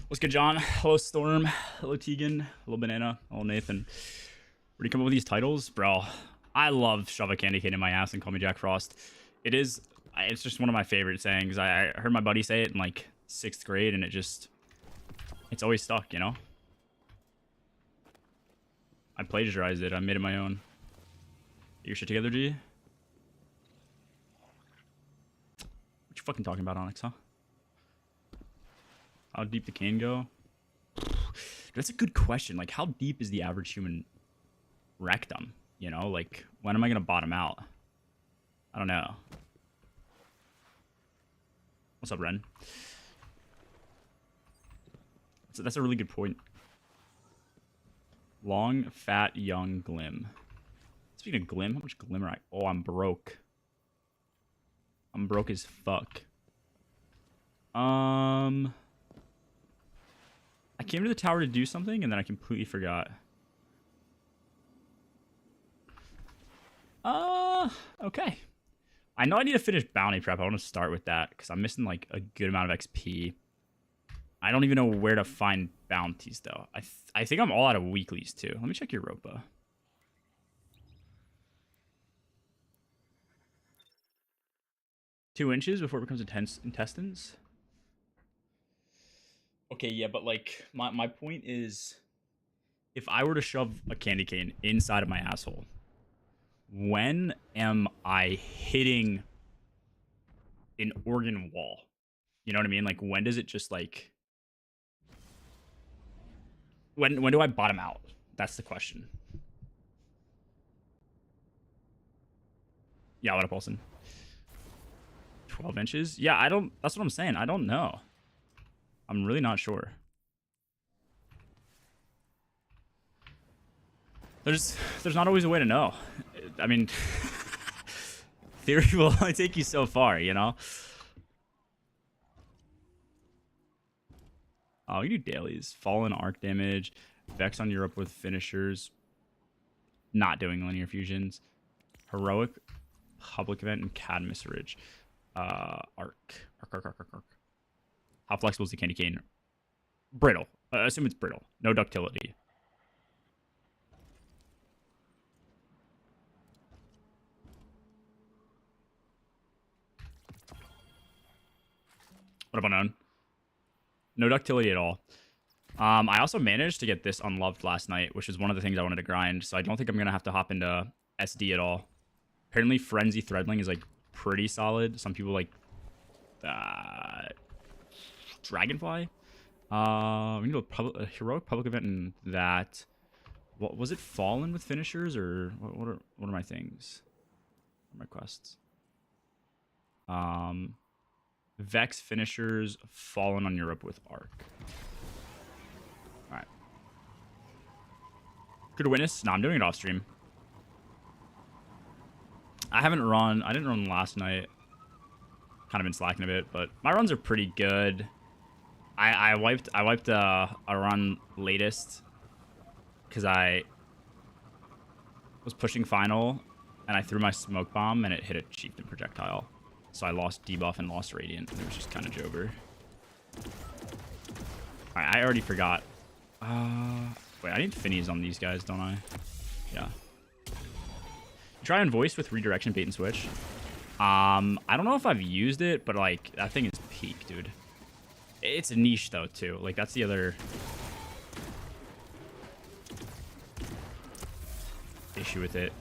What's good, John? Hello, Storm. Hello, Tegan. Hello, Banana. Hello, Nathan. Where do you come up with these titles? Bro, I love shove a candy cane in my ass and call me Jack Frost. It's just one of my favorite sayings. I heard my buddy say it in like 6th grade and it's always stuck, you know? I plagiarized it. I made it my own. Get your shit together, G? What you fucking talking about, Onyx, huh? How deep the cane go? That's a good question. Like, how deep is the average human rectum? You know, like, when am I gonna bottom out? I don't know. What's up, Ren? So that's a really good point. Long, fat, young, glim. Speaking of glim, how much glimmer Oh, I'm broke. I'm broke as fuck. I came to the tower to do something, and then I completely forgot. Okay. I know I need to finish bounty prep. I want to start with that, because I'm missing, like, a good amount of XP. I don't even know where to find bounties, though. I think I'm all out of weeklies, too. Let me check Europa. Two inches before it becomes intestines? Okay, yeah, but, like, my point is, if I were to shove a candy cane inside of my asshole, when am I hitting an organ wall? You know what I mean? Like, when does it just, like... When do I bottom out? That's the question. Yeah, what up, Olsen? 12 inches? Yeah, I don't... That's what I'm saying. I don't know. I'm really not sure. There's not always a way to know. I mean, theory will only take you so far, you know? Oh, you do dailies. Fallen arc damage. Vex on Europe with finishers. Not doing linear fusions. Heroic public event and Cadmus Ridge. Arc. How flexible is the candy cane? Brittle. Assume it's brittle. No ductility. What up, unknown? No ductility at all. I also managed to get this unloved last night, which is one of the things I wanted to grind, so I don't think I'm going to have to hop into SD at all. Apparently, Frenzy Threadling is, like, pretty solid. Some people like... Dragonfly? We need a heroic public event in that. What was it? Fallen with finishers, or what are my things? What are my quests? Vex finishers, Fallen on Europe with Arc. Alright. Good witness? No, I'm doing it off stream. I didn't run last night. Kind of been slacking a bit, but my runs are pretty good. I wiped a run latest because I was pushing final and I threw my smoke bomb and it hit a chieftain projectile. So I lost debuff and lost radiant, and it was just kind of jober. Alright, I already forgot. Wait, I need finnies on these guys, don't I? Yeah. Try on voice with redirection bait and switch. I don't know if I've used it, but like that thing is peak, dude. It's a niche though too. Like that's the other issue with it.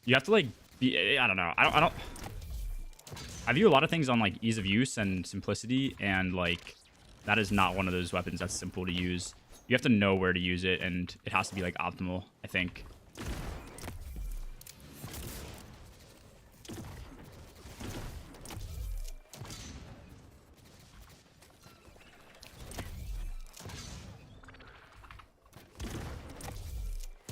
You have to like be, I don't know. I don't I view a lot of things on like ease of use and simplicity, and like that is not one of those weapons that's simple to use. You have to know where to use it, and it has to be like optimal, I think.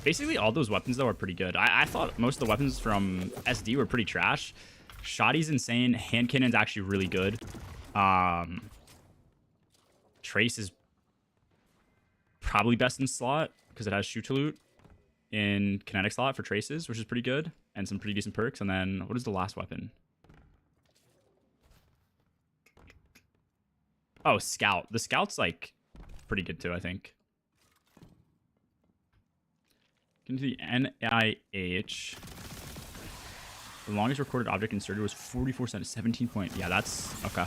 Basically, all those weapons, though, are pretty good. I thought most of the weapons from SD were pretty trash. Shoddy's insane. Hand Cannon's actually really good. Trace is probably best in slot because it has shoot to loot in kinetic slot for traces, which is pretty good, and some pretty decent perks. And then, what is the last weapon? Oh, scout. The scout's like pretty good too, I think. Into the NIH. The longest recorded object inserted was 44 cents, 17 point. Yeah, that's okay.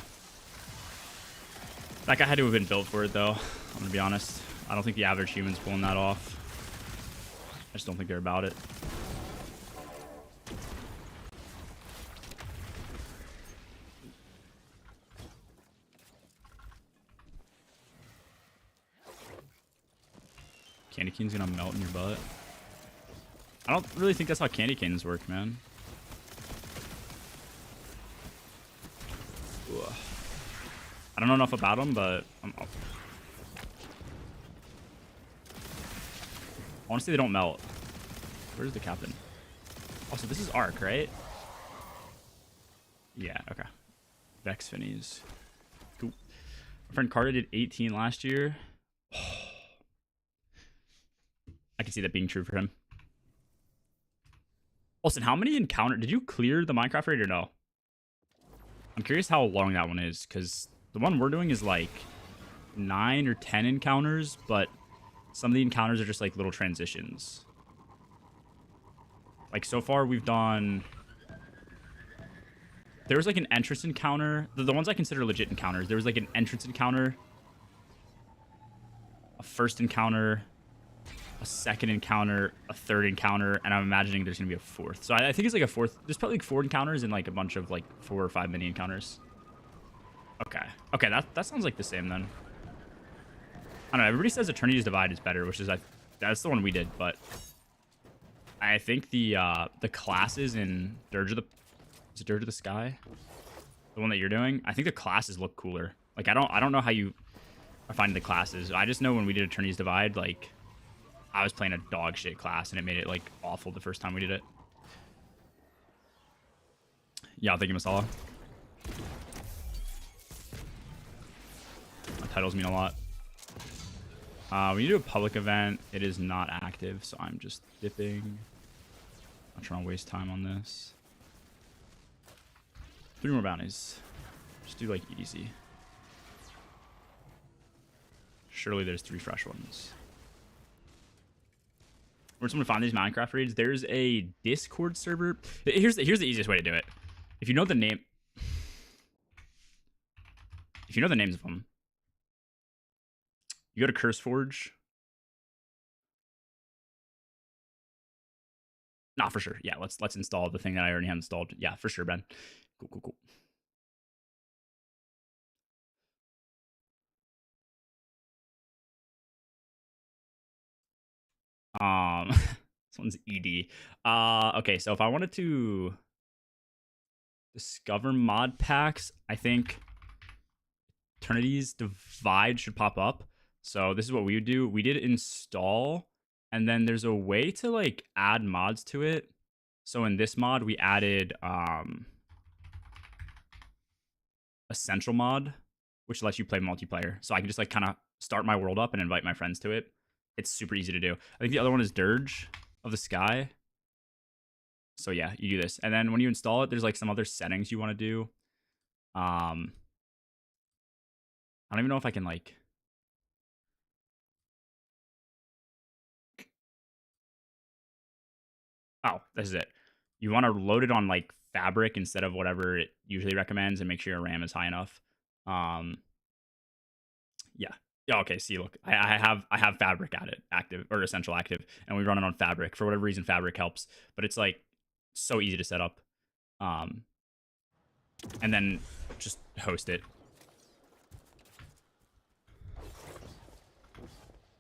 That guy had to have been built for it though. I'm gonna be honest. I don't think the average human's pulling that off. I just don't think they're about it. Candy cane's gonna melt in your butt. I don't really think that's how candy canes work, man. Ugh. I don't know enough about them, but honestly, they don't melt. Where's the captain? Also, this is Arc, right? Yeah, okay. Vex Finnies. Cool. My friend Carter did 18 last year. I can see that being true for him. Austin, how many encounters? Did you clear the Minecraft raid or no? I'm curious how long that one is, because the one we're doing is like 9 or 10 encounters, but some of the encounters are just like little transitions. Like so far we've done... There was like an entrance encounter. The ones I consider legit encounters. There was like an entrance encounter, a first encounter, a second encounter, a third encounter, and I'm imagining there's gonna be a fourth. So I think it's like a fourth. There's probably like 4 encounters and like a bunch of like 4 or 5 mini encounters. Okay. Okay, that sounds like the same then. I don't know. Everybody says Eternity's Divide is better, which is that's the one we did, but I think the classes in Dirge of the... Is it Dirge of the Sky? The one that you're doing? I think the classes look cooler. Like I don't know how you are finding the classes. I just know when we did Eternity's Divide, like I was playing a dog shit class and it made it like awful the first time we did it. Yeah, thank you, Masala. My titles mean a lot. We need to do a public event. It is not active, so I'm just dipping. Not trying to waste time on this. 3 more bounties. Just do like EDC. Surely there's 3 fresh ones. Where's someone find these Minecraft raids? There's a Discord server. Here's the easiest way to do it. If you know the name, if you know the names of them, you go to CurseForge. Nah, for sure. Yeah, let's install the thing that I already have installed. Yeah, for sure, Ben. Cool. This one's ED. Okay, so if I wanted to discover mod packs, I think Eternity's Divide should pop up. So this is what we would do. We did install, and then there's a way to like add mods to it. So in this mod, we added Essential mod, which lets you play multiplayer. So I can just like kind of start my world up and invite my friends to it. It's super easy to do. I think the other one is Dirge of the Sky. So yeah, you do this. And then when you install it, there's like some other settings you want to do. I don't even know if I can like... Oh, this is it. You want to load it on like Fabric instead of whatever it usually recommends, and make sure your RAM is high enough. Yeah. Okay, see, look, I have Fabric active, or Essential active, and we run it on Fabric. For whatever reason, Fabric helps, but it's like so easy to set up. And then just host it.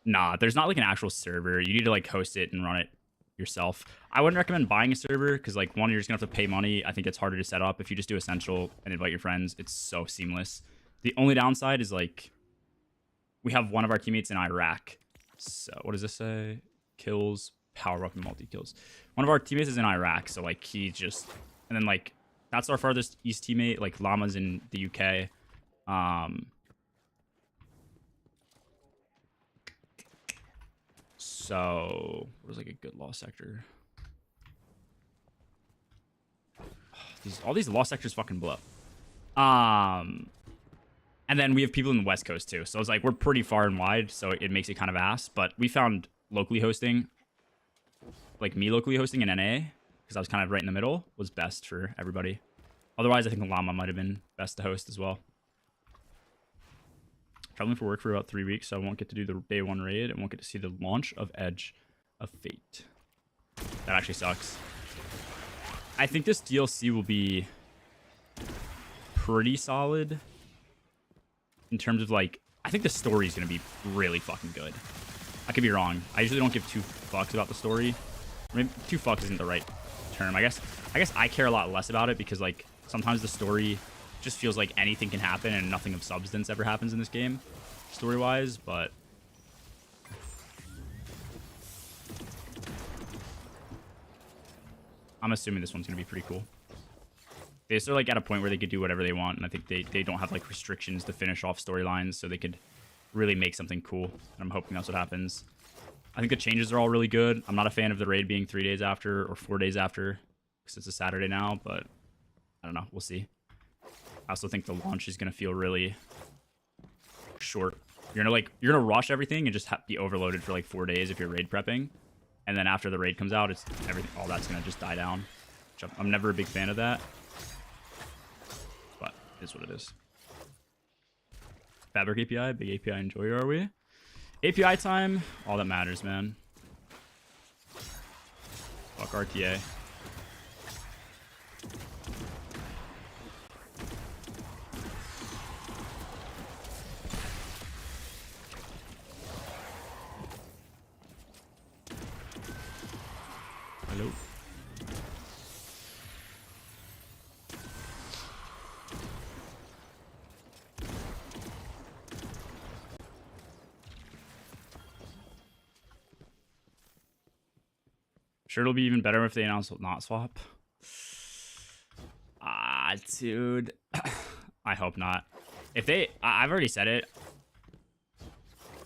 Nah, there's not like an actual server. You need to like host it and run it yourself. I wouldn't recommend buying a server because like one, you're just gonna have to pay money. I think it's harder to set up. If you just do Essential and invite your friends, it's so seamless. The only downside is like we have one of our teammates in Iraq. So what does this say? Kills, power weapon multi kills. One of our teammates is in Iraq, so like he just, and then like that's our farthest east teammate. Like Llama's in the UK. So where's like a good lost sector? All these lost sectors fucking blow. And then we have people in the West Coast too. So it's like we're pretty far and wide, so it makes it kind of ass. But we found locally hosting, like me locally hosting in NA, because I was kind of right in the middle, was best for everybody. Otherwise, I think Llama might have been best to host as well. Traveling for work for about 3 weeks, so I won't get to do the day 1 raid. I won't get to see the launch of Edge of Fate. That actually sucks. I think this DLC will be pretty solid in terms of, like, I think the story is going to be really fucking good. I could be wrong. I usually don't give 2 fucks about the story. Maybe 2 fucks isn't the right term. I guess I care a lot less about it because, like, sometimes the story just feels like anything can happen and nothing of substance ever happens in this game, story-wise, but I'm assuming this one's going to be pretty cool. They're like at a point where they could do whatever they want, and I think they don't have like restrictions to finish off storylines, so they could really make something cool, and I'm hoping that's what happens. I think the changes are all really good. I'm not a fan of the raid being 3 days after or 4 days after, because it's a Saturday now, but I don't know. We'll see. I also think the launch is going to feel really short. You're gonna rush everything and just be overloaded for like 4 days if you're raid prepping, and then after the raid comes out, it's everything. All that's gonna just die down. Which I'm never a big fan of that, but it is what it is. Fabric API, big API enjoyer, are we? API time, all that matters, man. Fuck RTA. Hello. Sure, it'll be even better if they announce not swap. Ah, dude. I hope not. If they, I've already said it.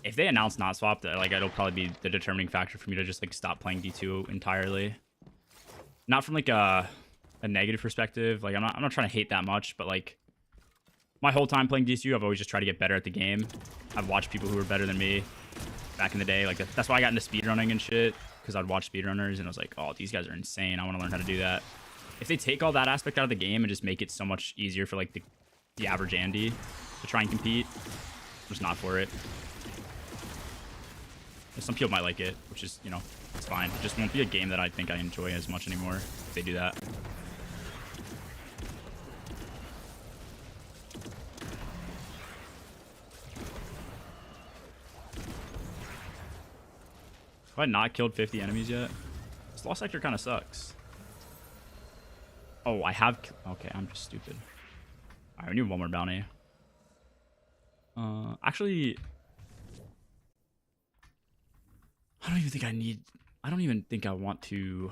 If they announce not swap, like it'll probably be the determining factor for me to just like stop playing D2 entirely. Not from like a negative perspective. Like I'm not trying to hate that much, but like my whole time playing D2, I've always just tried to get better at the game. I've watched people who were better than me back in the day. Like that's why I got into speedrunning and shit, because I'd watch speedrunners and I was like, oh, these guys are insane. I want to learn how to do that. If they take all that aspect out of the game and just make it so much easier for like the average Andy to try and compete, I'm just not for it. Some people might like it, which is, you know, it's fine. It just won't be a game that I think I enjoy as much anymore if they do that. Have I not killed 50 enemies yet? This lost sector kind of sucks. Oh, I have... Okay, I'm just stupid. Alright, we need one more bounty. Actually... I don't even think I need... I don't even think I want to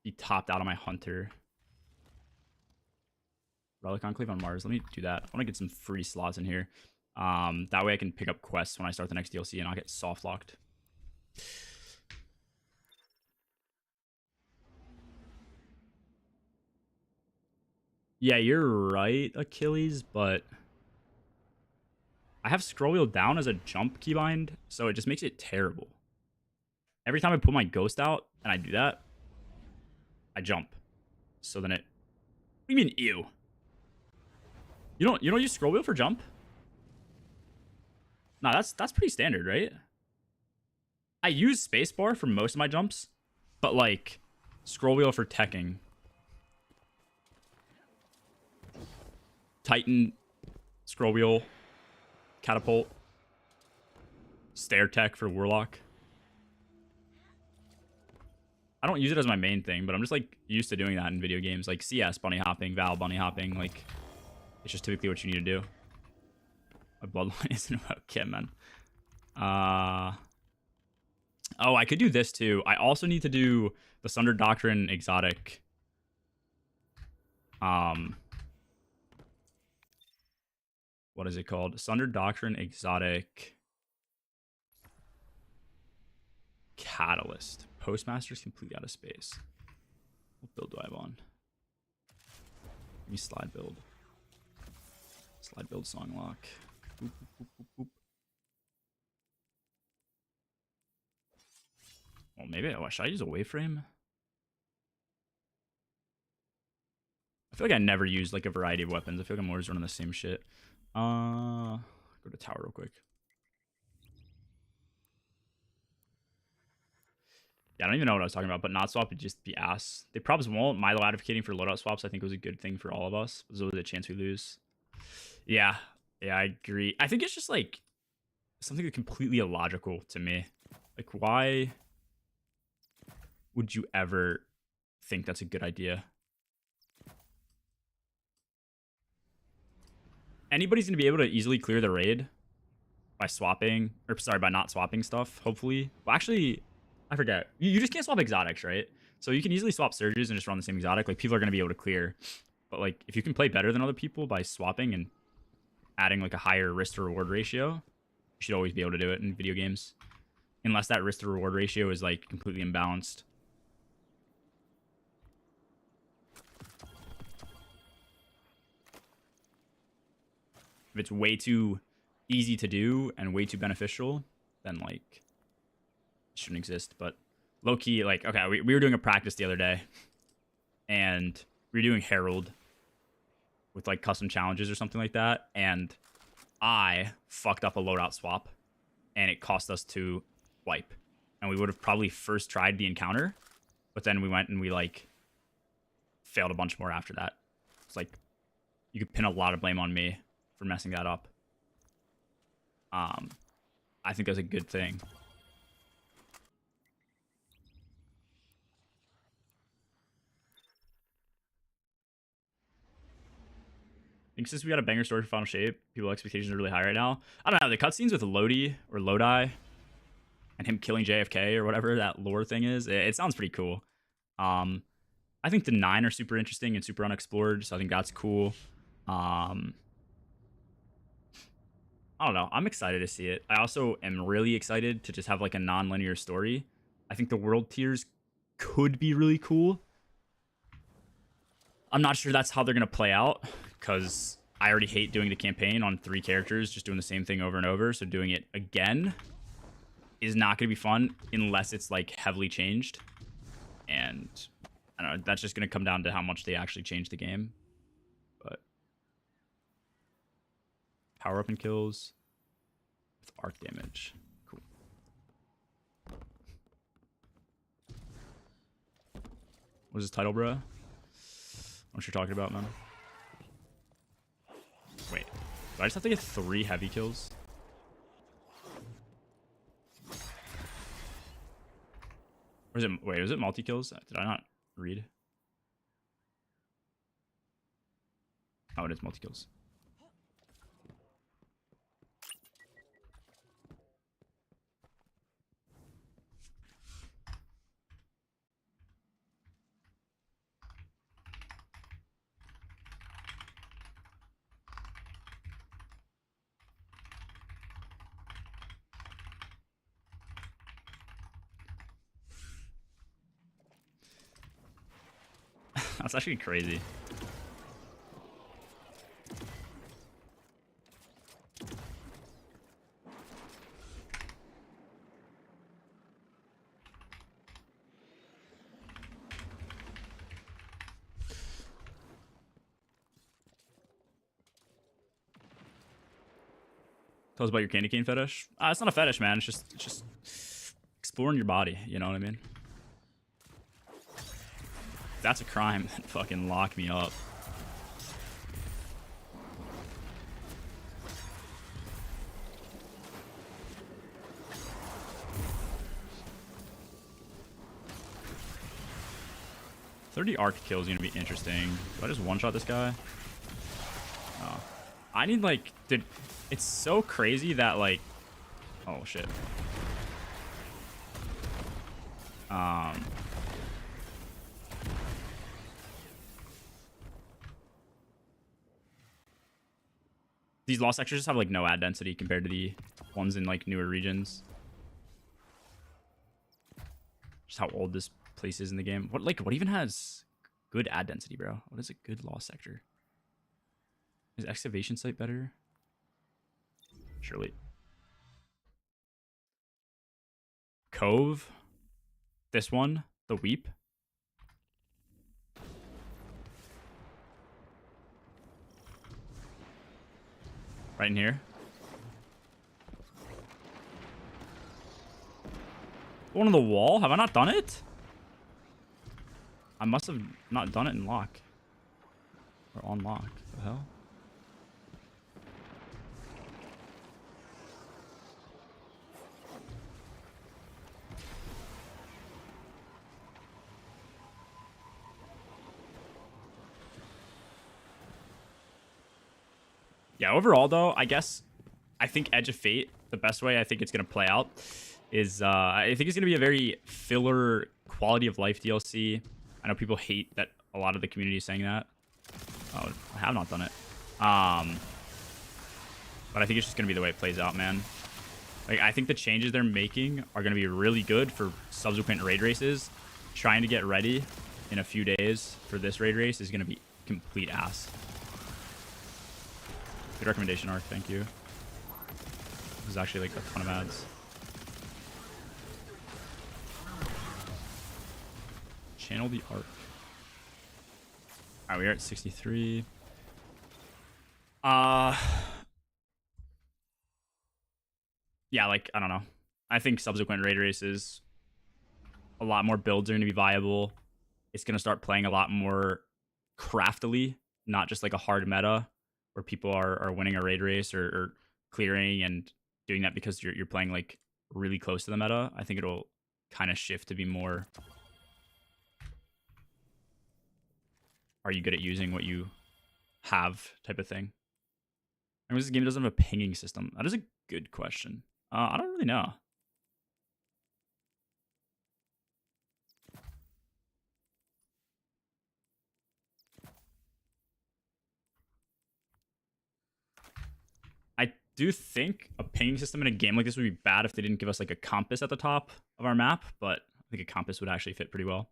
be topped out on my hunter. Relic Enclave on Mars. Let me do that. I want to get some free slots in here. That way I can pick up quests when I start the next DLC and I'll get soft locked. Yeah, you're right, Achilles, but I have scroll wheel down as a jump keybind, so it just makes it terrible. Every time I put my ghost out and I do that, I jump. So then it... What do you mean, ew? You don't use scroll wheel for jump? Nah, that's pretty standard, right? I use spacebar for most of my jumps, but like scroll wheel for teching. Titan, scroll wheel, catapult, stair tech for warlock. I don't use it as my main thing, but I'm just like used to doing that in video games, like CS bunny hopping, Val bunny hopping. Like it's just typically what you need to do. My bloodline isn't about Kim, man. Oh, I could do this too. I also need to do the Sunder Doctrine exotic. What is it called? Sunder Doctrine exotic catalyst. Postmaster's completely out of space. What build do I have on? Let me slide build. Slide build song lock. Boop, boop, boop, boop. Well, maybe. Should I use a wave frame? I feel like I never used like a variety of weapons. I feel like I'm always running the same shit. Go to tower real quick. Yeah, I don't even know what I was talking about, but not swap would just be ass. They probs won't. Milo advocating for loadout swaps, I think, was a good thing for all of us. There's always a chance we lose. Yeah, I agree. I think it's just like something completely illogical to me. Like, why would you ever think that's a good idea? Anybody's gonna be able to easily clear the raid by swapping, or sorry, by not swapping stuff, hopefully. Well, actually, I forget. You just can't swap exotics, right? So you can easily swap surges and just run the same exotic. Like, people are going to be able to clear. But, like, if you can play better than other people by swapping and adding, like, a higher risk to reward ratio, you should always be able to do it in video games. Unless that risk to reward ratio is, like, completely imbalanced. If it's way too easy to do and way too beneficial, then, like, it shouldn't exist. But low-key, like, okay, we were doing a practice the other day, and we were doing Herald with, like, custom challenges or something like that, and I fucked up a loadout swap, and it cost us to wipe. And we would have probably first tried the encounter, but then we went and we, like, failed a bunch more after that. It's like, you could pin a lot of blame on me for messing that up. I think that's a good thing. I think since we got a banger story for Final Shape, people's expectations are really high right now. I don't know, the cutscenes with Lodi or Lodi and him killing JFK or whatever that lore thing is, it sounds pretty cool. I think the 9 are super interesting and super unexplored, so I think that's cool. I don't know. I'm excited to see it. I also am really excited to just have like a non-linear story. I think the world tiers could be really cool. I'm not sure that's how they're going to play out, because I already hate doing the campaign on 3 characters, just doing the same thing over and over. So doing it again is not going to be fun unless it's like heavily changed. And I don't know, that's just going to come down to how much they actually change the game. But power up and kills with arc damage. Cool. What is this title, bro? What you're talking about, man? Wait, do I just have to get 3 heavy kills? Or is it, wait, was it multi-kills? Did I not read? Oh, it is multi-kills. That's actually crazy. Tell us about your candy cane fetish. It's not a fetish, man. It's just exploring your body. You know what I mean? If that's a crime, then fucking lock me up. $30 arc kill is gonna be interesting. Do I just one-shot this guy? Oh. I need, like, dude, it's so crazy that, like, oh shit. These lost sectors just have, like, no ad density compared to the ones in, like, newer regions. Just how old this place is in the game. What even has good ad density, bro? What is a good lost sector? Is excavation site better? Surely. Cove. This one. The Weep. Right in here. One on the wall? Have I not done it? I must have not done it in lock. Or on lock. What the hell? Yeah, overall, though, I guess I think Edge of Fate, the best way I think it's going to play out is I think it's going to be a very filler quality of life DLC. I know people hate that a lot of the community is saying that. Oh, I have not done it. But I think it's just going to be the way it plays out, man. Like, I think the changes they're making are going to be really good for subsequent raid races. Trying to get ready in a few days for this raid race is going to be complete ass. Good recommendation, Arc. Thank you. This is actually like a ton of ads. Channel the Arc. Alright, we are at 63. Yeah, like, I don't know. I think subsequent raid races, a lot more builds are going to be viable. It's going to start playing a lot more craftily, not just like a hard meta where people are winning a raid race or clearing and doing that because you're playing like really close to the meta. I think it'll kind of shift to be more, are you good at using what you have type of thing. I mean, this game doesn't have a pinging system. That is a good question. I don't really know. I do think a pinging system in a game like this would be bad if they didn't give us like a compass at the top of our map, but I think a compass would actually fit pretty well.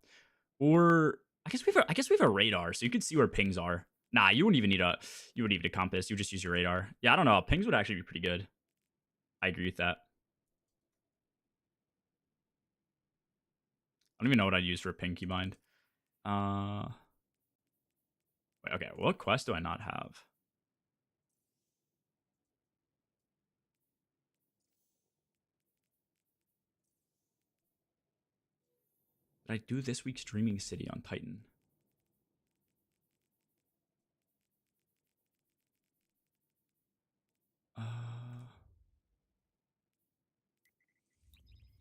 Or I guess we have a radar, so you could see where pings are. Nah, you wouldn't even need a compass. You would just use your radar. Yeah, I don't know. Pings would actually be pretty good. I agree with that. I don't even know what I'd use for a ping keybind. Wait, okay, what quest do I not have? Did I do this week's Dreaming City on Titan?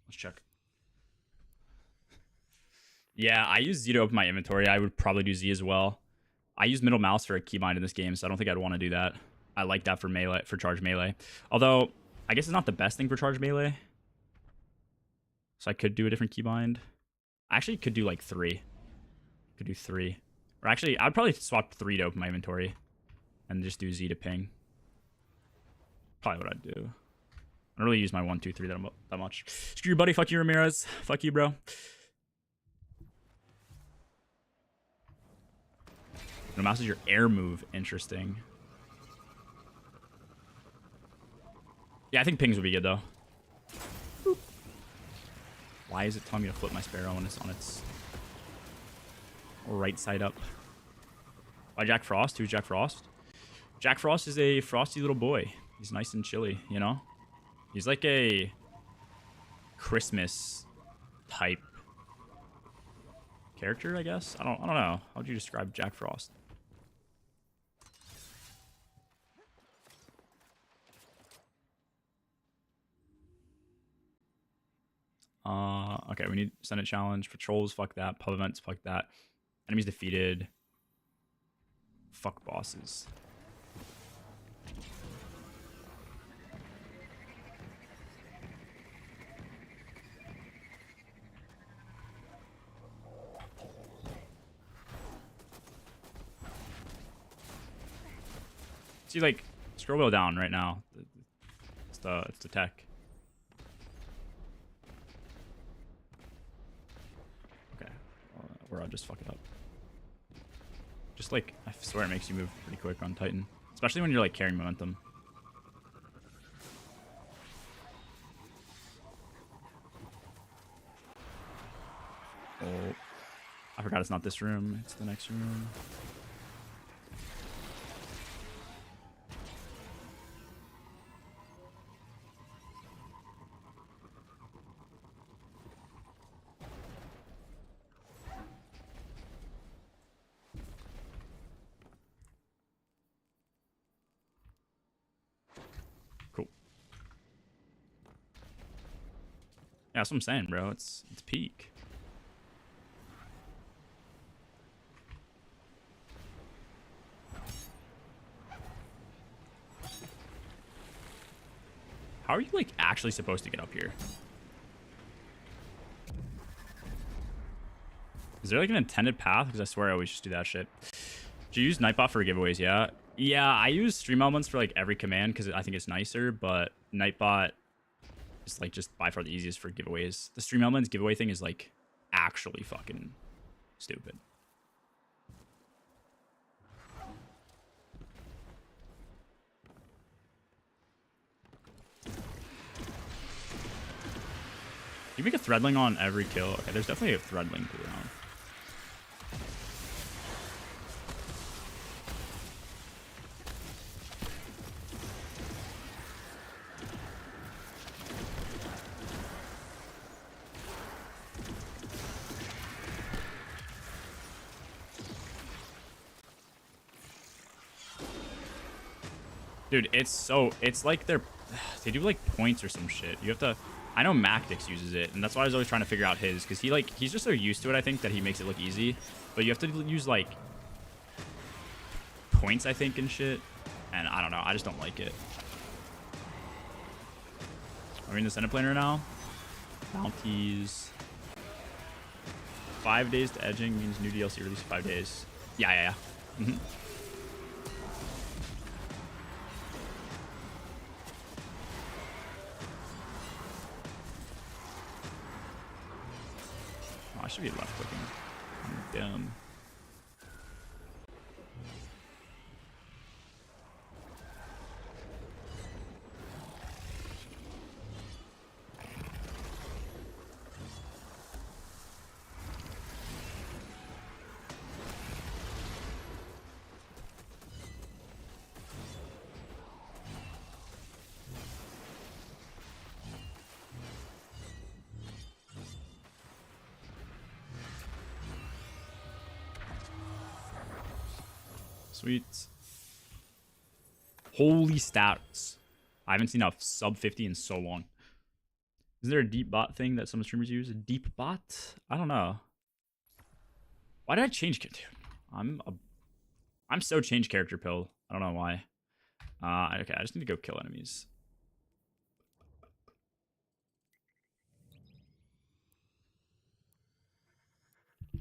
Let's check. Yeah, I use Z to open my inventory. I would probably do Z as well. I use middle mouse for a keybind in this game, so I don't think I'd want to do that. I like that for melee, for charge melee. Although, I guess it's not the best thing for charge melee. So I could do a different keybind. I actually could do like 3. Could do 3. Or actually, I'd probably swap 3 to open my inventory. And just do Z to ping. Probably what I'd do. I don't really use my 1, 2, 3 that much. Screw you, buddy. Fuck you, Ramirez. Fuck you, bro. No mouse is your air move. Interesting. Yeah, I think pings would be good, though. Boop. Why is it telling me to flip my sparrow when it's on its right side up? Why Jack Frost? Who's Jack Frost? Jack Frost is a frosty little boy. He's nice and chilly, you know? He's like a Christmas type character, I guess. I don't know. How would you describe Jack Frost? Okay, we need Senate challenge. Patrols, fuck that. Pub events, fuck that. Enemies defeated. Fuck bosses. See, like, scroll wheel down right now. It's the tech. Okay, or I'll just fuck it up. Just like, I swear it makes you move pretty quick on Titan. especially when you're like carrying momentum. Oh, I forgot it's not this room. It's the next room. Cool. Yeah, that's what I'm saying, bro. It's peak. How are you like actually supposed to get up here? Is there like an intended path? Because I swear I always just do that shit. Do you use Nightbot for giveaways? Yeah. Yeah, I use stream elements for like every command because I think it's nicer, but Nightbot is like just by far the easiest for giveaways. The stream elements giveaway thing is like actually fucking stupid. You make a threadling on every kill. Okay, there's definitely a threadling cooldown. Dude, it's like they do like points or some shit. You have to, I know Mactix uses it, and that's why I was always trying to figure out his, because he's just so used to it, I think, that he makes it look easy. But you have to use like points, I think, and shit. And I don't know, I just don't like it. Are we in the Senate planer now? Bounties. 5 days to edging means new DLC release 5 days. Yeah. Mm-hmm. I should be left clicking. I'm dumb. Sweet. Holy stats. I haven't seen a sub 50 in so long. Is there a deep bot thing that some streamers use? A deep bot? I don't know. Why did I change? Dude, I'm so change character pill. I don't know why. Okay, I just need to go kill enemies.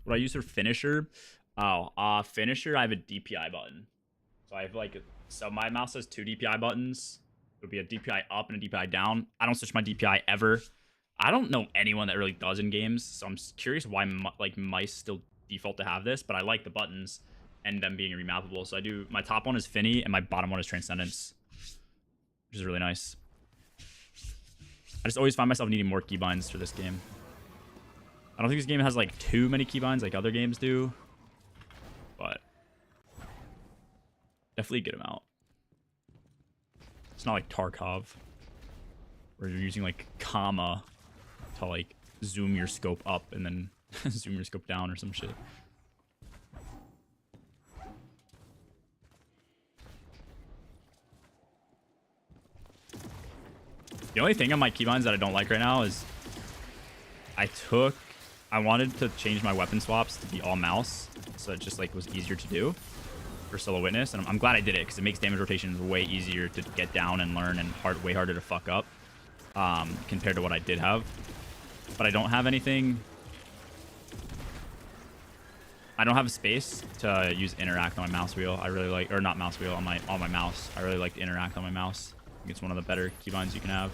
What I use for finisher? Oh, finisher, I have a DPI button. So I have like, so my mouse has 2 DPI buttons. It would be a DPI up and a DPI down. I don't switch my DPI ever. I don't know anyone that really does in games, so I'm curious why like mice still default to have this, but I like the buttons and them being remappable. So I do, my top one is Finny and my bottom one is Transcendence, which is really nice. I just always find myself needing more keybinds for this game. I don't think this game has like too many keybinds like other games do, but definitely a good amount. It's not like Tarkov, where you're using like comma to like zoom your scope up and then zoom your scope down or some shit. The only thing on my keybinds that I don't like right now is I wanted to change my weapon swaps to be all mouse, so it just like was easier to do for solo witness, and I'm glad I did it because it makes damage rotations way easier to get down and learn, and way harder to fuck up compared to what I did have. But I don't have anything. I don't have a space to use interact on my mouse wheel. I really like, or not mouse wheel, on my mouse. I really like to interact on my mouse. I think it's one of the better keybinds you can have.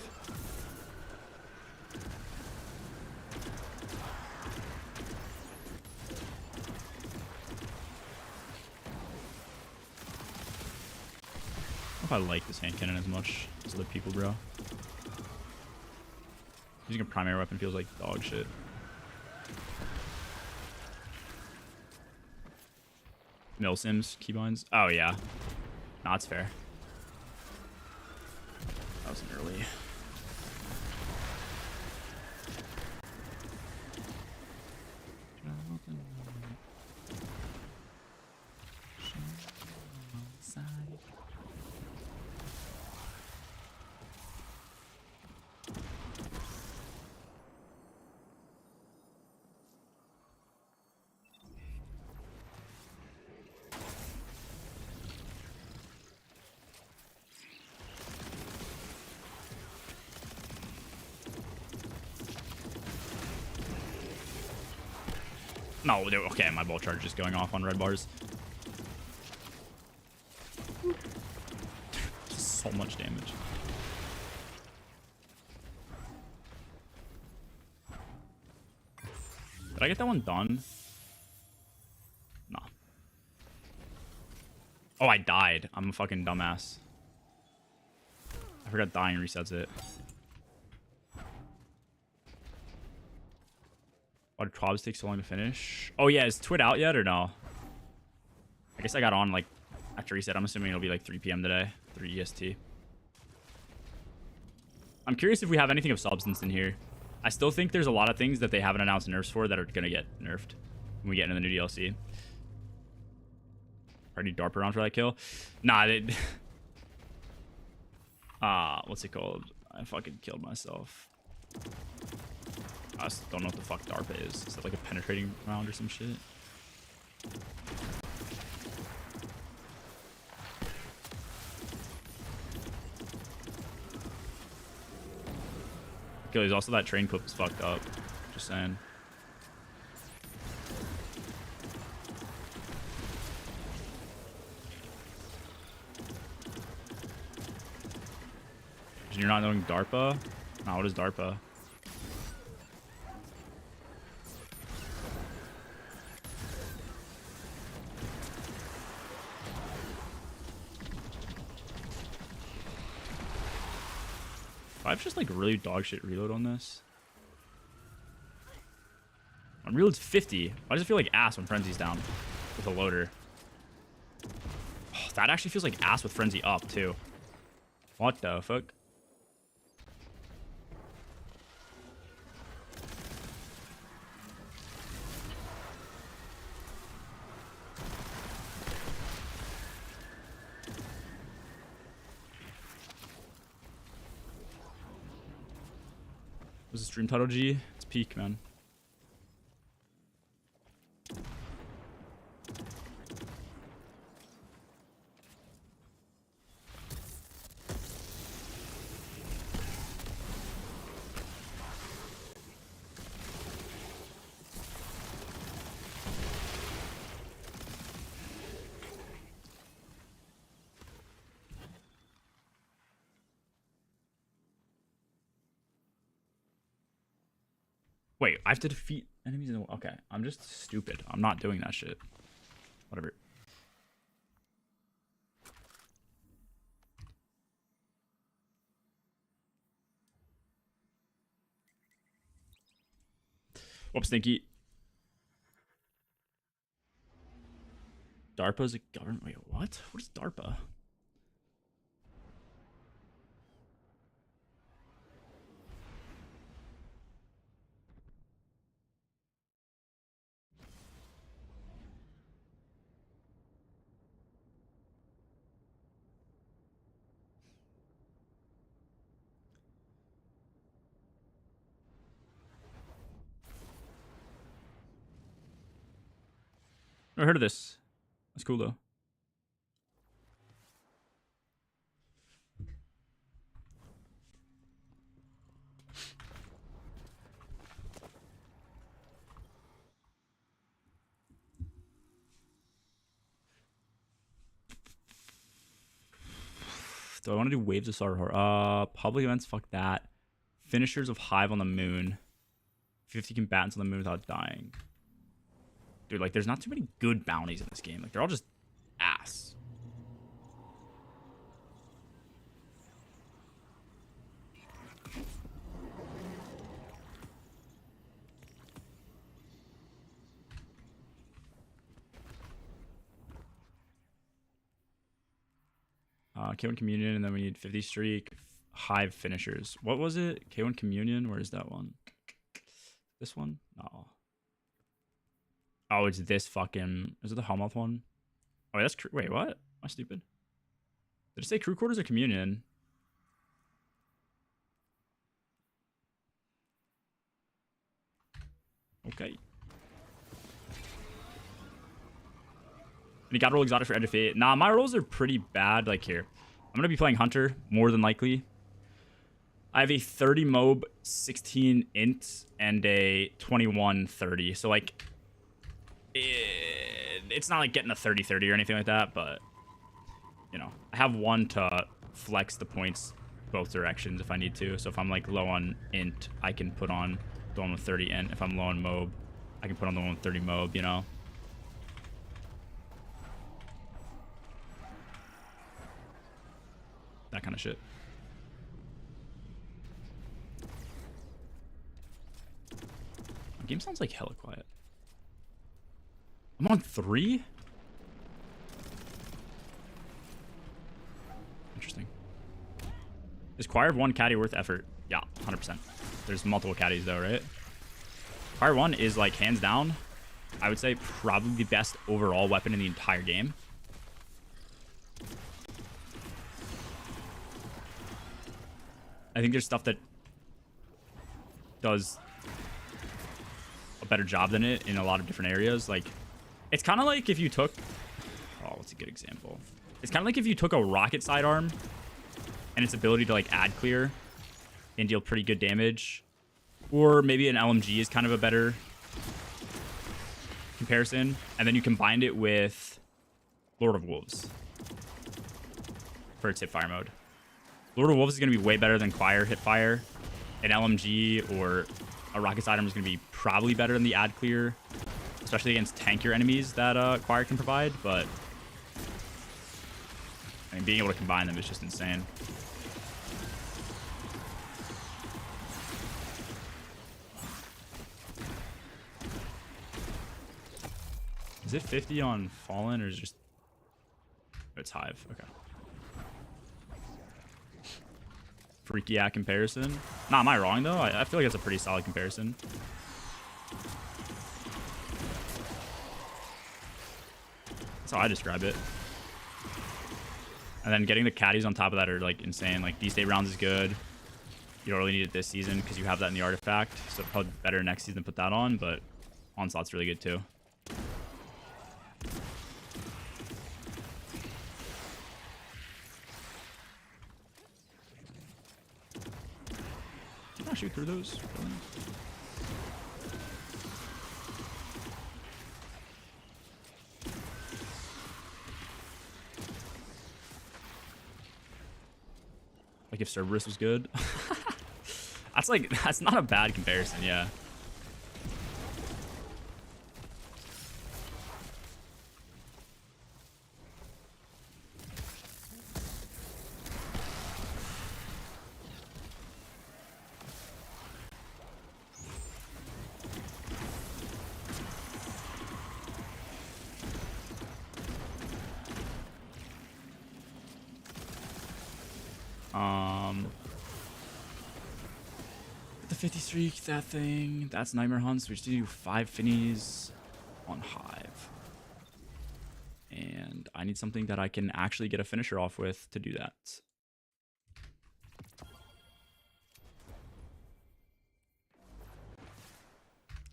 if I like this hand cannon as much as other people, bro. Using a primary weapon feels like dog shit. Mill sims, keybinds. Oh, yeah. No, it's fair. That was an early. No, okay, my bolt charge is going off on red bars. So much damage. Did I get that one done? No. Oh, I died. I'm a fucking dumbass. I forgot dying resets it. Why did Trobs take so long to finish? Oh, yeah. Is Twit out yet or no? I guess I got on, like, after reset. I'm assuming it'll be, like, 3 p.m. today. 3 EST. I'm curious if we have anything of substance in here. I still think there's a lot of things that they haven't announced nerfs for that are going to get nerfed when we get into the new DLC. I need DARP around for that kill. Nah, they... what's it called? I fucking killed myself. I just don't know what the fuck DARPA is. Is that like a penetrating round or some shit? Okay, there's also that train clip is fucked up. Just saying. You're not knowing DARPA? Nah, what is DARPA? I've just like really dog shit reload on this. On reload's 50. Why does it feel like ass when Frenzy's down with a loader? Oh, that actually feels like ass with Frenzy up too. What the fuck? Was the stream title G? It's peak, man. Wait, I have to defeat enemies in the... Okay, I'm just stupid. I'm not doing that shit. Whatever. Whoops, Stinky. DARPA's a government... Wait, what? What is DARPA? Never heard of this. That's cool, though. Do I want to do Waves of Sorrow? Public events, fuck that. Finishers of Hive on the Moon. 50 combatants on the moon without dying. Dude, like, there's not too many good bounties in this game. Like, they're all just ass. K1 Communion, and then we need 50 streak, Hive finishers. What was it? K1 Communion? Where is that one? This one? No. Oh, it's this fucking... Is it the Hellmouth one? Oh, that's... Wait, what? Am I stupid? Did it say crew quarters or Communion? Okay. And you got to roll exotic for Edge of Fate. Nah, my rolls are pretty bad. Like, here. I'm going to be playing Hunter, more than likely. I have a 30 mob, 16 int, and a 21 30. So, like, it's not like getting a 30-30 or anything like that, but, you know, I have one to flex the points both directions if I need to. So if I'm, like, low on int, I can put on the one with 30 int. If I'm low on mob, I can put on the one with 30 mob, you know? That kind of shit. My game sounds like hella quiet. I'm on 3? Interesting. Is Choir 1 caddy worth effort? Yeah, 100%. There's multiple caddies though, right? Choir 1 is like hands down, I would say probably the best overall weapon in the entire game. I think there's stuff that does a better job than it in a lot of different areas. Like, it's kind of like if you took... Oh, what's a good example? It's kind of like if you took a rocket sidearm and its ability to, like, add clear and deal pretty good damage. Or maybe an LMG is kind of a better comparison. And then you combined it with Lord of Wolves for its hipfire mode. Lord of Wolves is going to be way better than Choir hipfire. An LMG or a rocket sidearm is going to be probably better than the add clear, especially against tankier enemies that Choir can provide. But I mean, being able to combine them is just insane. Is it 50 on Fallen or is it just... Oh, it's Hive. Okay. Freaky at comparison. Nah, am I wrong though? I feel like it's a pretty solid comparison. That's how I describe it. And then getting the caddies on top of that are like insane. Like D-State rounds is good. You don't really need it this season because you have that in the artifact. So probably better next season to put that on, but Onslaught's really good too. Can I shoot through those? Really? Like if Cerberus was good. That's not a bad comparison, yeah. The 50 streak, that thing, that's Nightmare Hunts. We just do 5 finnies on Hive. And I need something that I can actually get a finisher off with to do that.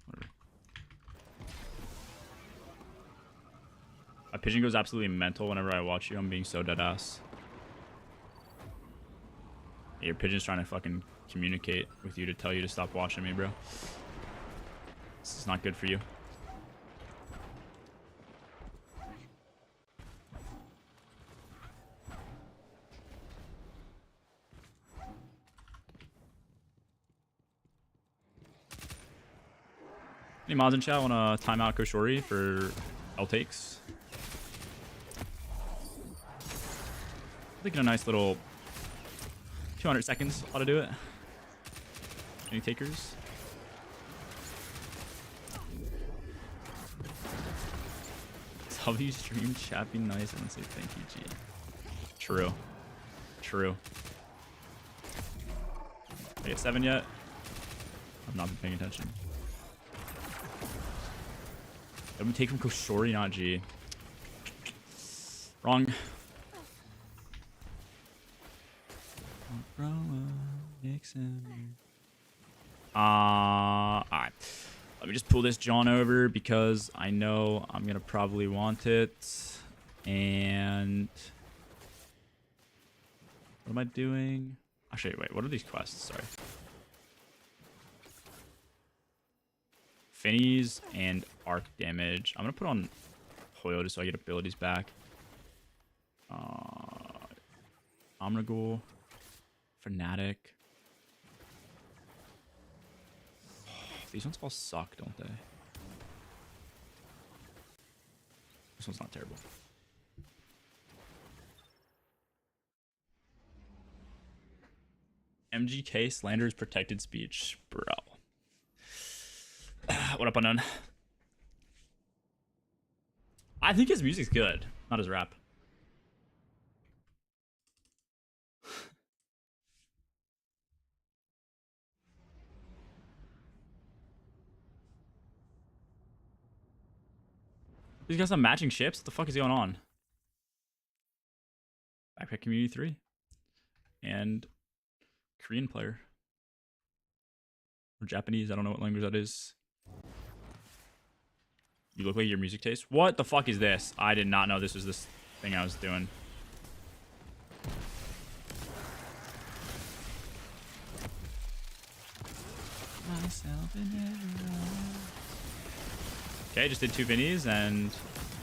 Whatever. My pigeon goes absolutely mental whenever I watch you. I'm being so dead ass. Yeah, your pigeon's trying to fucking communicate with you to tell you to stop watching me, bro. This is not good for you. Any mods in chat want to time out Koshori for L takes? Thinking a nice little 200 seconds ought to do it. Any takers? W stream chat be nice and say thank you, G. True. true. Did I get 7 yet? I've not been paying attention. That would take from Koshori, not G. Wrong. Alright. Let me just pull this John over because I know I'm gonna probably want it. And what am I doing? Actually, wait, what are these quests? Sorry. Finnies and arc damage. I'm gonna put on Hoyo just so I get abilities back. Omnigul. Fanatic. These ones all suck, don't they? This one's not terrible. MGK slanders protected speech, bro. What up, unknown? I think his music's good, not his rap. He's got some matching ships. What the fuck is going on? Backpack Community 3. And Korean player. Or Japanese. I don't know what language that is. You look like your music taste. What the fuck is this? I did not know this was this thing I was doing. Okay, just did 2 Vinnies and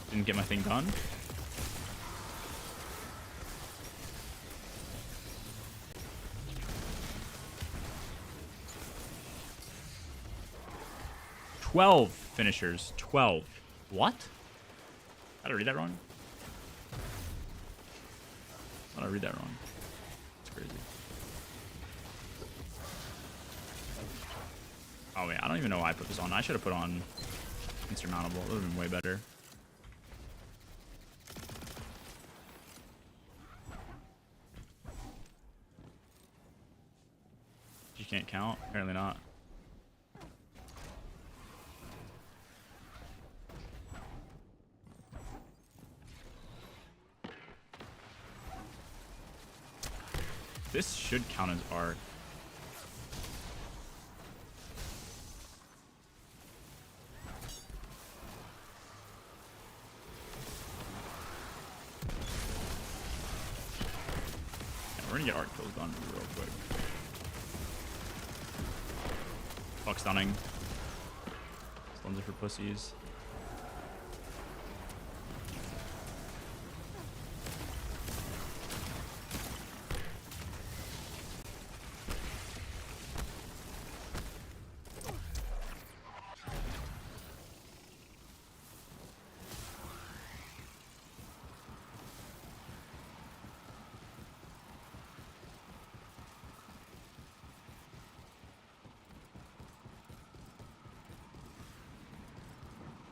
didn't get my thing done. $12 finishers. 12. What? Did I read that wrong? Did I read that wrong? That's crazy. Oh wait, I don't even know why I put this on. I should have put on Insurmountable. It would have been way better. You can't count? Apparently not. This should count as art. We're gonna get art kills done real quick. Fuck stunning. Stuns are for pussies.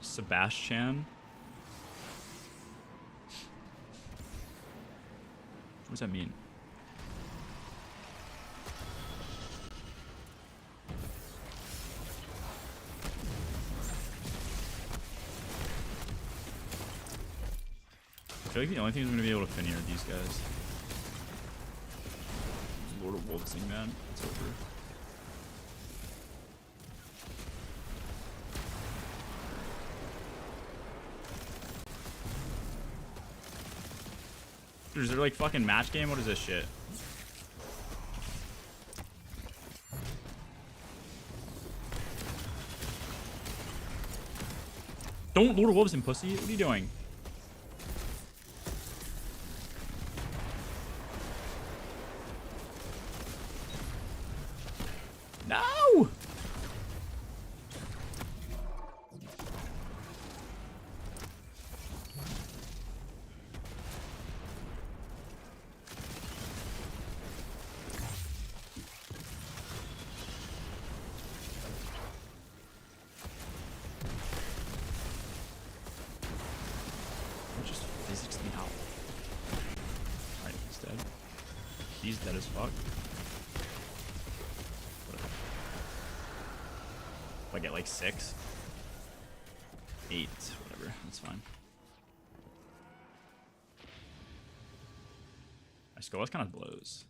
Sebastian. What does that mean? I feel like the only thing I'm gonna be able to fin here are these guys. Lord of Wolvesing, man. It's over. Is there like fucking match game? What is this shit? Don't Lord of Wolves in pussy. What are you doing? No! He's dead as fuck. If I get like 6, 8, whatever, that's fine. My skull kind of blows.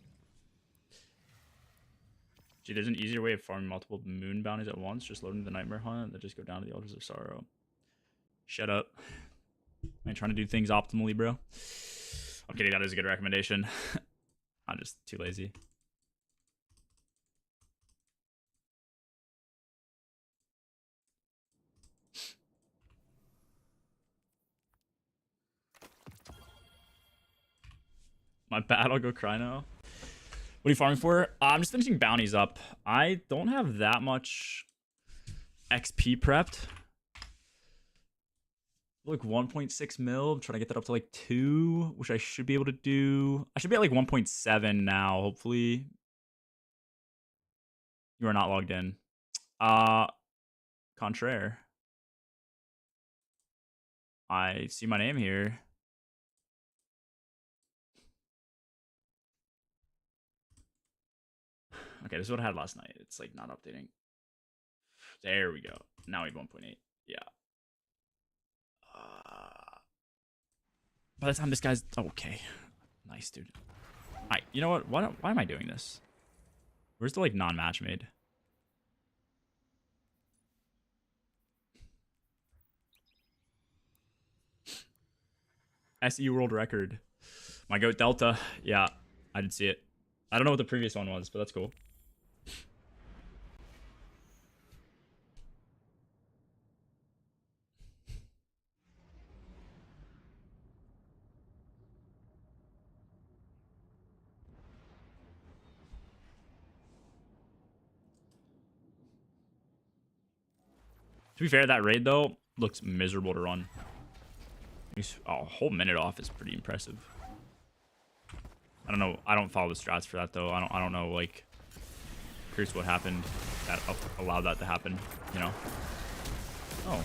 Gee, there's an easier way of farming multiple moon bounties at once. Just loading the nightmare hunt and then just go down to the altars of sorrow. Shut up. I ain't trying to do things optimally, bro. I'm kidding, that is a good recommendation. I'm just too lazy. My bad, I'll go cry now. What are you farming for? I'm just finishing bounties up. I don't have that much XP prepped. Like 1.6 mil. I'm trying to get that up to like 2, which I should be able to do. I should be at like 1.7 now, hopefully. You are not logged in. Contraire. I see my name here. Okay, this is what I had last night. It's like not updating. There we go. Now we have 1.8. Yeah. By the time this guy's... Oh, okay. Nice, dude. Alright, you know what? Why am I doing this? Where's the, like, non-match made? SE world record. My goat Delta. Yeah, I did see it. I don't know what the previous one was, but that's cool. To be fair, that raid, though, looks miserable to run. A whole minute off is pretty impressive. I don't know. I don't follow the strats for that, though. I don't know, like, curious what happened that allowed that to happen, you know? Oh.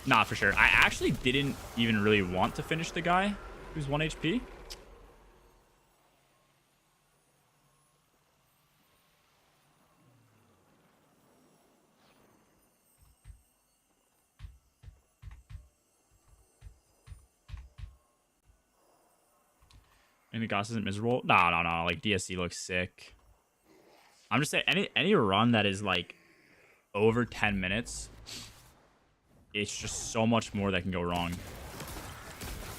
Nah, for sure. I actually didn't even really want to finish the guy who's 1 HP. Any Goss isn't miserable? No. Like, DSC looks sick. I'm just saying, any run that is, like, over 10 minutes, it's just so much more that can go wrong.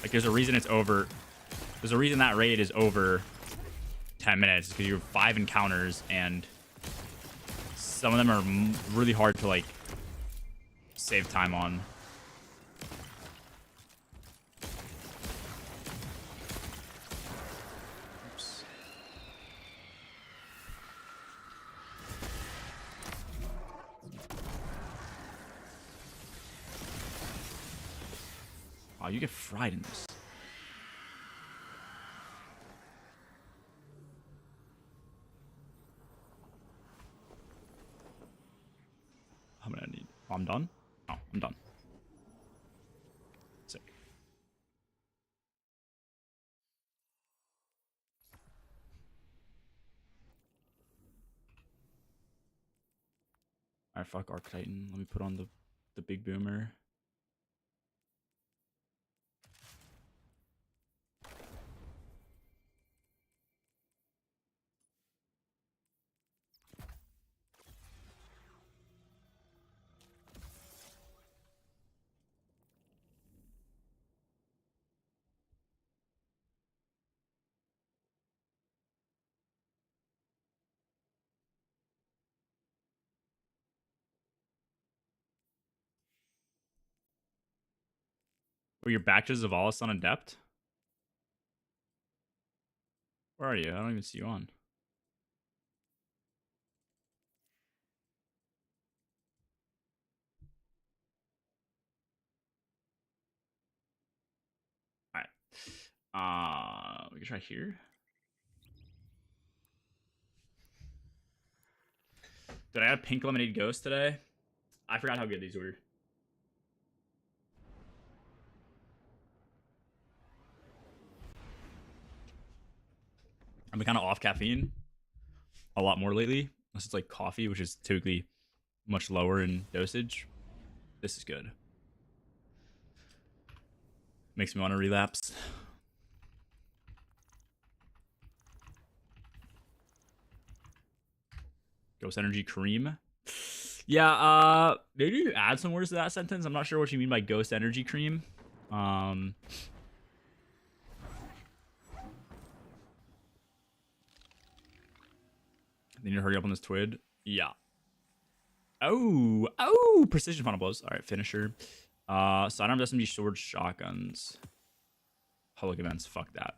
Like, there's a reason it's over... There's a reason that raid is over 10 minutes. Because you have 5 encounters, and some of them are really hard to, like, save time on. Oops. Wow, you get fried in this. How many I need? Oh, I'm done? Oh, I'm done. Sick. Alright, fuck Arc Titan. Let me put on the big boomer. Oh, you're back to Zavalis on Adept? Where are you? I don't even see you on. Alright. We can try here. Did I have pink lemonade ghost today? I forgot how good these were. I've been kind of off caffeine a lot more lately. Unless it's like coffee, which is typically much lower in dosage. This is good. Makes me want to relapse. Ghost Energy Cream. Yeah, maybe you add some words to that sentence. I'm not sure what you mean by Ghost Energy Cream. I need to hurry up on this twid. Yeah. Oh, precision final blows. All right, finisher. Sidearms, SMG, swords, shotguns. Public events, fuck that.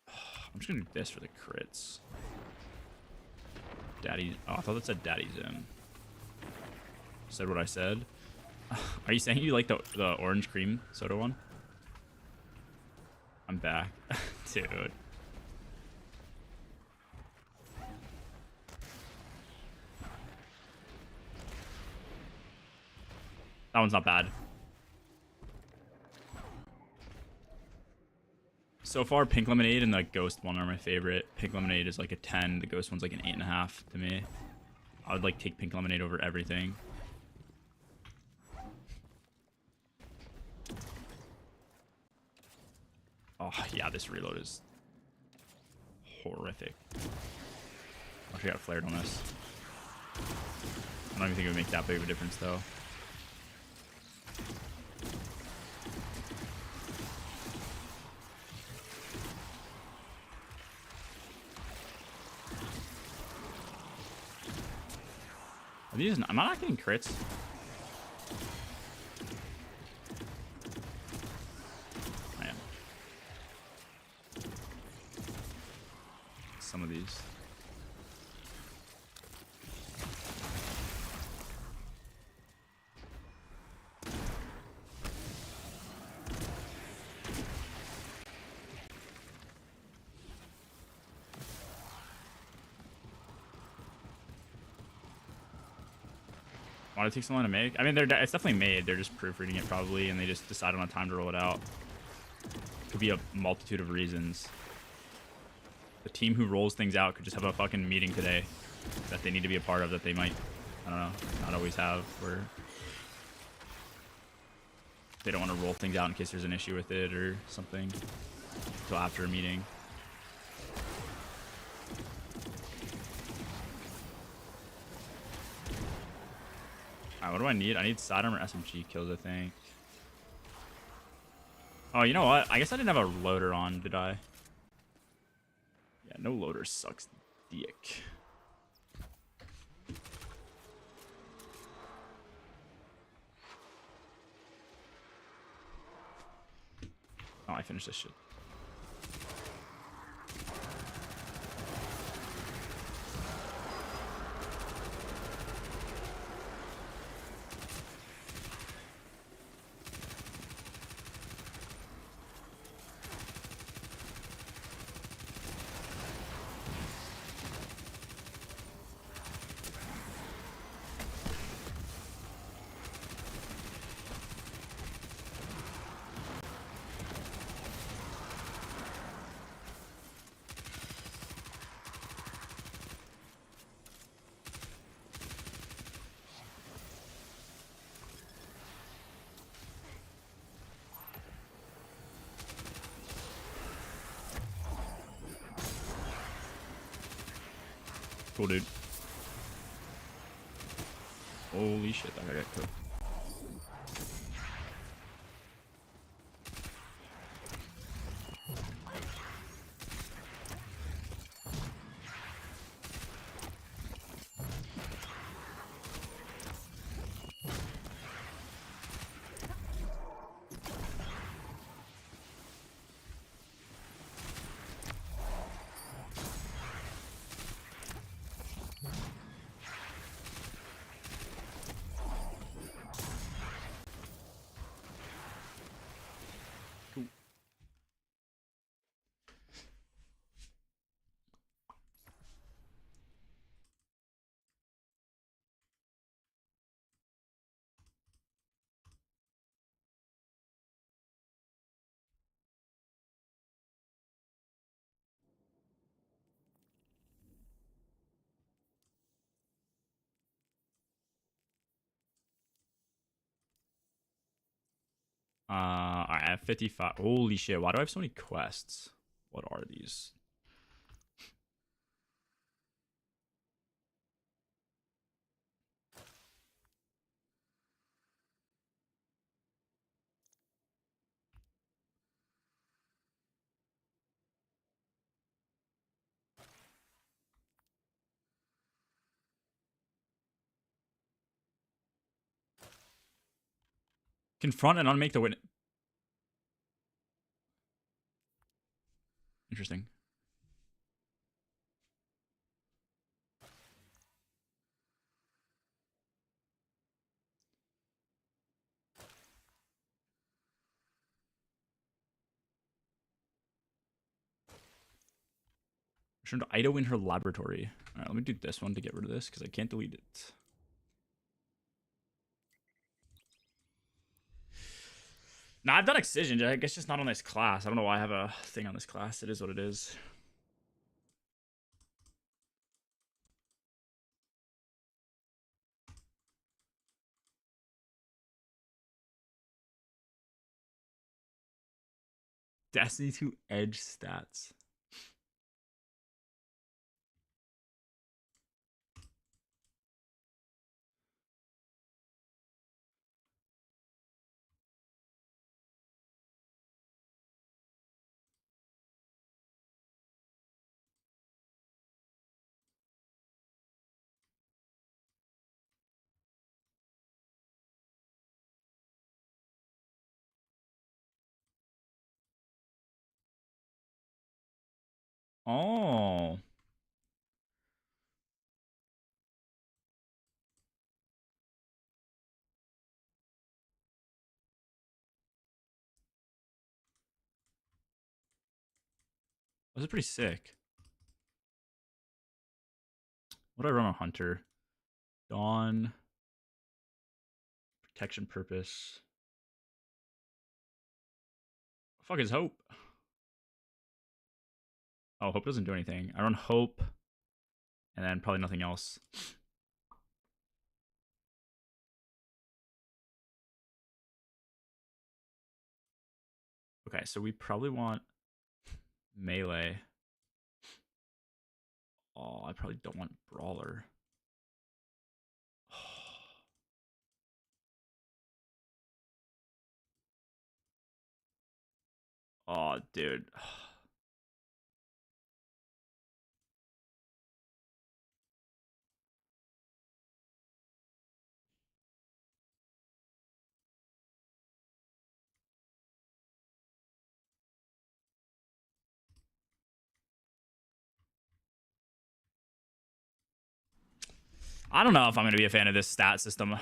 I'm just gonna do this for the crits. Daddy, oh, I thought that said Daddy's in. Said what I said. Are you saying you like the orange cream soda one? I'm back. Dude. That one's not bad. So far, Pink Lemonade and the Ghost one are my favorite. Pink Lemonade is like a 10. The Ghost one's like an 8.5 to me. I would like take Pink Lemonade over everything. Oh, yeah, this reload is horrific. I actually got flared on this. I don't even think it would make that big of a difference, though. Are these, am I not getting crits? I am. Some of these. Why did it take so long to make? I mean, it's definitely made. They're just proofreading it probably, and they just decided on time to roll it out. Could be a multitude of reasons. The team who rolls things out could just have a fucking meeting today that they need to be a part of that they might, I don't know, not always have, where they don't want to roll things out in case there's an issue with it or something until after a meeting. What do I need? I need sidearm or SMG kills, I think. Oh, you know what? I guess I didn't have a loader on, did I? Yeah, no loader sucks dick. Oh, I finished this shit. Cool, dude. Holy shit, that guy got cooked. Alright, I have 55. Holy shit, why do I have so many quests? What are these? Confront and unmake the witness. Interesting. Return to Ido in her laboratory. Alright, let me do this one to get rid of this because I can't delete it. Nah, I've done Excision. I guess just not on this class. I don't know why I have a thing on this class. It is what it is. Destiny 2 Edge stats. Oh. This is pretty sick. What do I run on Hunter? Dawn. Protection purpose. Fuck is Hope? Oh, Hope doesn't do anything. I run Hope. And then probably nothing else. Okay, so we probably want melee. Oh, I probably don't want brawler. Oh, dude. I don't know if I'm going to be a fan of this stat system.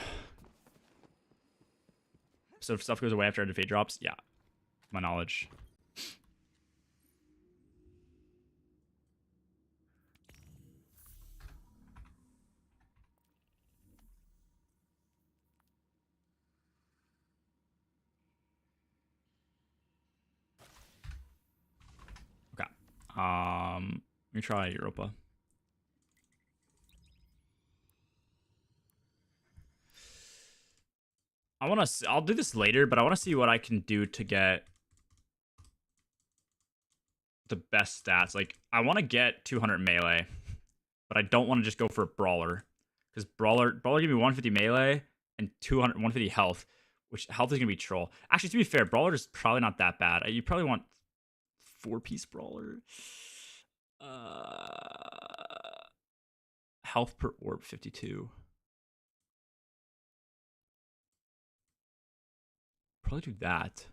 So if stuff goes away after defeat drops, yeah. My knowledge. Okay. Let me try Europa. I'll do this later, but I want to see what I can do to get the best stats. Like, I want to get 200 melee, but I don't want to just go for a brawler. Because brawler give me 150 melee and 150 health, which health is going to be troll. Actually, to be fair, brawler is probably not that bad. You probably want 4-piece brawler. Health per orb 52. Probably do that.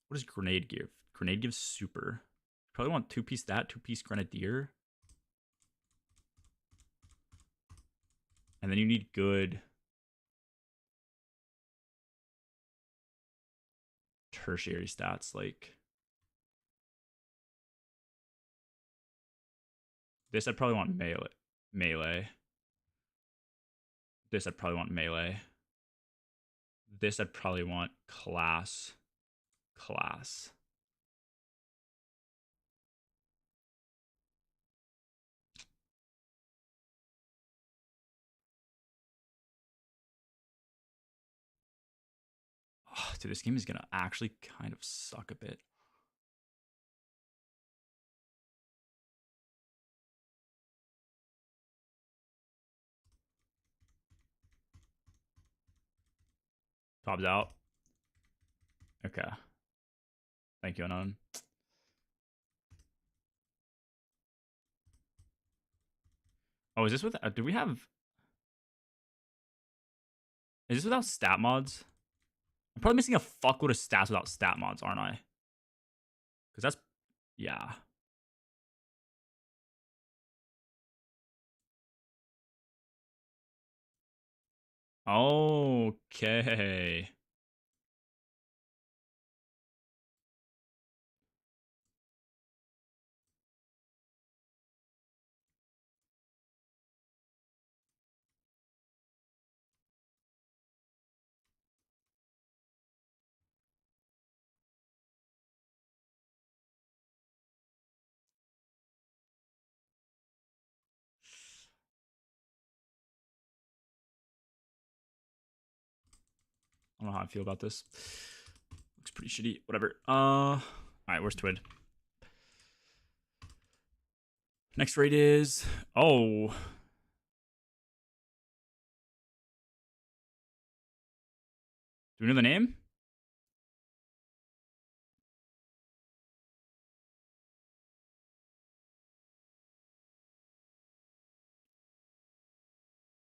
What does grenade give? Grenade gives super. Probably want 2-piece that, 2-piece grenadier. And then you need good tertiary stats like this. I'd probably want melee. This I'd probably want melee. This I'd probably want class. Dude, this game is gonna actually kind of suck a bit. Top's out. Okay. Thank you, Anon. Oh, is this with... do we have... Is this without stat mods? I'm probably missing a fuckload of stats without stat mods, aren't I? Because that's... Yeah. Okay. I don't know how I feel about this. Looks pretty shitty. Whatever. Alright, where's Twid? Next raid is... Oh. Do we know the name?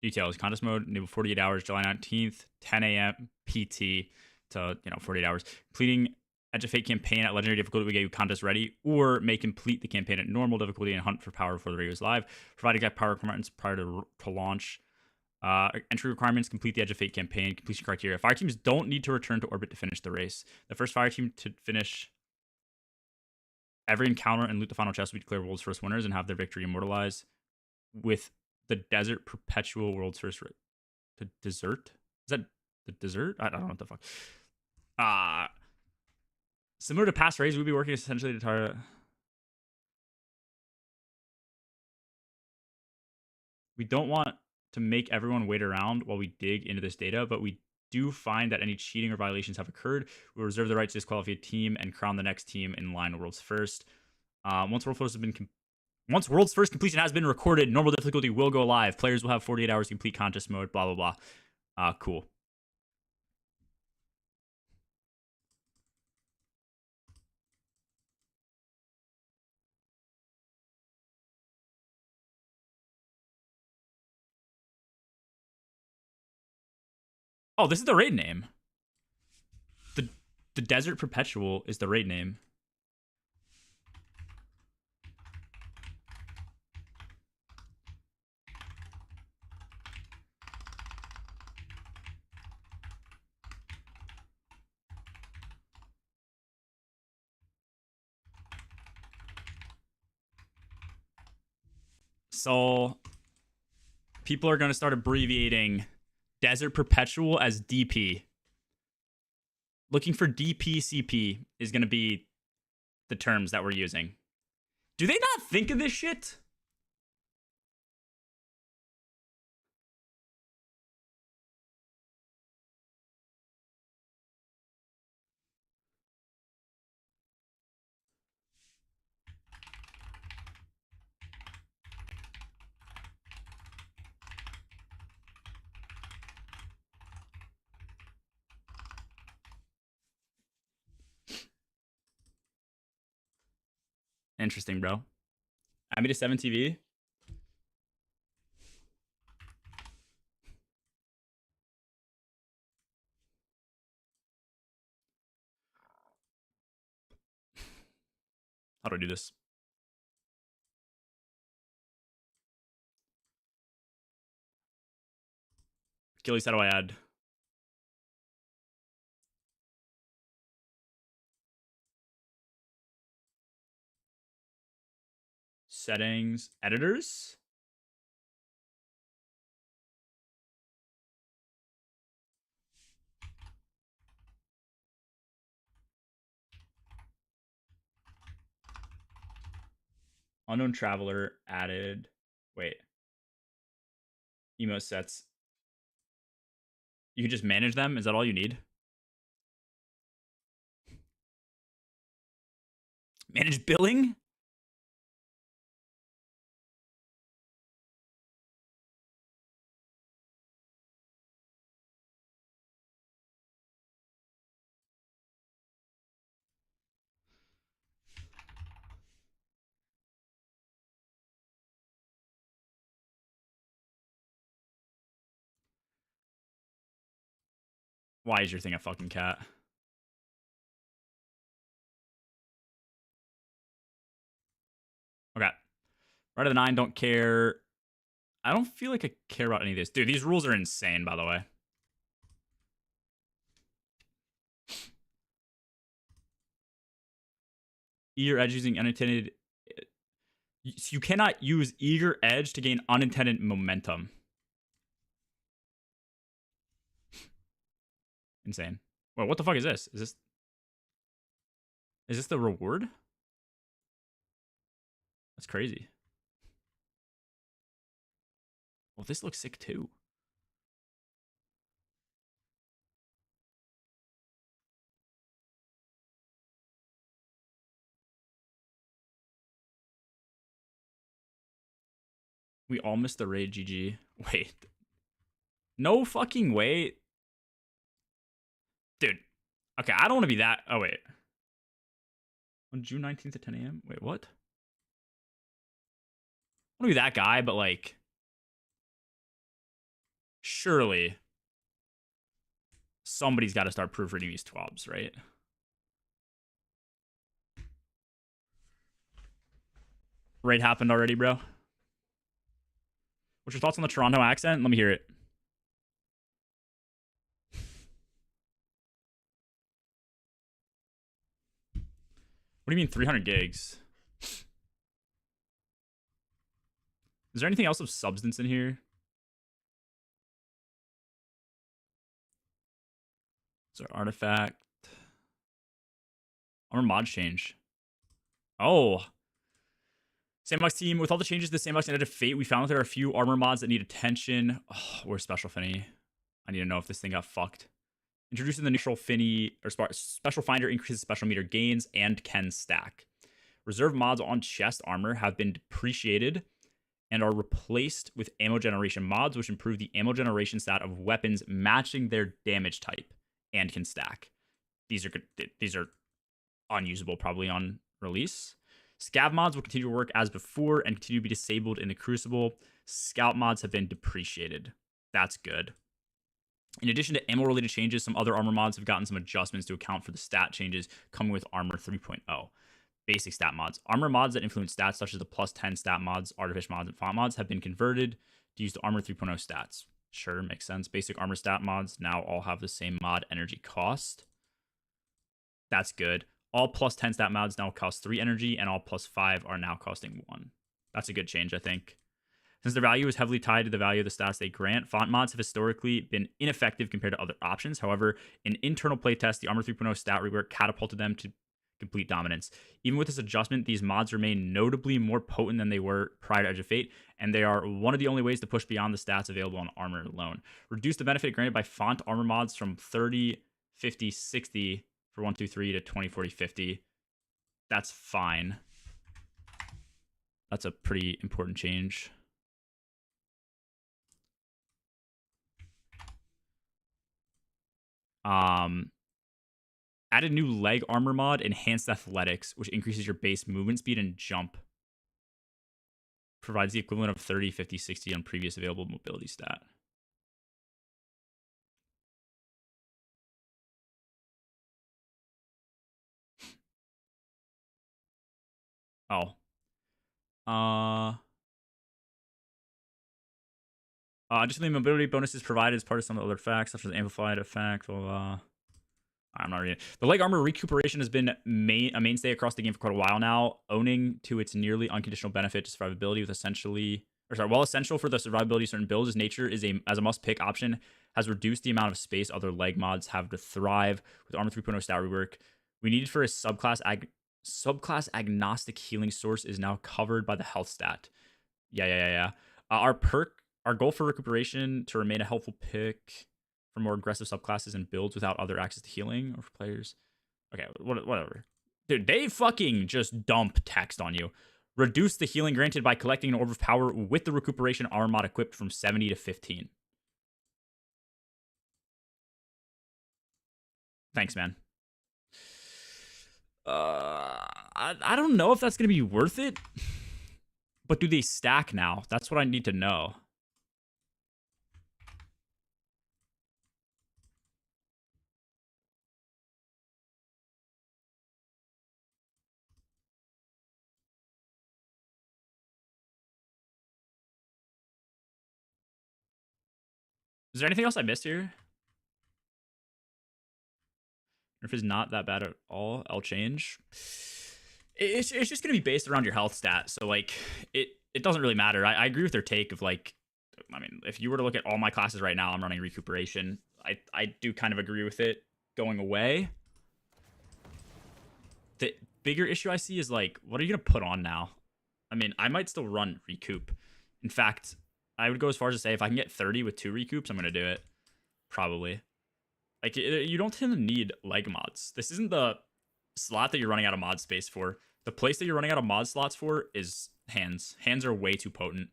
Details. Contest mode, enable 48 hours, July 19th, 10 a.m. PT to, 48 hours. Completing Edge of Fate campaign at legendary difficulty will get you contest ready, or may complete the campaign at normal difficulty and hunt for power before the raid is live. Provide exact power requirements prior to launch. Entry requirements, complete the Edge of Fate campaign, completion criteria. Fire teams don't need to return to orbit to finish the race. The first fire team to finish every encounter and loot the final chest will be declared world's first winners and have their victory immortalized with the Desert Perpetual world's first race. The dessert? Is that the dessert? I don't know what the fuck. Similar to past raids, we'd be working essentially to target... We don't want to make everyone wait around while we dig into this data, but we do find that any cheating or violations have occurred. We'll reserve the right to disqualify a team and crown the next team in line world's first. Once world's first completion has been recorded, normal difficulty will go live. Players will have 48 hours to complete contest mode, blah, blah, blah. Cool. Oh, this is the raid name. The Desert Perpetual is the raid name. So people are going to start abbreviating Desert Perpetual as DP. Looking for DPCP is going to be the terms that we're using. Do they not think of this shit? Interesting, bro. Add me to 7TV. How do I do this? Achilles, how do I add? Settings, editors. Unknown traveler added. Wait. Emo sets. You can just manage them? Is that all you need? Manage billing? Why is your thing a fucking cat? Okay. Right of the 9, don't care. I don't feel like I care about any of this. Dude, these rules are insane, by the way. Eager edge using unintended. You cannot use eager edge to gain unintended momentum. Insane. Wait, what the fuck is this? Is this the reward? That's crazy. Well, this looks sick too. We all missed the raid, GG. Wait. No fucking way. Dude. Okay, I don't want to be that. Oh, wait. On June 19th at 10 a.m.? Wait, what? I want to be that guy, but like... Surely... Somebody's got to start proofreading these twabs, right? Raid happened already, bro. What's your thoughts on the Toronto accent? Let me hear it. What do you mean 300 gigs? Is there anything else of substance in here? Is there artifact? Armor mods change. Oh. Sandbox team, with all the changes to the Sandbox and Edge of Fate, we found that there are a few armor mods that need attention. Oh, where's Special Finny? I need to know if this thing got fucked. Introducing the neutral Finny, or Special Finder increases special meter gains and can stack. Reserve mods on chest armor have been depreciated and are replaced with ammo generation mods, which improve the ammo generation stat of weapons matching their damage type and can stack. These are unusable probably on release. Scav mods will continue to work as before and continue to be disabled in the Crucible. Scout mods have been depreciated. That's good. In addition to ammo-related changes, some other armor mods have gotten some adjustments to account for the stat changes coming with Armor 3.0. Basic stat mods. Armor mods that influence stats, such as the plus 10 stat mods, artifice mods, and font mods, have been converted to use the Armor 3.0 stats. Sure, makes sense. Basic armor stat mods now all have the same mod energy cost. That's good. All plus 10 stat mods now cost 3 energy, and all plus 5 are now costing 1. That's a good change, I think. Since their value is heavily tied to the value of the stats they grant, font mods have historically been ineffective compared to other options. However, in internal playtests, the Armor 3.0 stat rework catapulted them to complete dominance. Even with this adjustment, these mods remain notably more potent than they were prior to Edge of Fate, and they are one of the only ways to push beyond the stats available on armor alone. Reduce the benefit granted by font armor mods from 30, 50, 60 for 1, 2, 3 to 20, 40, 50. That's fine. That's a pretty important change. Added new leg armor mod, enhanced athletics, which increases your base movement speed and jump. Provides the equivalent of 30, 50, 60 on previous available mobility stat. Oh. Additionally, mobility bonuses provided as part of some other facts, such as amplified effect, blah, blah. I'm not reading it. The leg armor recuperation has been a mainstay across the game for quite a while now, owning to its nearly unconditional benefit to survivability with while essential for the survivability of certain builds, nature is as a must-pick option, has reduced the amount of space other leg mods have to thrive with Armor 3.0 stat rework. We needed for a subclass agnostic healing source is now covered by the health stat. Yeah. Our goal for recuperation to remain a helpful pick for more aggressive subclasses and builds without other access to healing or for players. Okay, whatever. Dude, they fucking just dump text on you. Reduce the healing granted by collecting an orb of power with the recuperation armor mod equipped from 70 to 15. Thanks, man. I don't know if that's gonna be worth it. But do they stack now? That's what I need to know. Is there anything else I missed here? If it's not that bad at all, I'll change. It's just gonna be based around your health stat. So like it doesn't really matter. I agree with their take of like, I mean, if you were to look at all my classes right now, I'm running recuperation. I do kind of agree with it going away. The bigger issue I see is like, what are you gonna put on now? I mean, I might still run recoup. In fact, I would go as far as to say if I can get 30 with 2 recoups, I'm gonna do it. Probably. Like, you don't tend to need leg mods. This isn't the slot that you're running out of mod space for. The place that you're running out of mod slots for is hands. Hands are way too potent.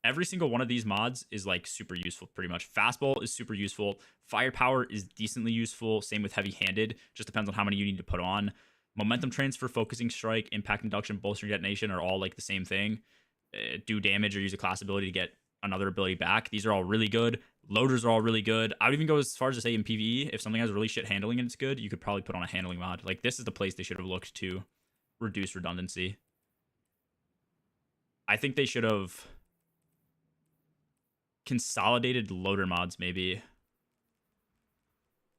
Every single one of these mods is like super useful, pretty much. Fastball is super useful. Firepower is decently useful. Same with heavy handed. Just depends on how many you need to put on. Momentum transfer, focusing strike, impact induction, bolstering detonation are all like the same thing. Do damage or use a class ability to get another ability back. These are all really good. Loaders are all really good. I would even go as far as to say in PvE, if something has really shit handling and it's good, you could probably put on a handling mod. Like, this is the place they should have looked to reduce redundancy. I think they should have consolidated loader mods maybe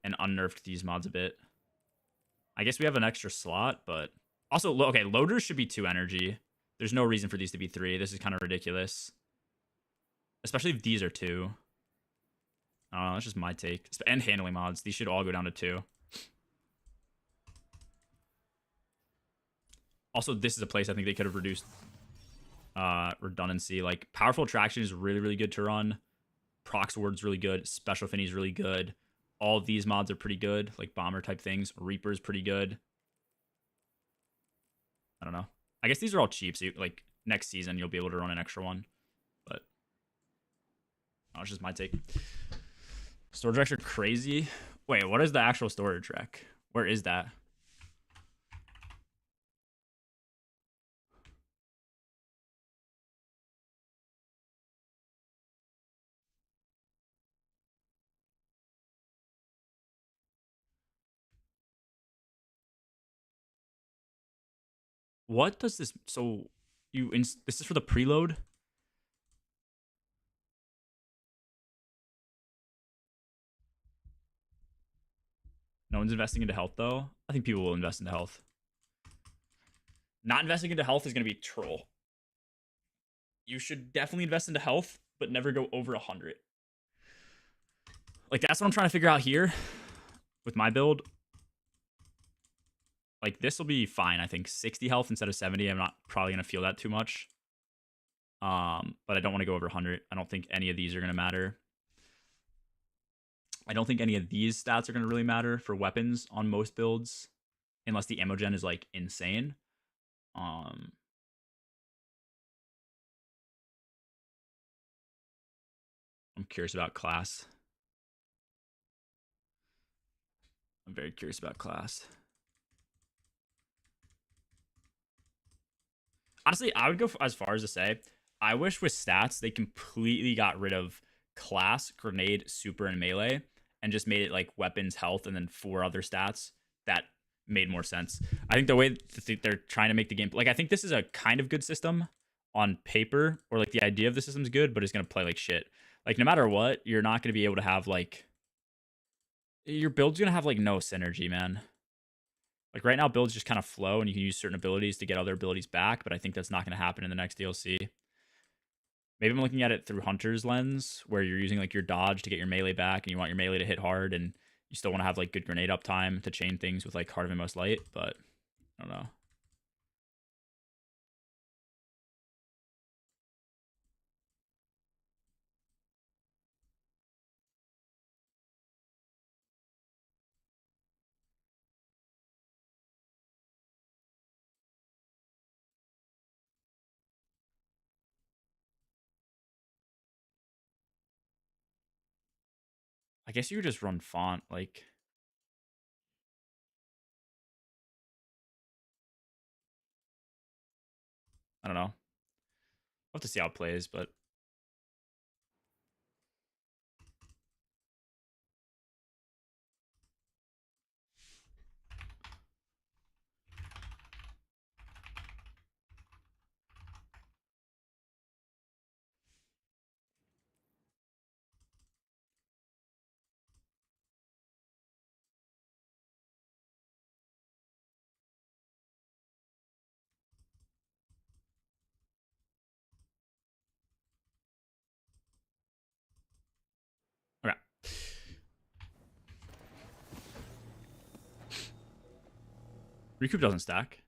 and unnerfed these mods a bit. I guess we have an extra slot, but also, okay, loaders should be 2 energy. There's no reason for these to be 3. This is kind of ridiculous. Especially if these are 2. I don't know, that's just my take. And handling mods. These should all go down to 2. Also, this is a place I think they could have reduced redundancy. Like, Powerful Attraction is really, really good to run. Proc Sword's really good. Special Affinity is really good. All of these mods are pretty good. Like, Bomber type things. Reaper's pretty good. I don't know. I guess these are all cheap, so like, next season you'll be able to run an extra one. But it's just my take. Storage racks are crazy. Wait, what is the actual storage rack? Where is that? What does this? So this is for the preload? No one's investing into health though. I think people will invest into health. Not investing into health is going to be troll. You should definitely invest into health, but never go over 100. Like, that's what I'm trying to figure out here with my build. Like, this will be fine. I think 60 health instead of 70. I'm not probably going to feel that too much. But I don't want to go over 100. I don't think any of these are going to matter. I don't think any of these stats are going to really matter for weapons on most builds, unless the ammo gen is like insane. I'm curious about class. I'm very curious about class. Honestly, I would go as far as to say, I wish with stats they completely got rid of class, grenade, super, and melee, and just made it like weapons, health, and then 4 other stats. That made more sense. I think the way that they're trying to make the game, like, I think this is a kind of good system on paper, or like the idea of the system's good, but it's gonna play like shit. Like, no matter what, you're not gonna be able to have like, your build's gonna have like no synergy, man. Like, right now, builds just kind of flow, and you can use certain abilities to get other abilities back, but I think that's not going to happen in the next DLC. Maybe I'm looking at it through Hunter's lens, where you're using like your dodge to get your melee back, and you want your melee to hit hard, and you still want to have like good grenade uptime to chain things with like Heart of Inmost Light, but I don't know. I guess you could just run font, like... I don't know. I'll have to see how it plays, but... Okay. Recoup doesn't stack.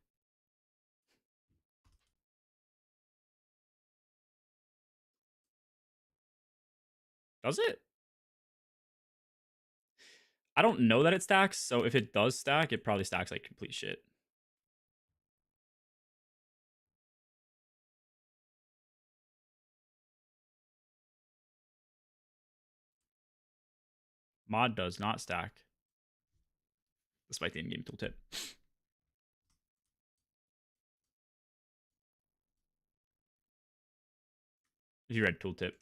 Does it? I don't know that it stacks, so if it does stack, it probably stacks like complete shit. Mod does not stack, despite the in-game tooltip. If you read tooltip.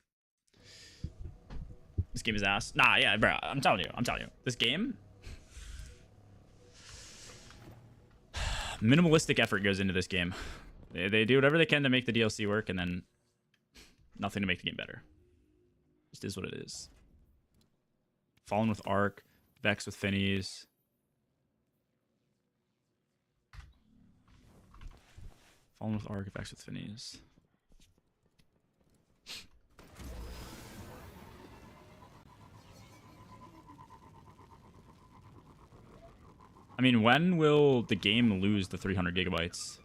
This game is ass. Nah, yeah, bro. I'm telling you. This game... minimalistic effort goes into this game. They do whatever they can to make the DLC work, and then nothing to make the game better. Just is what it is. Fallen with Arc, Vex with Finnies. Fallen with Arc, Vex with Finnies. I mean, when will the game lose the 300 gigabytes?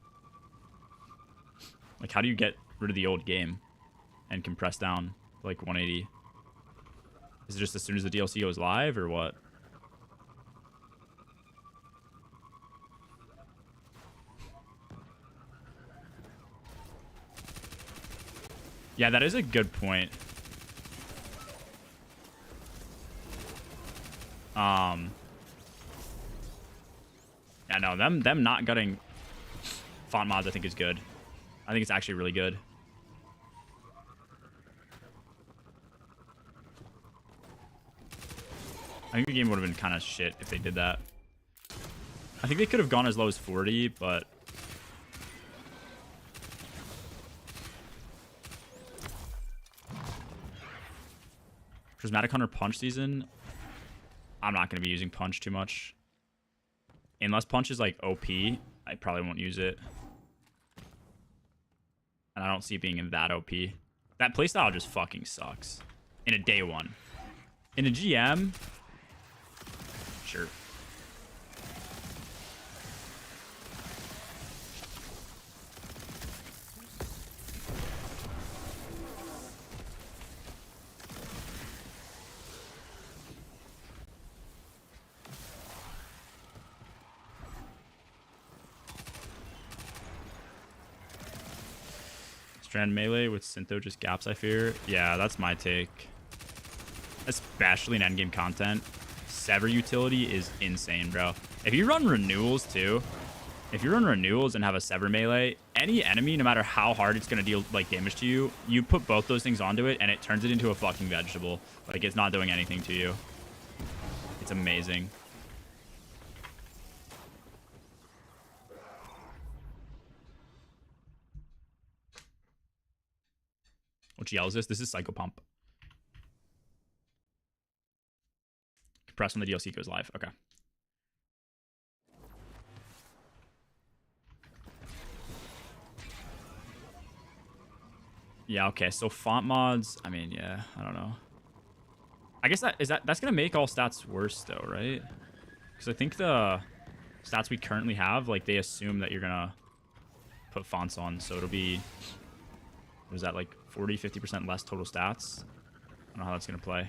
Like, how do you get rid of the old game and compress down to like 180? Is it just as soon as the DLC goes live, or what? Yeah, that is a good point. Yeah, no, them not gutting font mods I think is good. I think it's actually really good. I think the game would have been kind of shit if they did that. I think they could have gone as low as 40, but... Prismatic Hunter Punch season? I'm not going to be using Punch too much. Unless Punch is like OP, I probably won't use it. And I don't see it being that OP. That playstyle just fucking sucks. In a day one. In a GM, sure. Strand melee with Syntho just gaps, I fear. Yeah, that's my take. Especially in endgame content. Sever utility is insane, bro. If you run renewals too, if you run renewals and have a sever melee, any enemy, no matter how hard it's gonna deal like damage to you, you put both those things onto it and it turns it into a fucking vegetable. Like, it's not doing anything to you. It's amazing. What GL is this? This is Psycho Pump. Compress when the DLC goes live. Okay. Yeah, okay. So font mods, I mean, yeah, I don't know. I guess that's gonna make all stats worse though, right? Because I think the stats we currently have, like, they assume that you're gonna put fonts on, so it'll be, what is that, like 40-50% less total stats? I don't know how that's gonna play.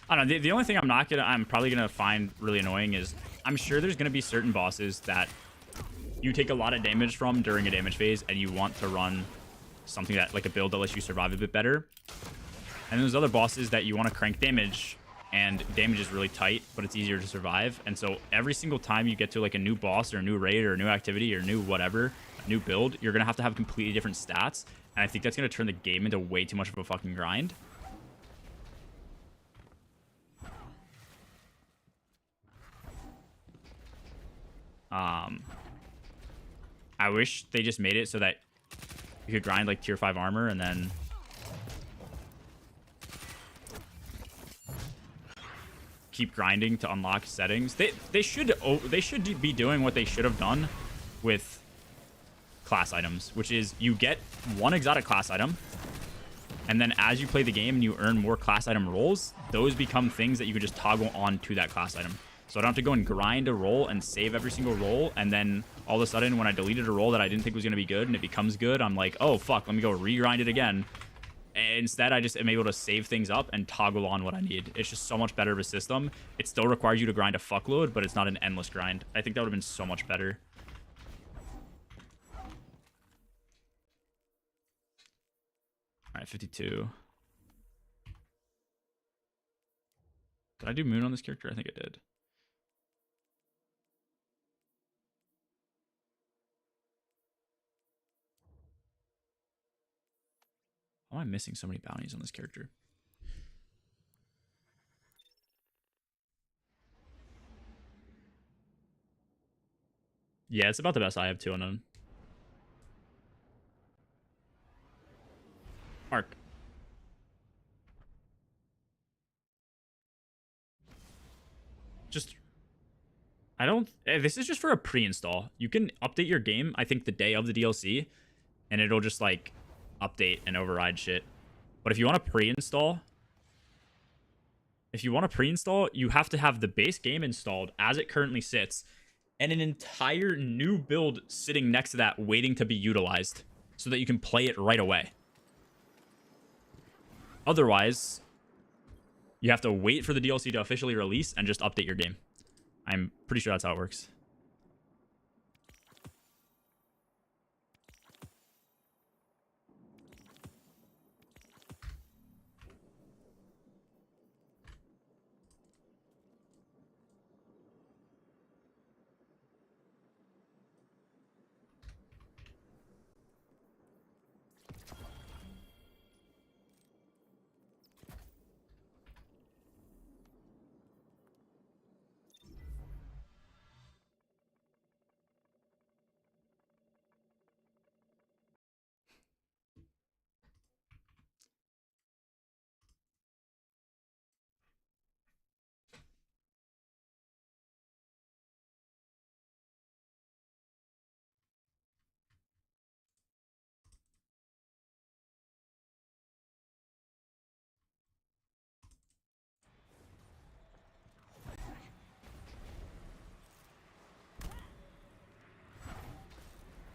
I don't know. The only thing I'm probably gonna find really annoying is I'm sure there's gonna be certain bosses that you take a lot of damage from during a damage phase, and you want to run something that, like a build that lets you survive a bit better. And there's other bosses that you want to crank damage, and damage is really tight, but it's easier to survive. And so every single time you get to like a new boss or a new raid or a new activity or new whatever, a new build, you're going to have completely different stats. And I think that's going to turn the game into way too much of a fucking grind. I wish they just made it so that you could grind like tier 5 armor and then keep grinding to unlock settings. They should be doing what they should have done with class items, which is you get one exotic class item, and then as you play the game and you earn more class item rolls, those become things that you can just toggle on to that class item. So I don't have to go and grind a roll and save every single roll, and then all of a sudden when I deleted a roll that I didn't think was going to be good and it becomes good, I'm like, oh fuck, let me go regrind it again. And instead, I just am able to save things up and toggle on what I need. It's just so much better of a system. It still requires you to grind a fuckload, but it's not an endless grind. I think that would have been so much better. All right, 52. Did I do moon on this character? I think I did. Why am I missing so many bounties on this character? Yeah, it's about the best I have too on him. Mark. Just... I don't... This is just for a pre-install. You can update your game, I think, the day of the DLC, and it'll just, like, update and override shit. But if you want to pre-install... you have to have the base game installed as it currently sits, and an entire new build sitting next to that waiting to be utilized so that you can play it right away. Otherwise, you have to wait for the DLC to officially release and just update your game. I'm pretty sure that's how it works.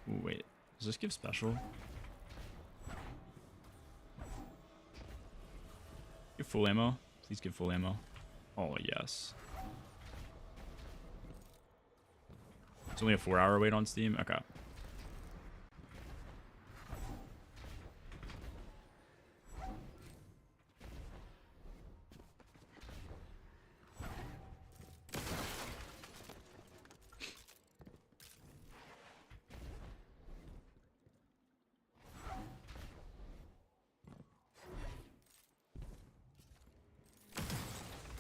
Ooh, wait, does this give special? Give full ammo. Please give full ammo. Oh, yes. It's only a 4-hour wait on Steam? Okay.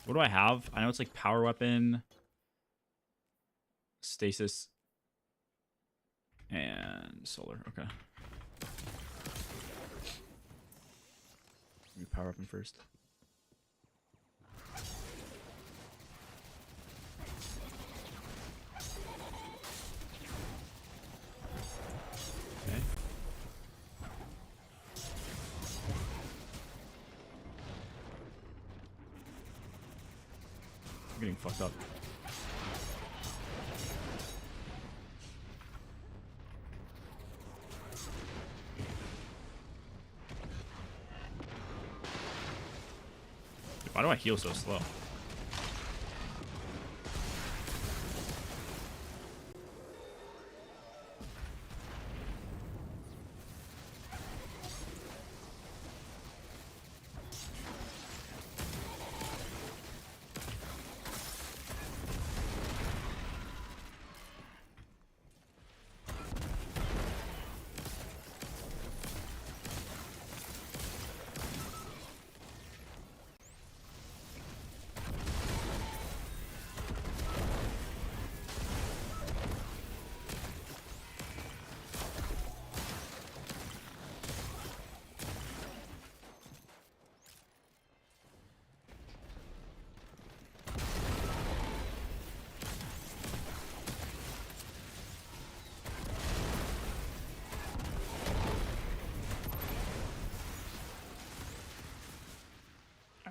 What do I have? I know it's like power weapon, stasis, and solar. Okay. Maybe power weapon first. Okay. I'm getting fucked up. Why do I heal so slow?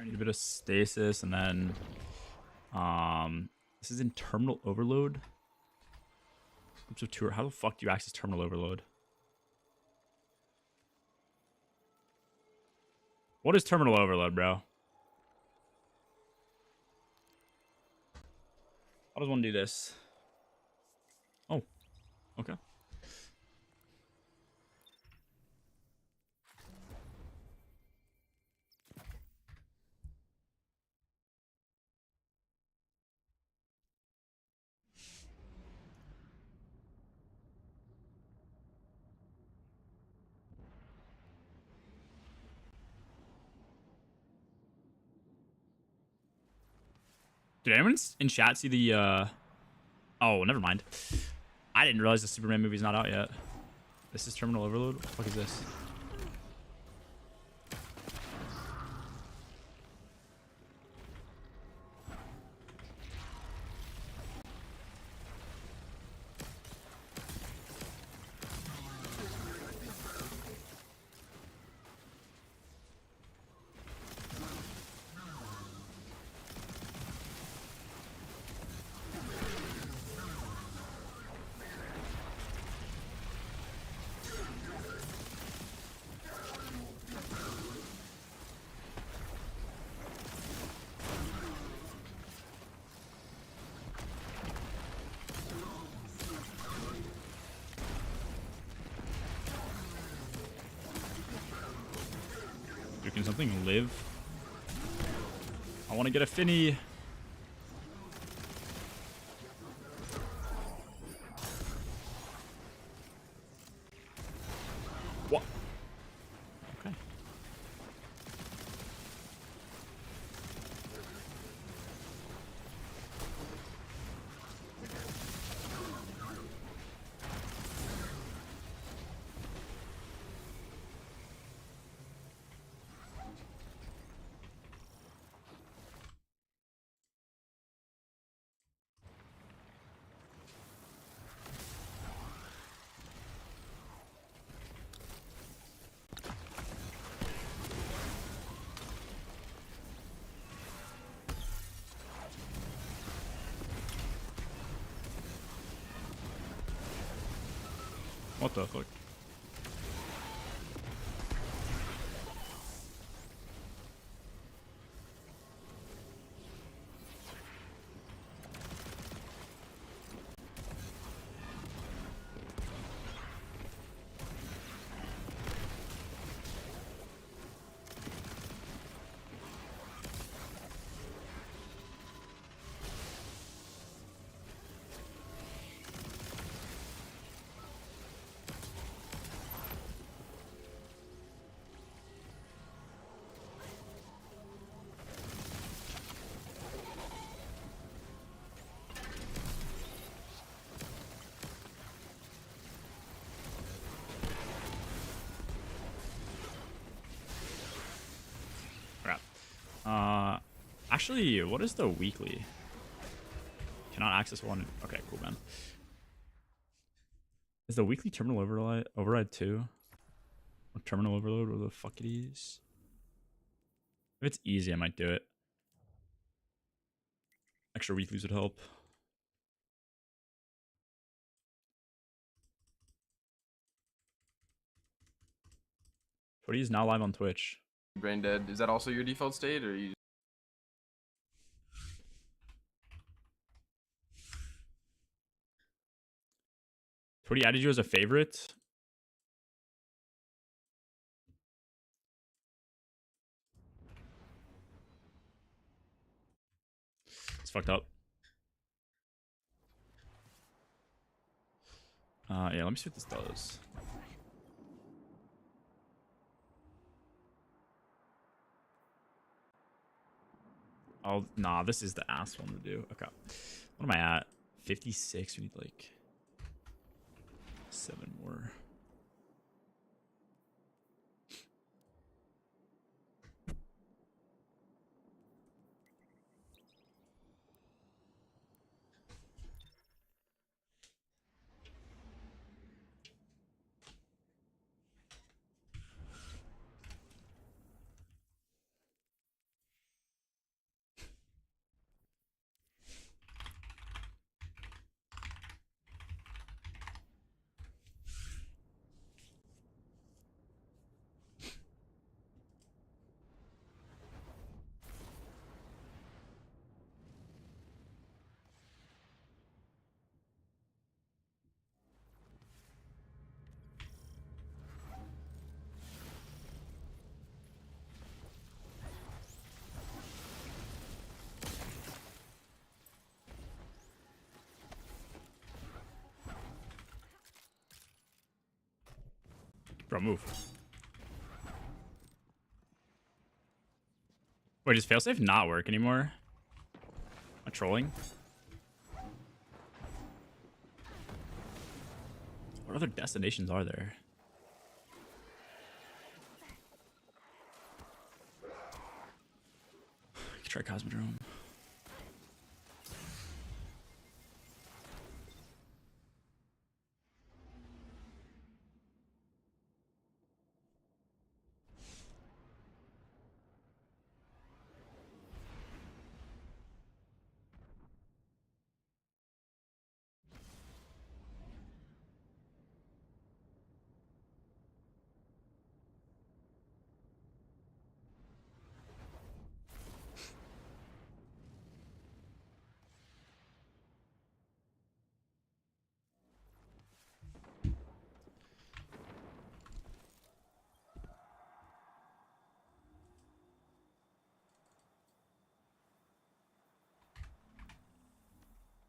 I need a bit of stasis, and then this is in terminal overload. Groups of two. How the fuck do you access terminal overload? What is terminal overload, bro? How does one do this? Oh, okay. Did anyone in chat see the oh, never mind. I didn't realize the Superman movie's not out yet. This is terminal overload? What the fuck is this? Can something live? I want to get a Finny. What? Okay. What the fuck? Actually, what is the weekly? Cannot access one. Okay, cool, man. Is the weekly terminal override too? Or terminal overload, or the fuck it is? If it's easy, I might do it. Extra weeklies would help. Twitty is now live on Twitch. Brain dead. Is that also your default state, or you? Twitty added you as a favorite. It's fucked up. Yeah, let me see what this does. Oh, nah, this is the ass one to do. Okay. What am I at? 56. We need like 7 more. Bro, move. Wait, does failsafe not work anymore? Am I trolling? What other destinations are there? Try Cosmodrome.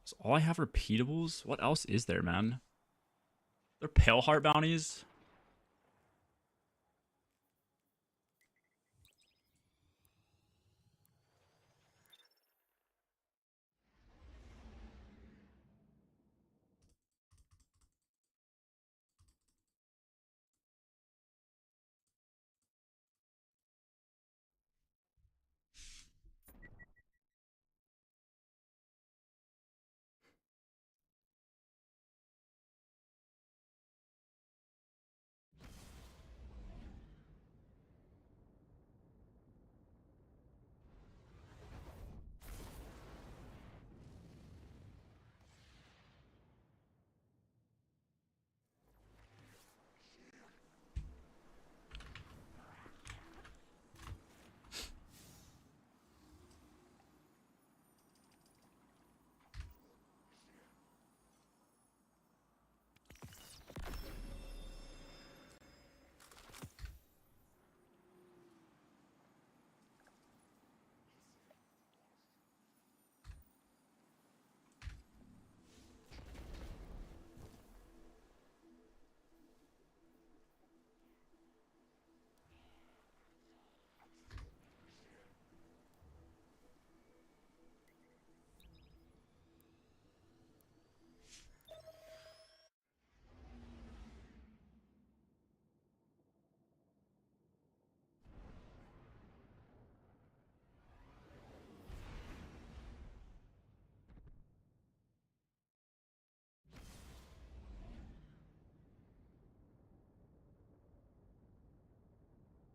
So all I have repeatables? What else is there, man? They're Pale Heart bounties?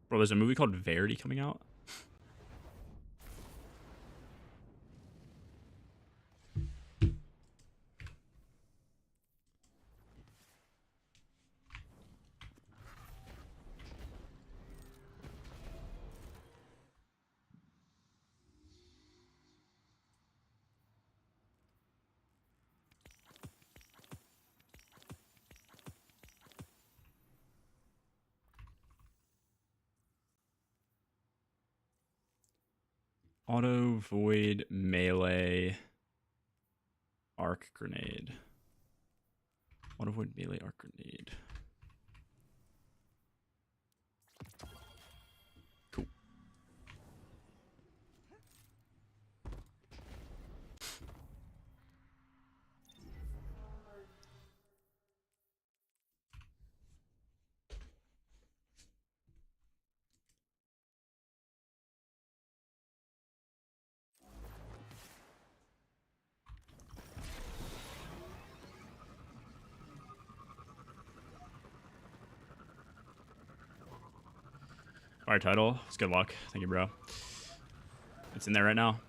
Bro, there's a movie called Verity coming out. Auto void melee arc grenade. Auto void melee arc grenade. Cool. All right, title. It's good luck. Thank you, bro. It's in there right now.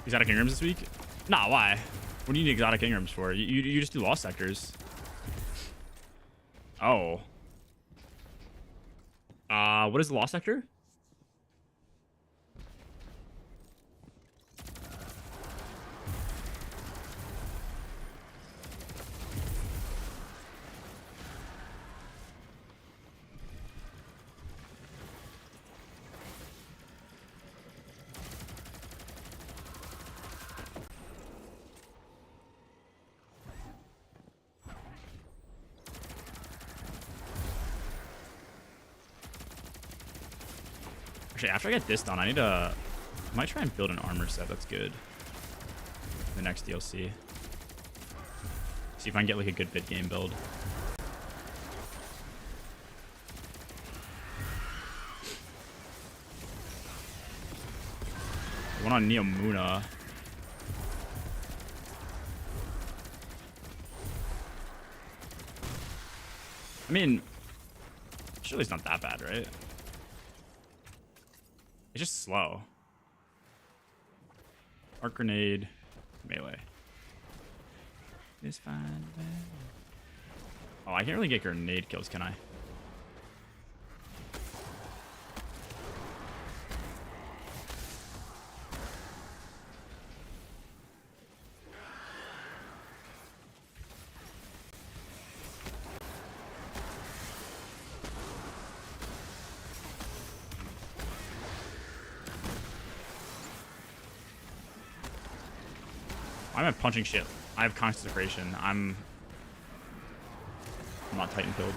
Exotic Ingrams this week? Nah, why? What do you need exotic Ingrams for? You just do lost sectors. Oh. What is the lost sector? Actually, after I get this done, I might try and build an armor set. That's good. The next DLC. See if I can get like a good bit game build. One on Neomuna. I mean, surely it's not that bad, right? It's just slow. Arc grenade, melee. It's fine. Oh, I can't really get grenade kills, can I? I'm at punching shit. I have consecration. I'm not Titan killed.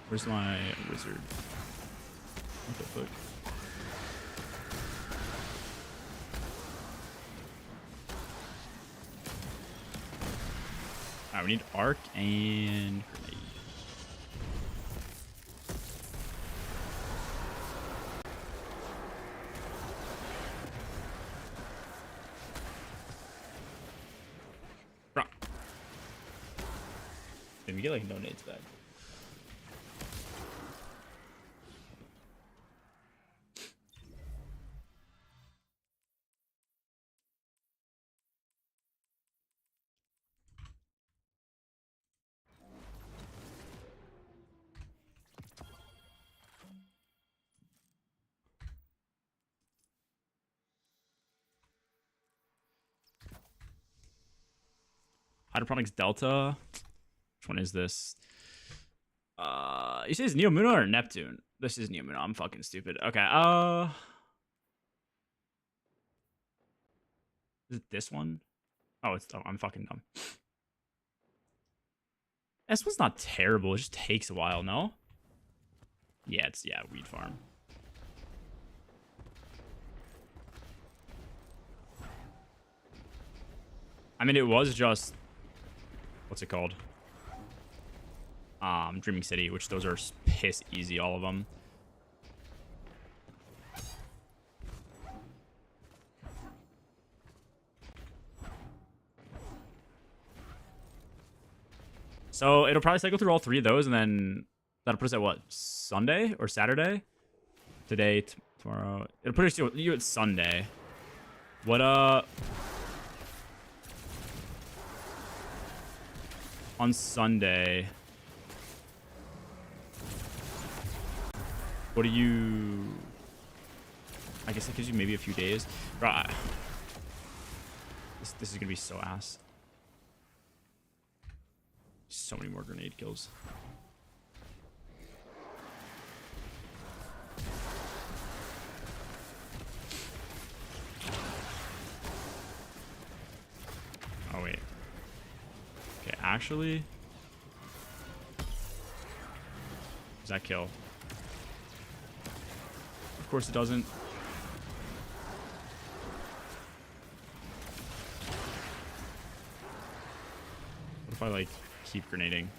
Where's my wizard? What the fuck? Alright, we need arc and grenade. Bro. Did we get like no nades back? Hydroponics Delta. Which one is this? You say it's Neomuna or Neptune? This is Neomuna. I'm fucking stupid. Okay. Is it this one? Oh, I'm fucking dumb. This one's not terrible. It just takes a while, no? Yeah, weed farm. I mean, it was just, what's it called? Dreaming City, which those are piss easy, all of them. So it'll probably cycle through all three of those, and then that'll put us at what? Sunday or Saturday? Today, tomorrow. It'll put us you at Sunday. What on Sunday? What do you? I guess that gives you maybe a few days. Right. This is gonna be so ass. So many more grenade kills. Oh wait. Okay, actually, does that kill? Of course it doesn't. What if I like keep grenading?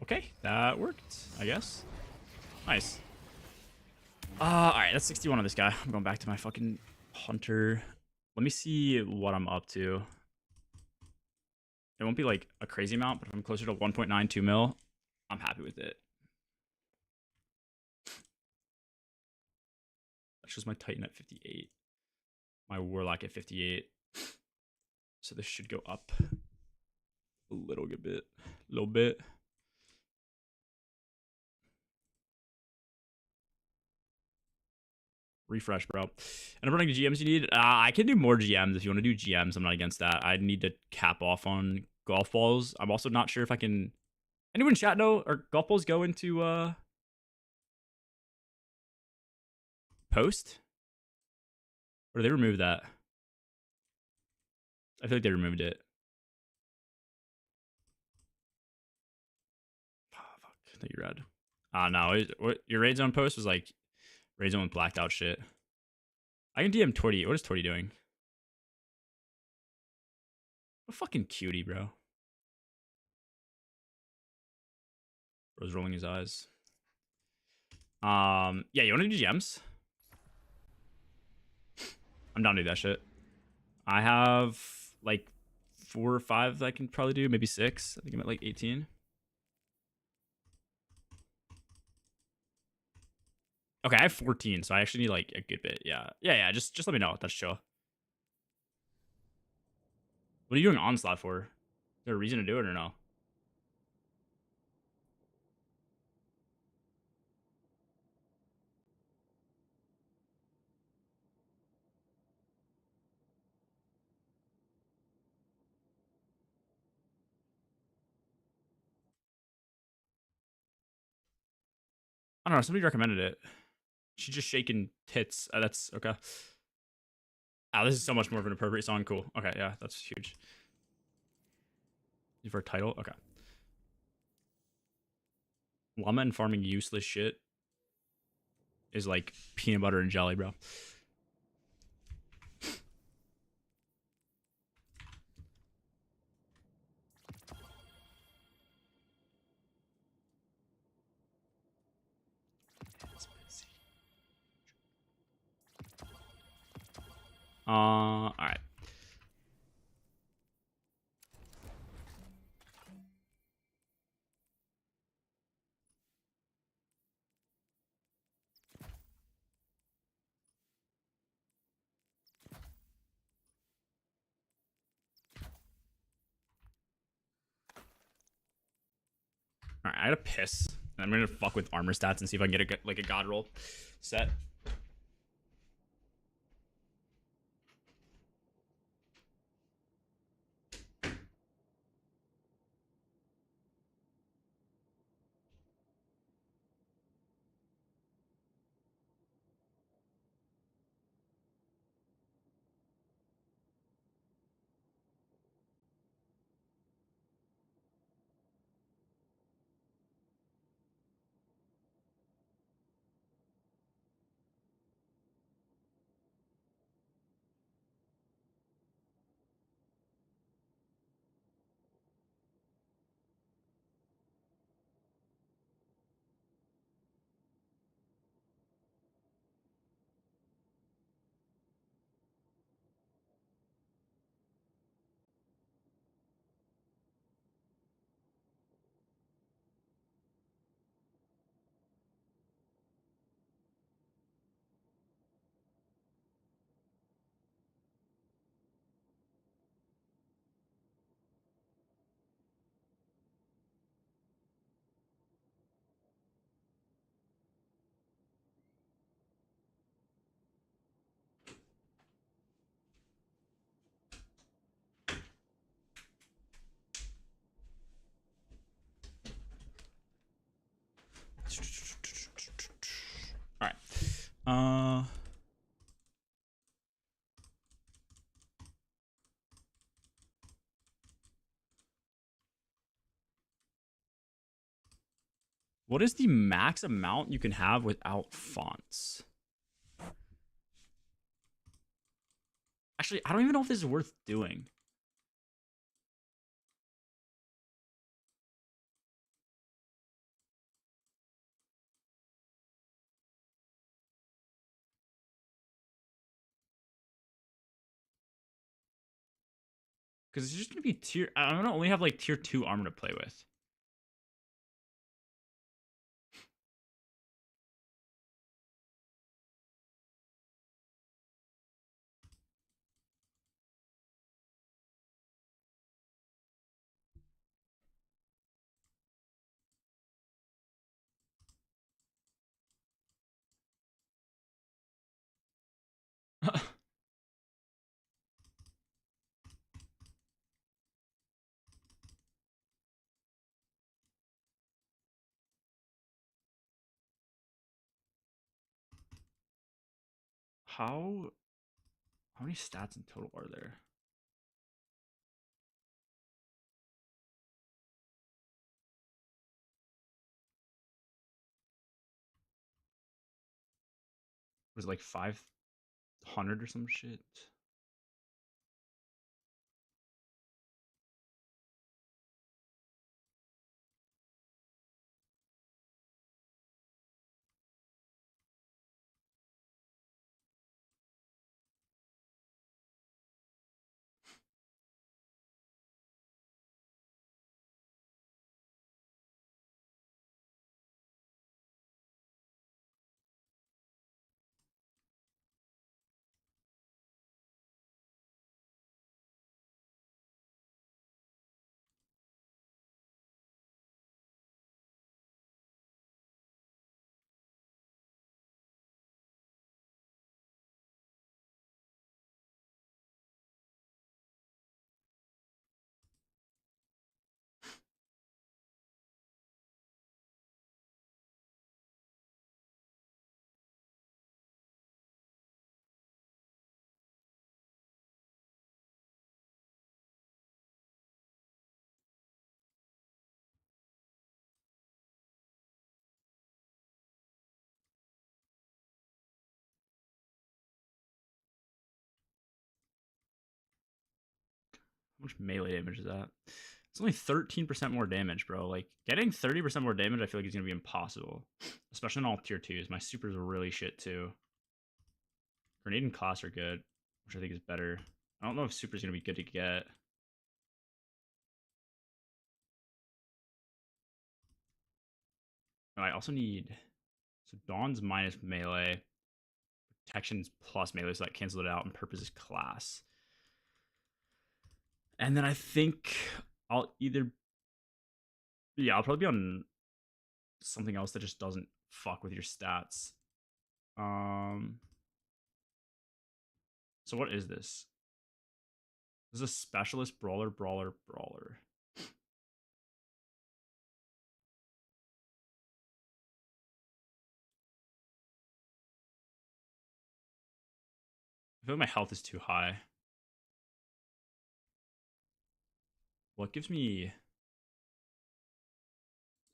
Okay, that worked, I guess. Nice. Alright, that's 61 on this guy. I'm going back to my fucking hunter. Let me see what I'm up to. It won't be like a crazy amount, but if I'm closer to 1.92 mil, I'm happy with it. That shows my Titan at 58. My Warlock at 58. So this should go up a little bit. A little bit. refresh, bro. And I'm running GMs you need. I can do more GMs if you want to do GMs. I'm not against that. I need to cap off on golf balls. I'm also not sure if I can. Anyone in chat know? Are golf balls go into post? Or did they remove that? I feel like they removed it. Oh, fuck. I think you're red. No. What your raid zone post was like raid zone with blacked out shit. I can DM Torty. What is Torty doing? A fucking cutie, bro. Bro's rolling his eyes. Yeah, you want to do GMs? I'm down to do that shit. I have like 4 or 5 that I can probably do, maybe 6. I think I'm at like 18. Okay, I have 14, so I actually need like a good bit. Yeah. Just let me know. That's chill. What are you doing onslaught for? Is there a reason to do it or no? I don't know. Somebody recommended it. She's just shaking tits. That's okay. Oh, this is so much more of an appropriate song. Cool. Okay, yeah, that's huge. For a title? Okay. Llama and farming useless shit is like peanut butter and jelly, bro. All right. All right, I gotta piss. And I'm gonna fuck with armor stats and see if I can get a god roll set. All right. What is the max amount you can have without fonts? Actually, I don't even know if this is worth doing. Because it's just gonna be tier. I don't know. Only have like tier 2 armor to play with. How many stats in total are there? Was it like 500 or some shit? How much melee damage is that? It's only 13% more damage, bro. Like, getting 30% more damage, I feel like is going to be impossible. Especially in all tier 2s. My supers are really shit, too. Grenade and class are good, which I think is better. I don't know if super's going to be good to get. And I also need... So Dawn's minus melee. Protection's plus melee, so that cancels it out. And purpose is class. And then I think I'll either... Yeah, I'll probably be on something else that just doesn't fuck with your stats. So what is this? This is a specialist brawler. I feel like my health is too high. Well, it gives me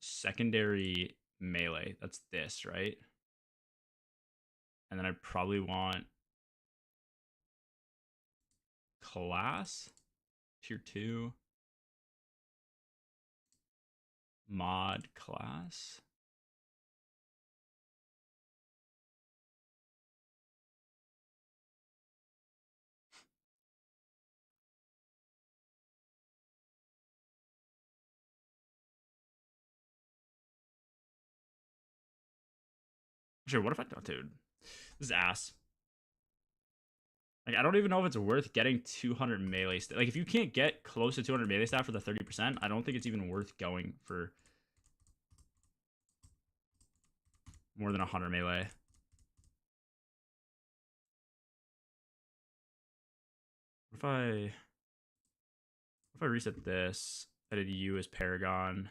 secondary melee. That's this, right? And then I probably want class, tier 2, mod class. Sure, what if I don't, dude? This is ass. Like, I don't even know if it's worth getting 200 melee. Like, if you can't get close to 200 melee stat for the 30%, I don't think it's even worth going for more than 100 melee. What if I reset this? I did U as Paragon.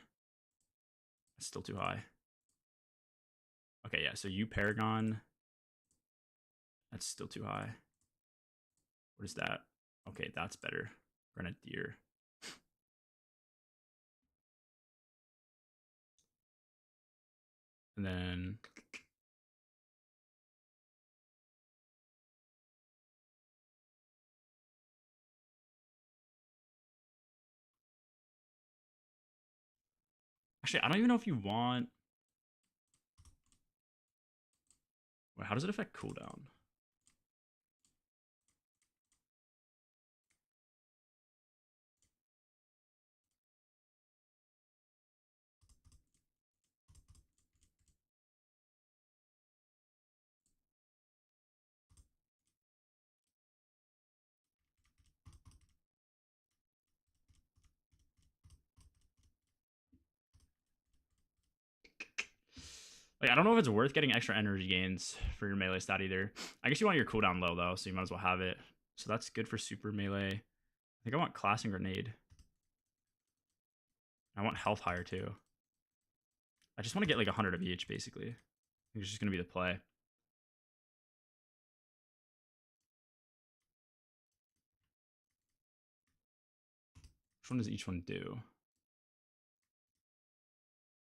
That's still too high. Okay, yeah, so U Paragon. That's still too high. What is that? Okay, that's better. Grenadier. And then actually, I don't even know if you want... Wait, how does it affect cooldown? Like, I don't know if it's worth getting extra energy gains for your melee stat either. I guess you want your cooldown low, though, so you might as well have it. So that's good for super melee. I think I want class and grenade. I want health higher, too. I just want to get, like, 100 of each, basically. I think it's just going to be the play. Which one does each one do?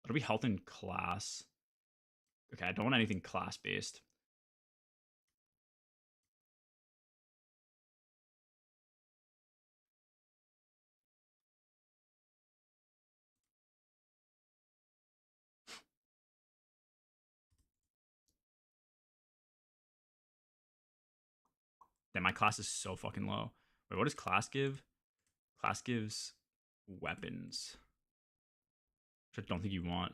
That'll be health and class. Okay, I don't want anything class-based. Damn, my class is so fucking low. Wait, what does class give? Class gives weapons, which I don't think you want.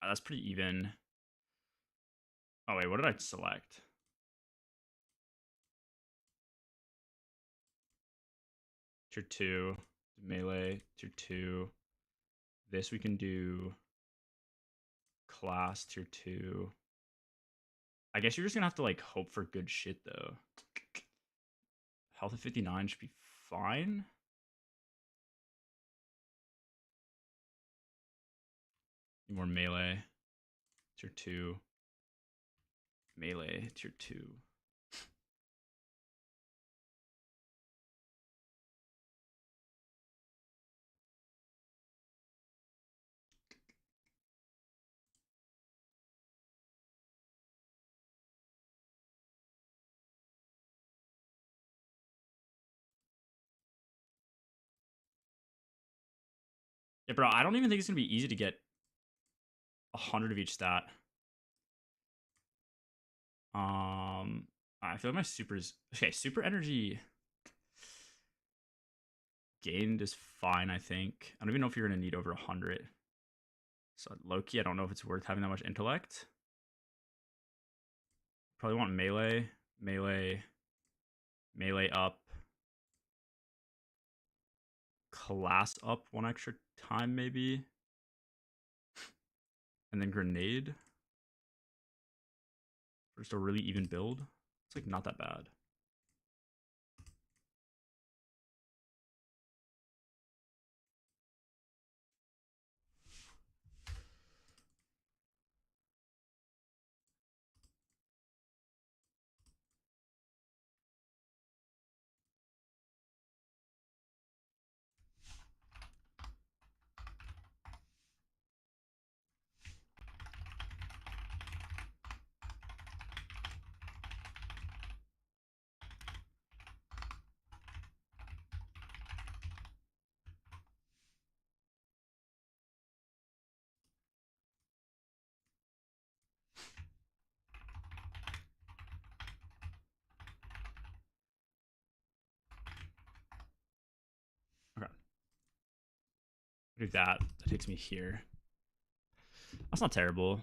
That's pretty even. Oh, wait, what did I select? Tier 2, melee, tier 2. This we can do class, tier 2. I guess you're just gonna have to, like, hope for good shit, though. Health of 59 should be fine. More melee, tier 2. Melee, tier 2. Yeah, bro, I don't even think it's gonna be easy to get 100 of each stat. I feel like my supers. Okay, super energy gained is fine, I think. I don't even know if you're gonna need over 100. So low-key, I don't know if it's worth having that much intellect. Probably want melee, melee, melee up, class up one extra time maybe, and then grenade. For just a really even build. It's like not that bad. Okay. Do that. That takes me here. That's not terrible.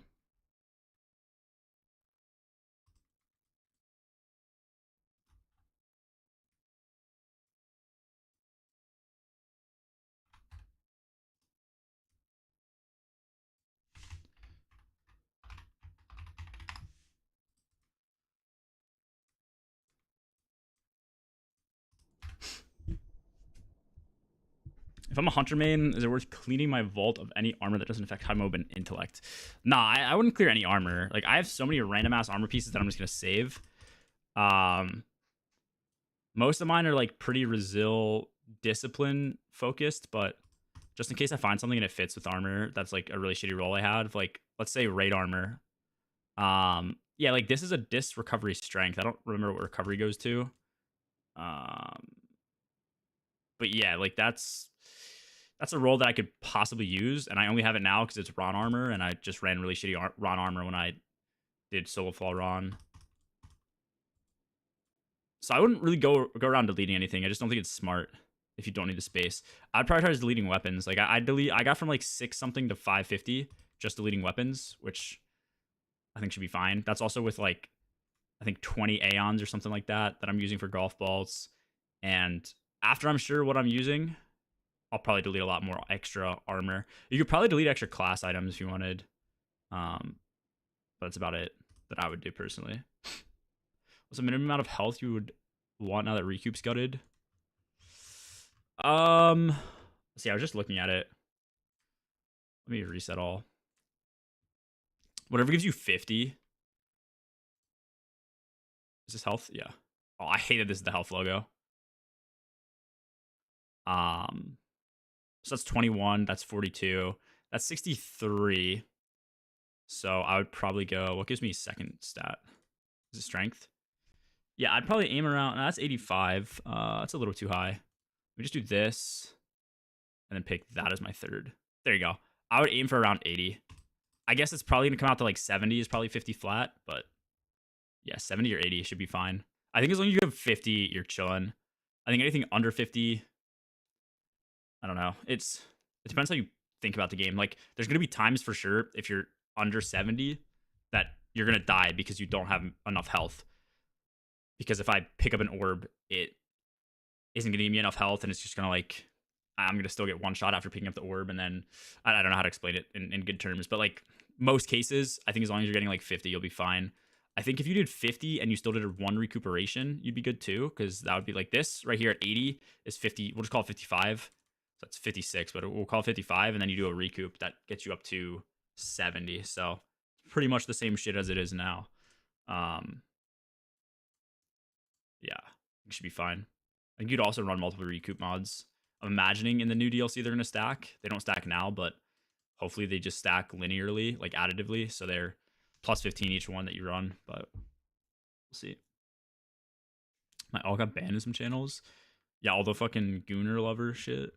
If I'm a hunter main, is it worth cleaning my vault of any armor that doesn't affect high mob and intellect? Nah, I wouldn't clear any armor. Like, I have so many random ass armor pieces that I'm just gonna save. Most of mine are like pretty resil discipline focused, but just in case I find something and it fits with armor, that's like a really shitty roll I had. Like, let's say raid armor. Yeah, like this is a dis recovery strength. I don't remember what recovery goes to. But yeah, like that's a role that I could possibly use, and I only have it now because it's Ron armor, and I just ran really shitty Ron armor when I did solo fall Ron. So I wouldn't really go around deleting anything. I just don't think it's smart if you don't need the space. I'd prioritize deleting weapons. Like I got from like 6 something to 550 just deleting weapons, which I think should be fine. That's also with like I think 20 Aeons or something like that I'm using for golf balls. And after I'm sure what I'm using, I'll probably delete a lot more extra armor. You could probably delete extra class items if you wanted. But that's about it that I would do personally. What's the minimum amount of health you would want now that Recupe's gutted? Let's see, I was just looking at it. Let me reset all. Whatever gives you 50. Is this health? Yeah. Oh, I hated this is the health logo. So that's 21. That's 42. That's 63. So I would probably go. What gives me second stat? Is it strength? Yeah, I'd probably aim around. No, that's 85. That's a little too high. We just do this, and then pick that as my third. There you go. I would aim for around 80. I guess it's probably gonna come out to like 70 is probably 50 flat, but yeah, 70 or 80 should be fine. I think as long as you have 50, you're chilling. I think anything under 50, I don't know. It depends how you think about the game. Like, there's gonna be times for sure if you're under 70 that you're gonna die because you don't have enough health. Because if I pick up an orb, it isn't gonna give me enough health, and it's just gonna like I'm gonna still get one shot after picking up the orb, and then I don't know how to explain it in good terms, but like most cases, I think as long as you're getting like 50, you'll be fine. I think if you did 50 and you still did a 1 recuperation, you'd be good too, because that would be like this right here at 80 is 50. We'll just call it 55. So that's 56, but we'll call it 55, and then you do a recoup that gets you up to 70. So pretty much the same shit as it is now. Yeah, it should be fine. I think you'd also run multiple recoup mods. I'm imagining in the new DLC they're gonna stack. They don't stack now, but hopefully they just stack linearly, like additively, so they're plus 15 each one that you run. But we'll see. My all got banned in some channels. Yeah, all the fucking Gooner lover shit.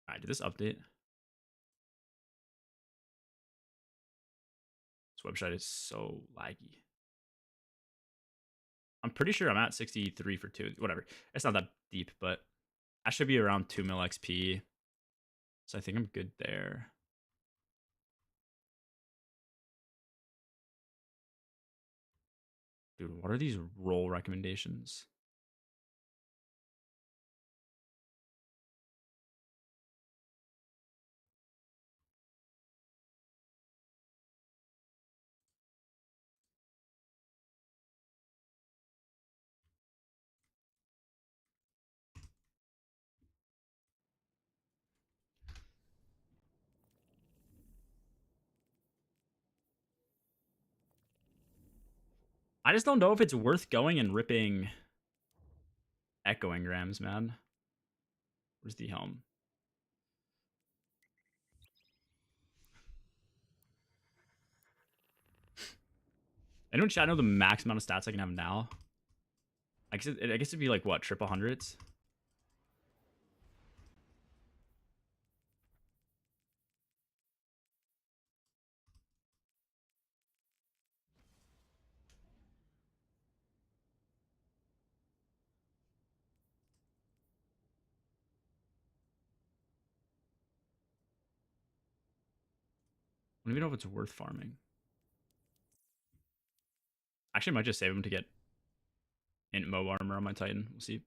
Alright, did this update? This website is so laggy. I'm pretty sure I'm at 63 for 2. Whatever. It's not that deep, but I should be around 2 mil XP. So I think I'm good there. Dude, what are these role recommendations? I just don't know if it's worth going and ripping echoing grams, man. Where's the helm? Anyone chat know the max amount of stats I can have now? I guess it'd be like what, triple hundreds? I don't even know if it's worth farming. Actually, I might just save them to get int mo armor on my Titan. We'll see.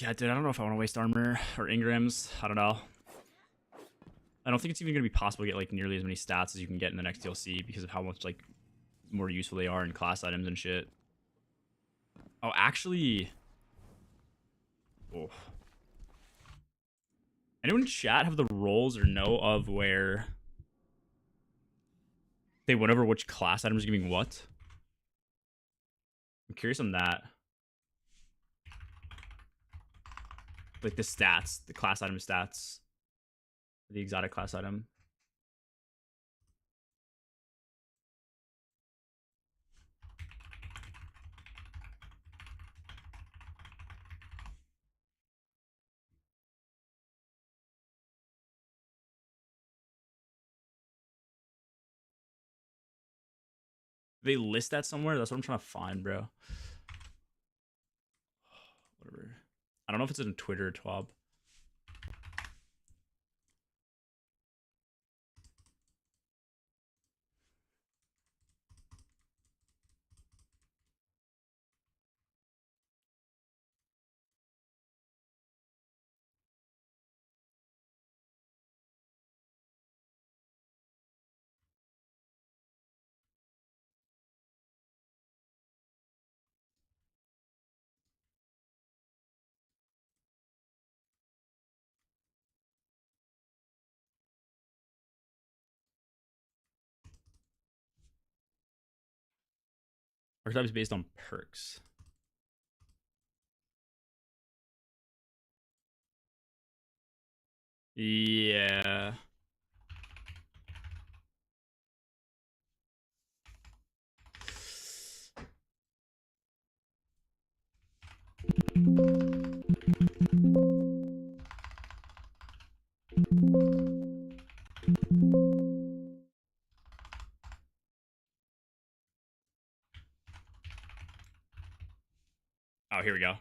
Yeah, dude, I don't know if I want to waste armor or engrams. I don't know. I don't think it's even going to be possible to get like nearly as many stats as you can get in the next DLC because of how much like more useful they are in class items and shit. Oh, actually, oh. Anyone in chat have the roles or know of where they went over which class items are giving what? I'm curious on that. Like the stats, the class item stats, the exotic class item. They list that somewhere? That's what I'm trying to find, bro. Whatever. I don't know if it's in Twitter or Twab. Archetypes based on perks. Yeah. Oh, here we go.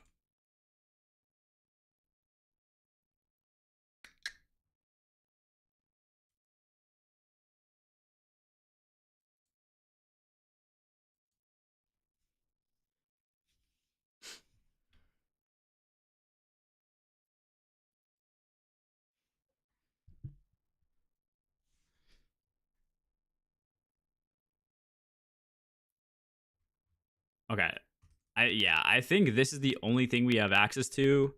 Okay. I think this is the only thing we have access to,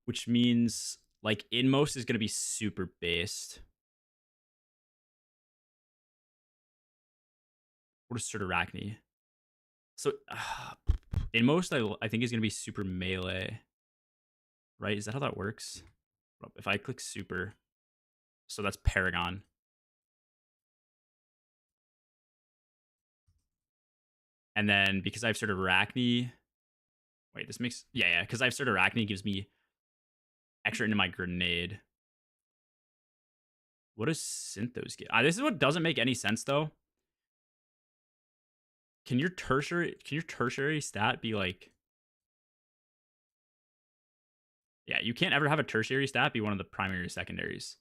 which means like Inmost is gonna be super based. What is Certarachne? So Inmost I think is gonna be super melee. Right? Is that how that works? If I click super, so that's Paragon. And then because I've Certarachne, wait, this makes yeah, because I've Certarachne gives me extra into my grenade. What does Synthos get? This is what doesn't make any sense though. Can your tertiary stat be like? Yeah, you can't ever have a tertiary stat be one of the primary or secondaries.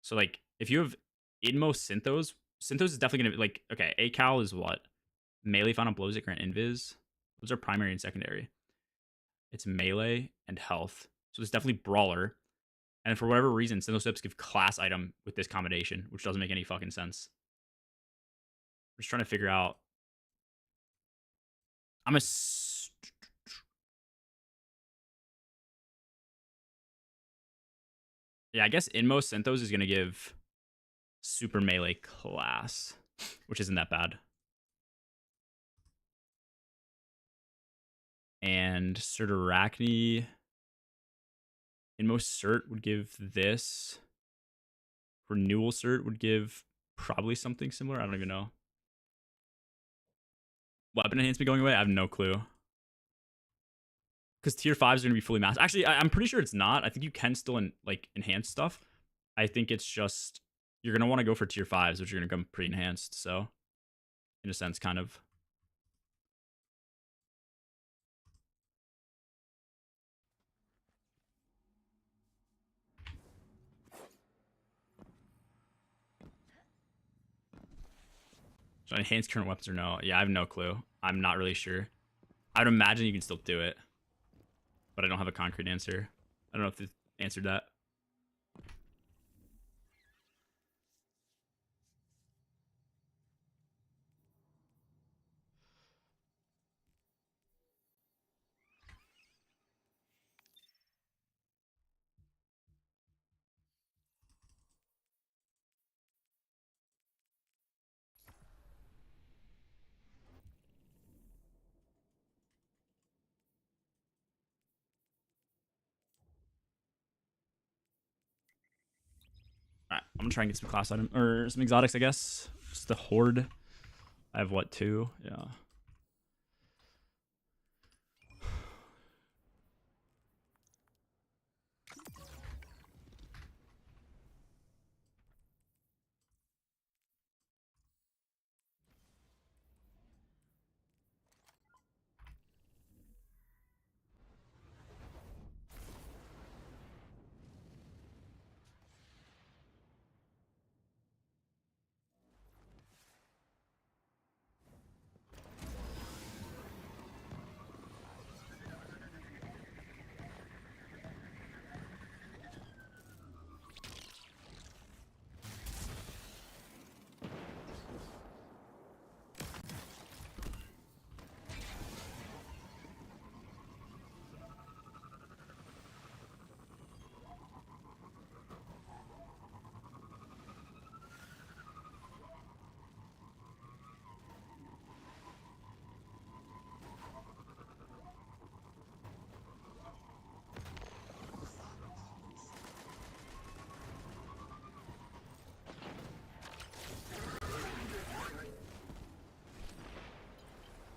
So like if you have Inmost Synthos is definitely gonna be like, okay, ACAL is what? Melee final blows that grant invis. Those are primary and secondary. It's melee and health. So it's definitely brawler. And for whatever reason, Synthosips give class item with this combination, which doesn't make any fucking sense. I'm just trying to figure out. I'm a. Yeah, I guess Inmost Synthos is going to give super melee class, which isn't that bad. And Certarachne. Inmost Cert would give this. Renewal Cert would give probably something similar. I don't even know. Weapon enhancement going away? I have no clue. Because tier 5s are going to be fully masked. Actually, I'm pretty sure it's not. I think you can still enhance stuff. I think it's just you're going to want to go for tier 5s, which are going to come pre-enhanced. So, in a sense, kind of. So enhance current weapons or no? Yeah, I have no clue. I'm not really sure. I would imagine you can still do it, but I don't have a concrete answer. I don't know if they answered that. I'm gonna try and get some class item or some exotics, I guess. Just a horde. I have what, 2? Yeah.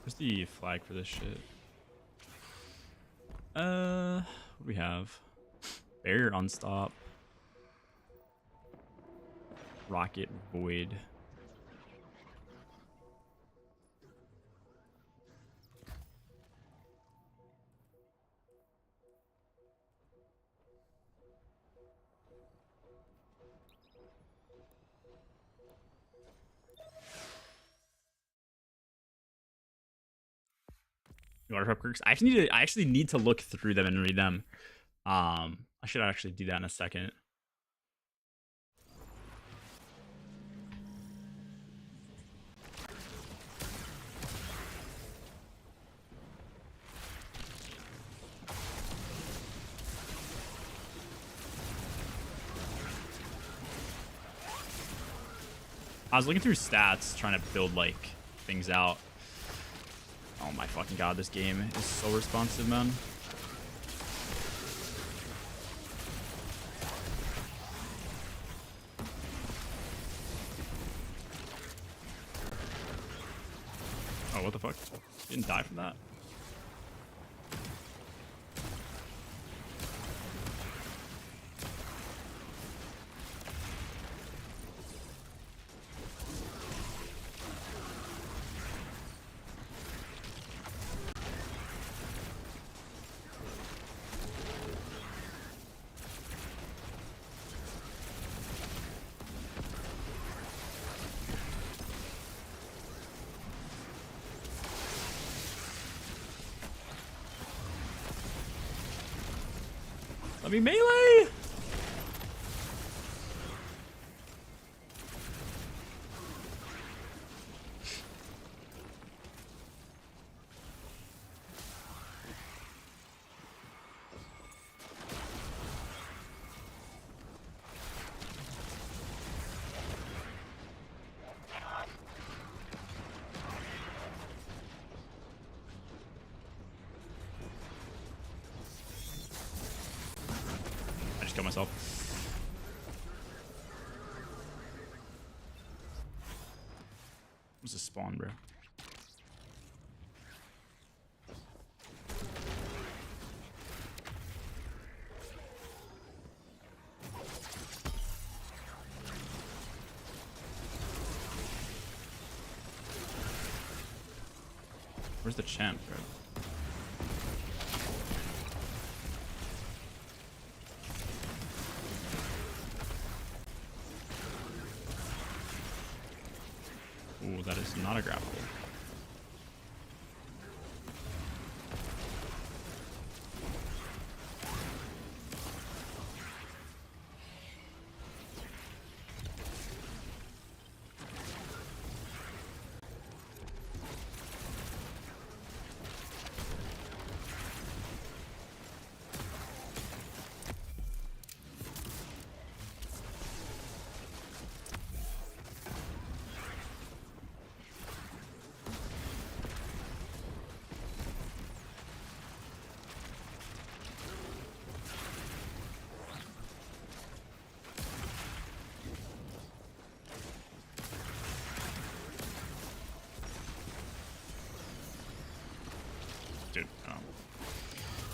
Where's the flag for this shit? What do we have? Barrier unstop. Rocket void. Waterfront quirks. I actually need to look through them and read them. I should actually do that in a second. I was looking through stats, trying to build like things out. Oh my fucking god, this game is so responsive, man. Oh, what the fuck? Didn't die from that. Let me melee! I just killed myself. What's a spawn, bro? Where's the champ, bro? Ooh, that is not a grapple.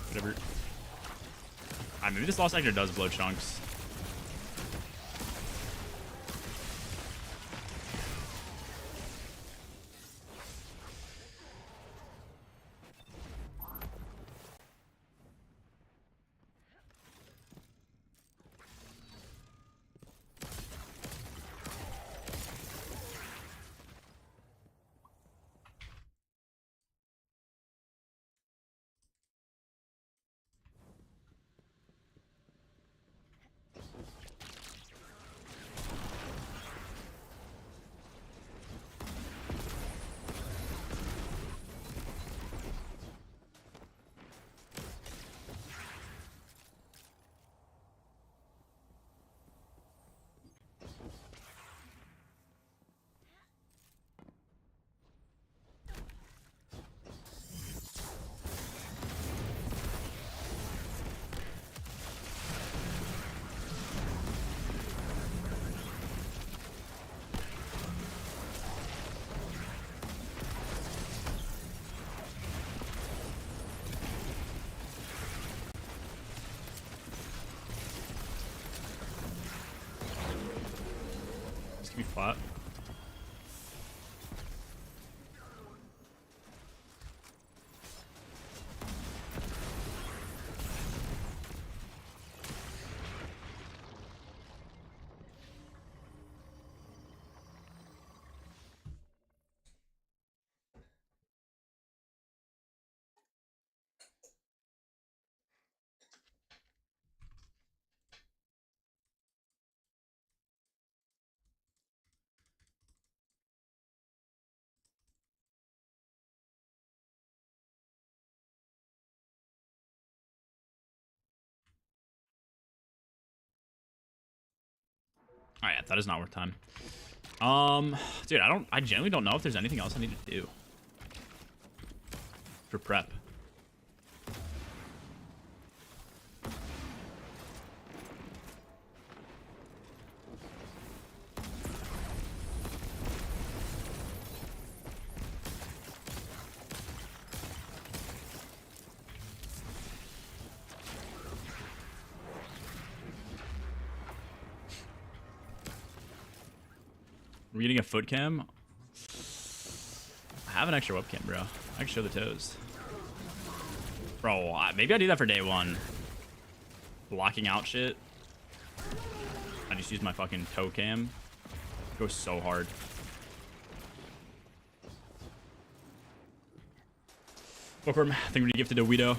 Whatever. Maybe this lost sector does blow chunks. Be flat. All right, that is not worth time. Dude, I genuinely don't know if there's anything else I need to do for prep. We're getting a foot cam. I have an extra webcam, bro. I can show the toes. Bro, maybe I do that for day one. Blocking out shit. I just use my fucking toe cam. It goes so hard. Bookworm, I think we gifted a Weedo.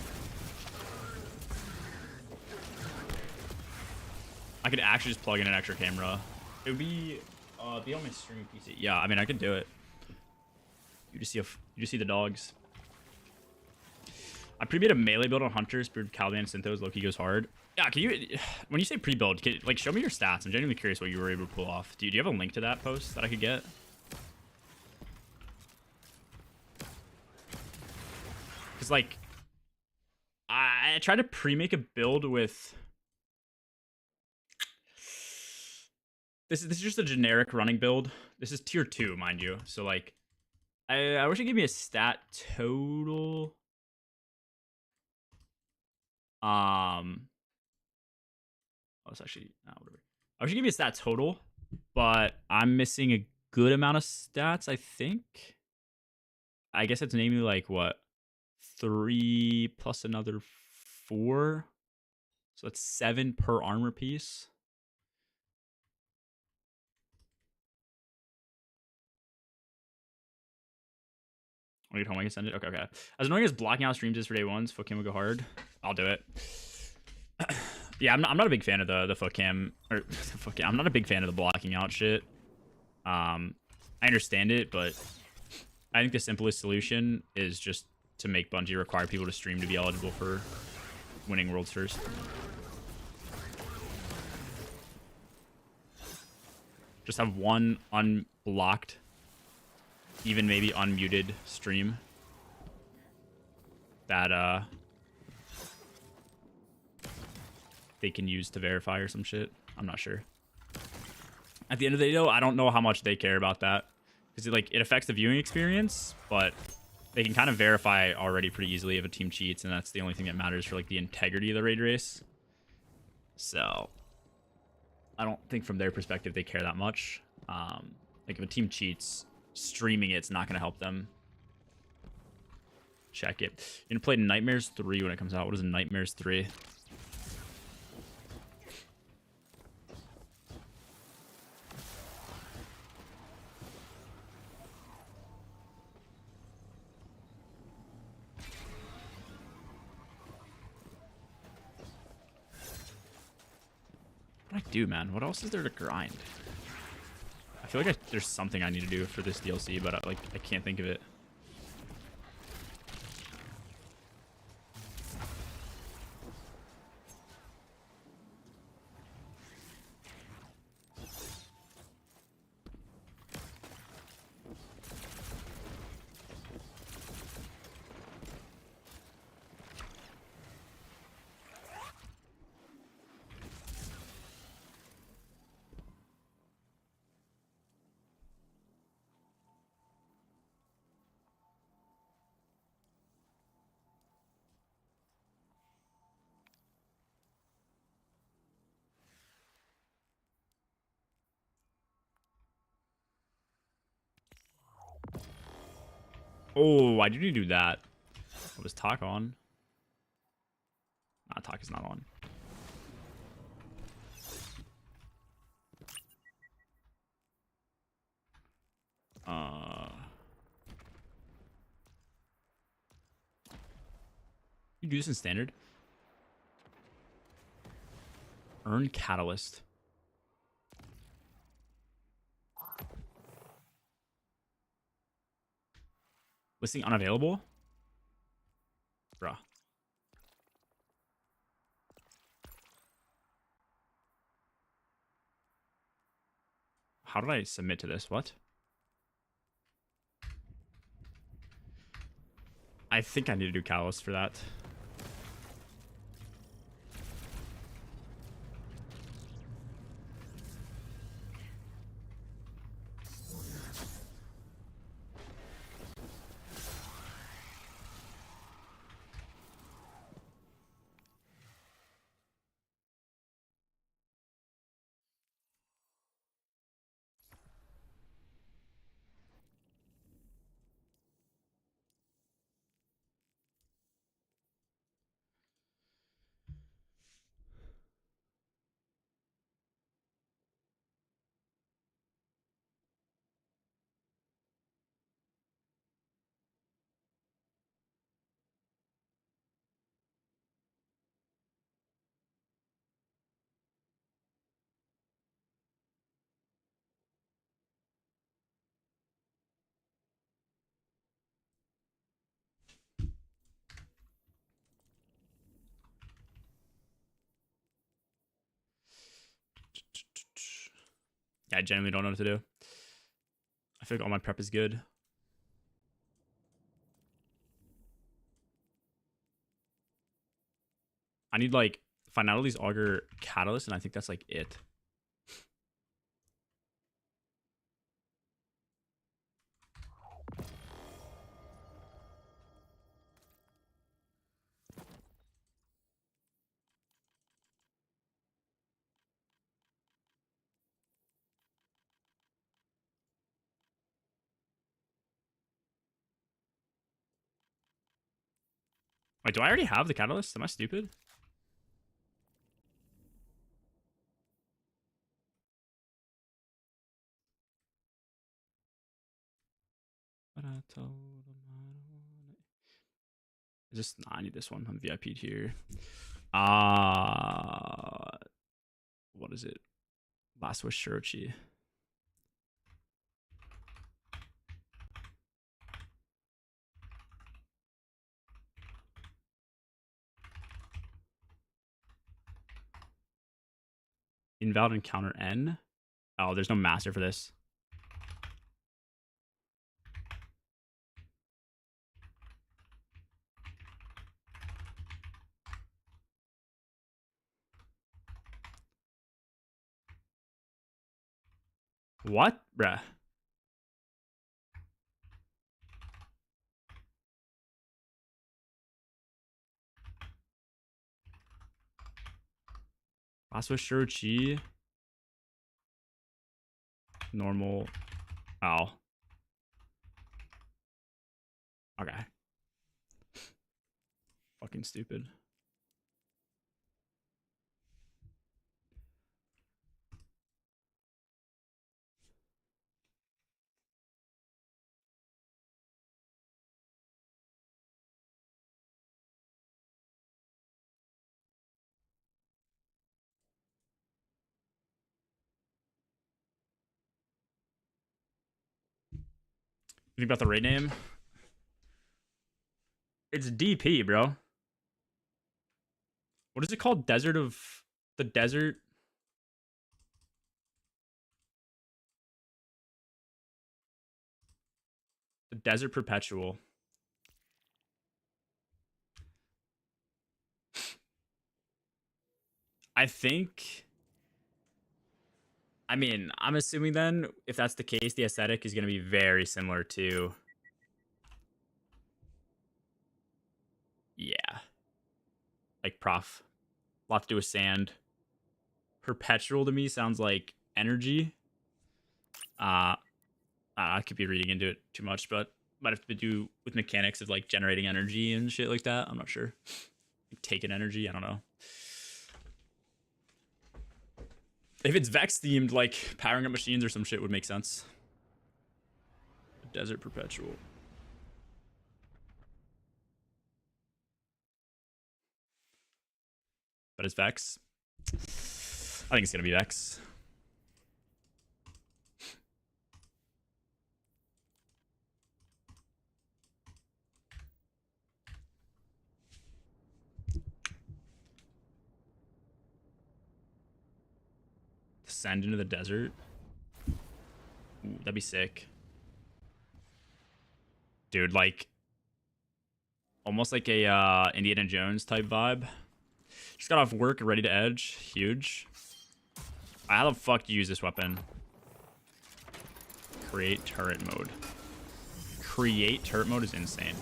I could actually just plug in an extra camera. It would be on my streaming PC. Yeah, I mean I could do it. You just see the dogs. I pre-made a melee build on Hunter, Spirit, Caliban, Synthos. Loki goes hard. Yeah, can you, when you say pre-build, like show me your stats. I'm genuinely curious what you were able to pull off. Do you have a link to that post that I could get? Because like, I tried to pre-make a build with. This is just a generic running build. This is tier 2, mind you. So like, I wish it gave me a stat total. Oh, it's actually whatever. I wish it gave me a stat total, but I'm missing a good amount of stats. I think. I guess it's namely like what, 3 plus another 4, so that's 7 per armor piece. Wait, home I can send it. Okay. As annoying as blocking out streams is for day ones, foot cam will go hard. I'll do it. Yeah, I'm not a big fan of the foot cam or the foot cam. I'm not a big fan of the blocking out shit. I understand it, but I think the simplest solution is just to make Bungie require people to stream to be eligible for winning worlds first. Just have one unblocked, even maybe unmuted stream that they can use to verify or some shit. I'm not sure. At the end of the day, though, I don't know how much they care about that because it affects the viewing experience, but they can kind of verify already pretty easily if a team cheats, and that's the only thing that matters for like the integrity of the raid race. So I don't think from their perspective they care that much. Like if a team cheats, streaming it's not going to help them. Check it. You're gonna play Nightmares 3 when it comes out. What is Nightmares 3? What do I do, man? What else is there to grind? I feel like there's something I need to do for this DLC, but I can't think of it. Oh, I do need to do that. What was talk on? Nah, talk is not on. You do this in standard? Earn catalyst. Listing unavailable? Bruh. How did I submit to this? What? I think I need to do catalyst for that. Yeah, I genuinely don't know what to do. I feel like all my prep is good. I need like Finality's Augur Catalyst, and I think that's like it. Wait, do I already have the catalyst? Am I stupid? But I told him I don't want it. Just nah, I need this one. I'm VIP'd here. What is it? Last Wish Shirochi. Invalid encounter N. Oh, there's no master for this. What? Bruh. Last wish Shuro-chi. Normal. Oh. Okay. Fucking stupid. You think about the raid name? It's DP, bro. What is it called? Desert of the Desert? The Desert Perpetual. I think. I mean, I'm assuming then, if that's the case, the aesthetic is going to be very similar to. Yeah. Like Prof. A lot to do with sand. Perpetual to me sounds like energy. I could be reading into it too much, but might have to do with mechanics of like generating energy and shit like that. I'm not sure. Like taking energy, I don't know. If it's Vex themed, like powering up machines or some shit would make sense. Desert Perpetual. But it's Vex. I think it's gonna be Vex. Descend into the desert. Ooh, that'd be sick. Dude, like almost like a Indiana Jones type vibe. Just got off work, ready to edge. Huge. How the fuck do you use this weapon? Create turret mode. Create turret mode is insane.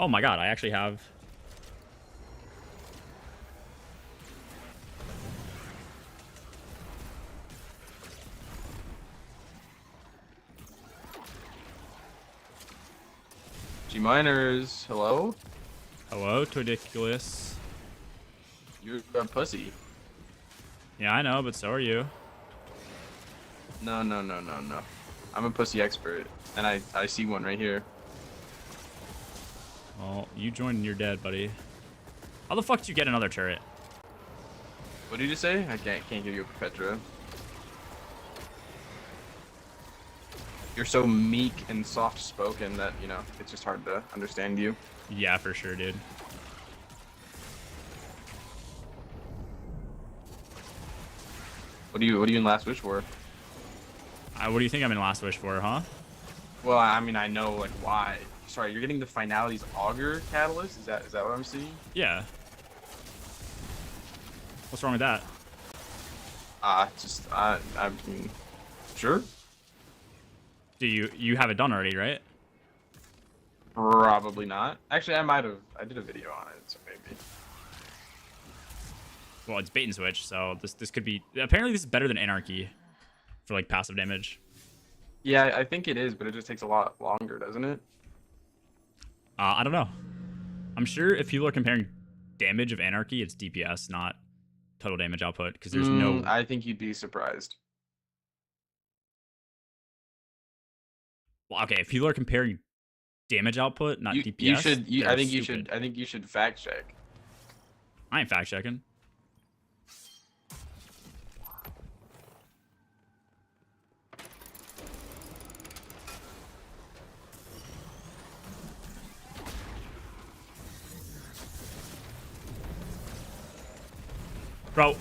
Oh my god, I actually have... G-miners, hello? Hello, Ridiculous. You're a pussy. Yeah, I know, but so are you. No. I'm a pussy expert, and I see one right here. Well, you joined and you're dead, buddy. How the fuck did you get another turret? What did you say? I can't give you a Perpetua. You're so meek and soft-spoken that, you know, it's just hard to understand you. Yeah, for sure, dude. What are you in Last Wish for? What do you think I'm in Last Wish for, huh? Well, I mean, I know like why. Sorry, you're getting the Finality's Augur Catalyst? Is that what I'm seeing? Yeah. What's wrong with that? I mean, sure. Do you have it done already, right? Probably not. Actually, I did a video on it, so maybe. Well, it's bait and switch, so this could be... Apparently this is better than Anarchy for, like, passive damage. Yeah, I think it is, but it just takes a lot longer, doesn't it? I don't know. I'm sure if people are comparing damage of Anarchy, it's DPS, not total damage output, because there's no... I think you'd be surprised. Well, okay, if people are comparing damage output, not DPS, I think you should fact check. I ain't fact checking. Bro.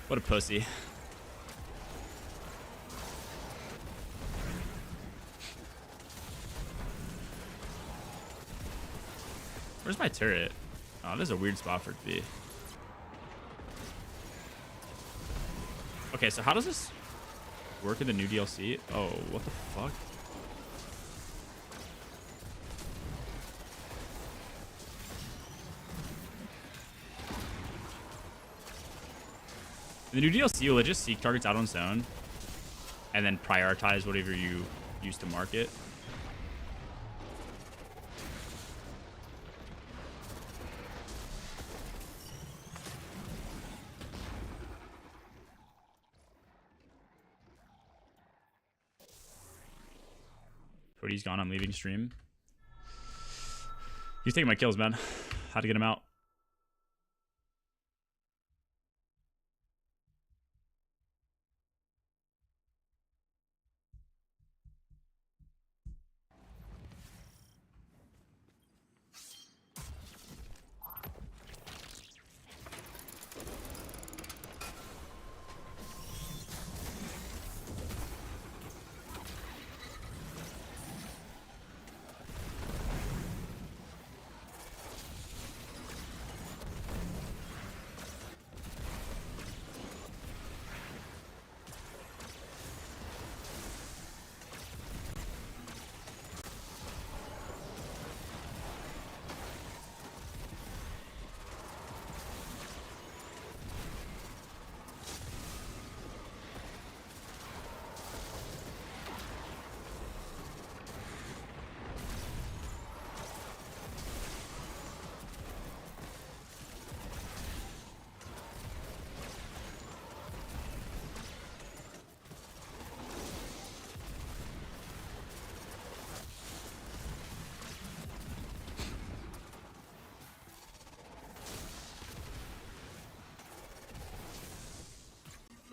What a pussy. Where's my turret? Oh, this is a weird spot for it to be. Okay, so how does this work in the new DLC? Oh, what the fuck? In the new DLC, will it just seek targets out on its own and then prioritize whatever you use to mark it? Cody's gone. I'm leaving stream. He's taking my kills, man. How to get him out?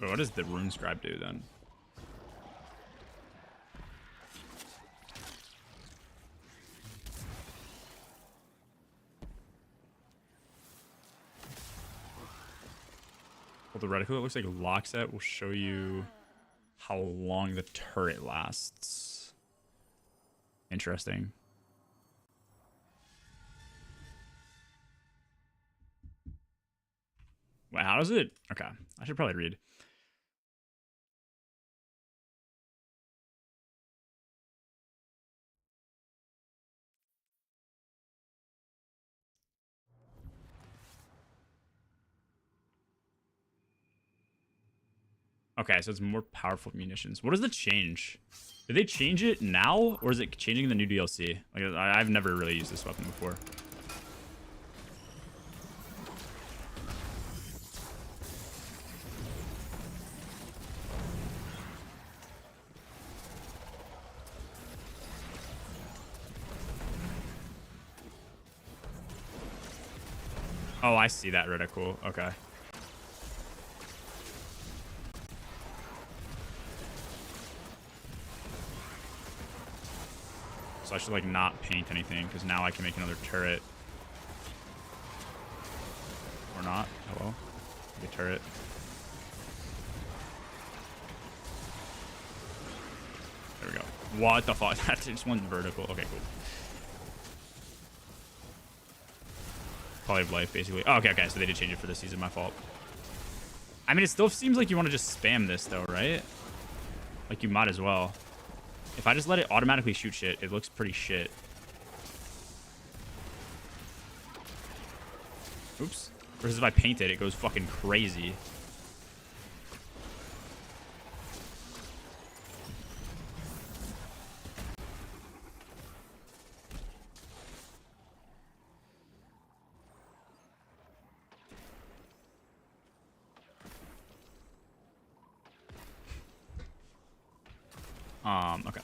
But what does the rune scribe do then? Well, the reticle, it looks like lock set will show you how long the turret lasts. Interesting. Wait, how does it? Okay, I should probably read. Okay, so it's more powerful munitions. What does it change? Did they change it now, or is it changing the new DLC? Like, I've never really used this weapon before. Oh, I see that reticle. Okay. So I should like not paint anything because now I can make another turret. Or not. Hello. Make a turret. There we go. What the fuck? That just went vertical. Okay, cool. Quality of life, basically. Oh, okay. So they did change it for this season. My fault. I mean, it still seems like you want to just spam this, though, right? Like, you might as well. If I just let it automatically shoot shit, it looks pretty shit. Oops. Versus if I paint it, it goes fucking crazy. Okay.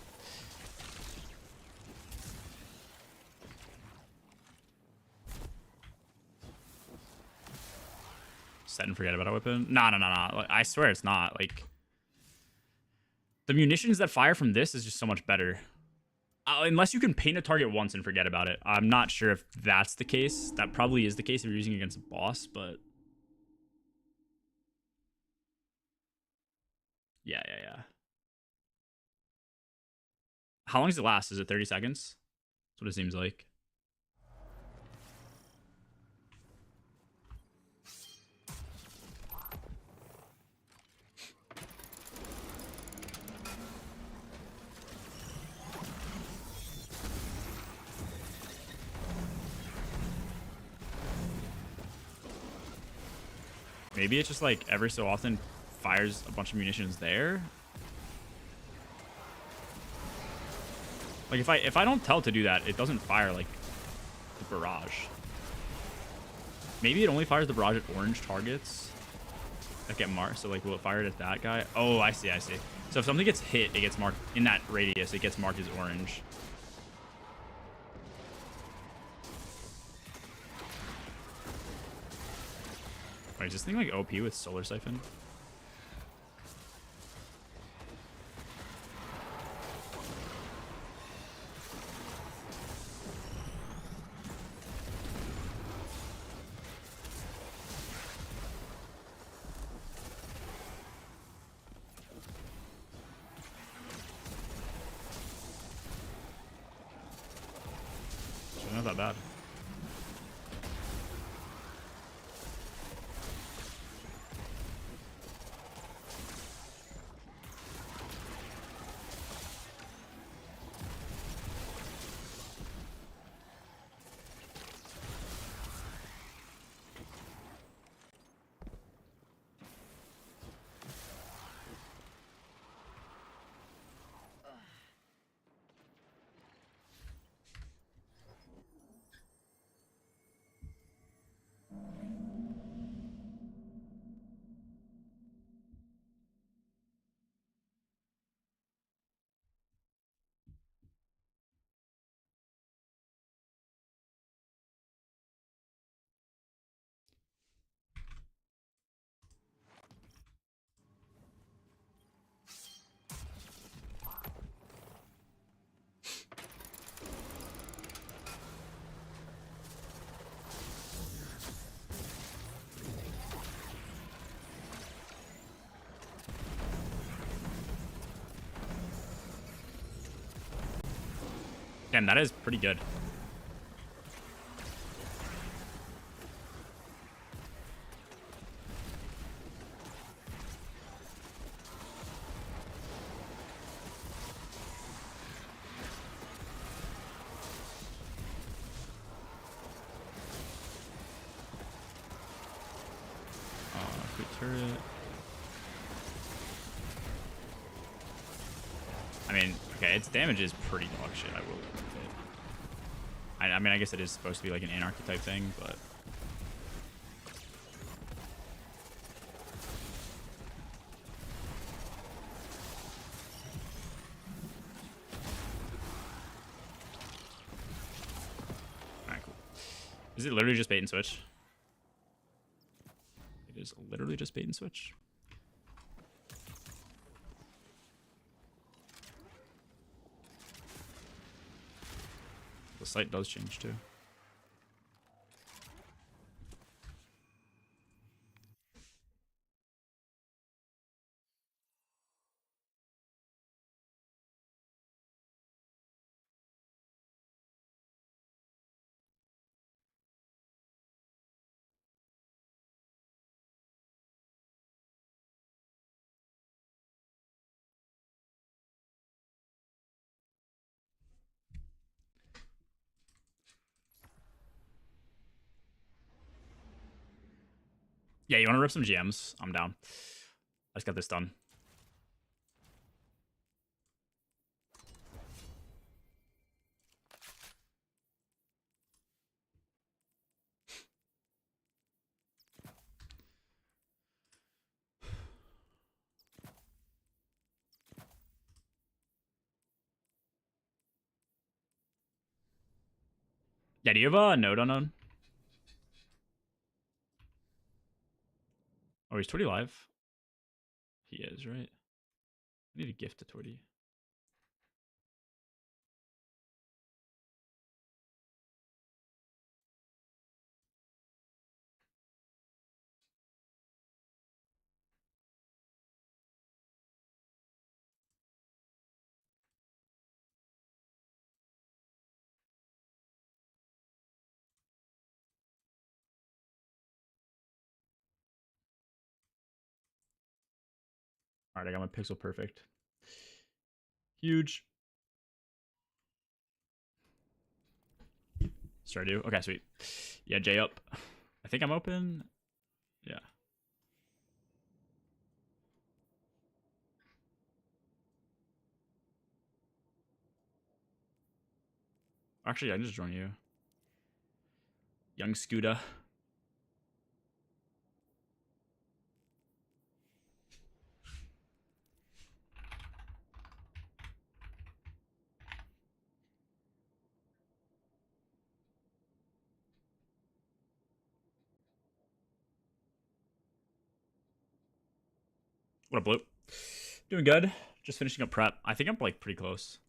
Set and forget about a weapon? No. Like, I swear it's not. Like, the munitions that fire from this is just so much better. Unless you can paint a target once and forget about it. I'm not sure if that's the case. That probably is the case if you're using it against a boss, but... Yeah. How long does it last? Is it 30 seconds? That's what it seems like. Maybe it's just like every so often fires a bunch of munitions there. Like if I don't tell it to do that, it doesn't fire like the barrage. Maybe it only fires the barrage at orange targets that get marked. So like, will it fire it at that guy? Oh, I see, I see. So if something gets hit, it gets marked in that radius. It gets marked as orange. Wait, is this thing like OP with Solar Siphon? It's not that bad. Damn, that is pretty good. Quick turret. I mean, okay, its damage is pretty dog shit, I will admit. I mean, I guess it is supposed to be like an anarchy type thing, but... Alright, cool. Is it literally just bait and switch? It is literally just bait and switch. The sight does change too. Yeah, you want to rip some GMs? I'm down. I just got this done. Yeah, do you have a node unknown? Oh, he's 20 live? He is, right? I need a gift to Torty. All right, I got my pixel perfect. Huge. Stardew. Okay, sweet. Yeah, J up. I think I'm open. Yeah. Actually, I can just join you. Young Scooter. What up, Blue? Doing good. Just finishing up prep. I think I'm like pretty close.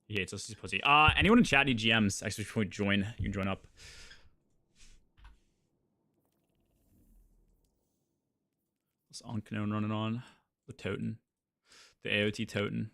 He hates us. He's a pussy. Anyone in chat need GMs? Actually, if you want to join, you can join up. This Onknown running on. The Toten. The AOT Toten.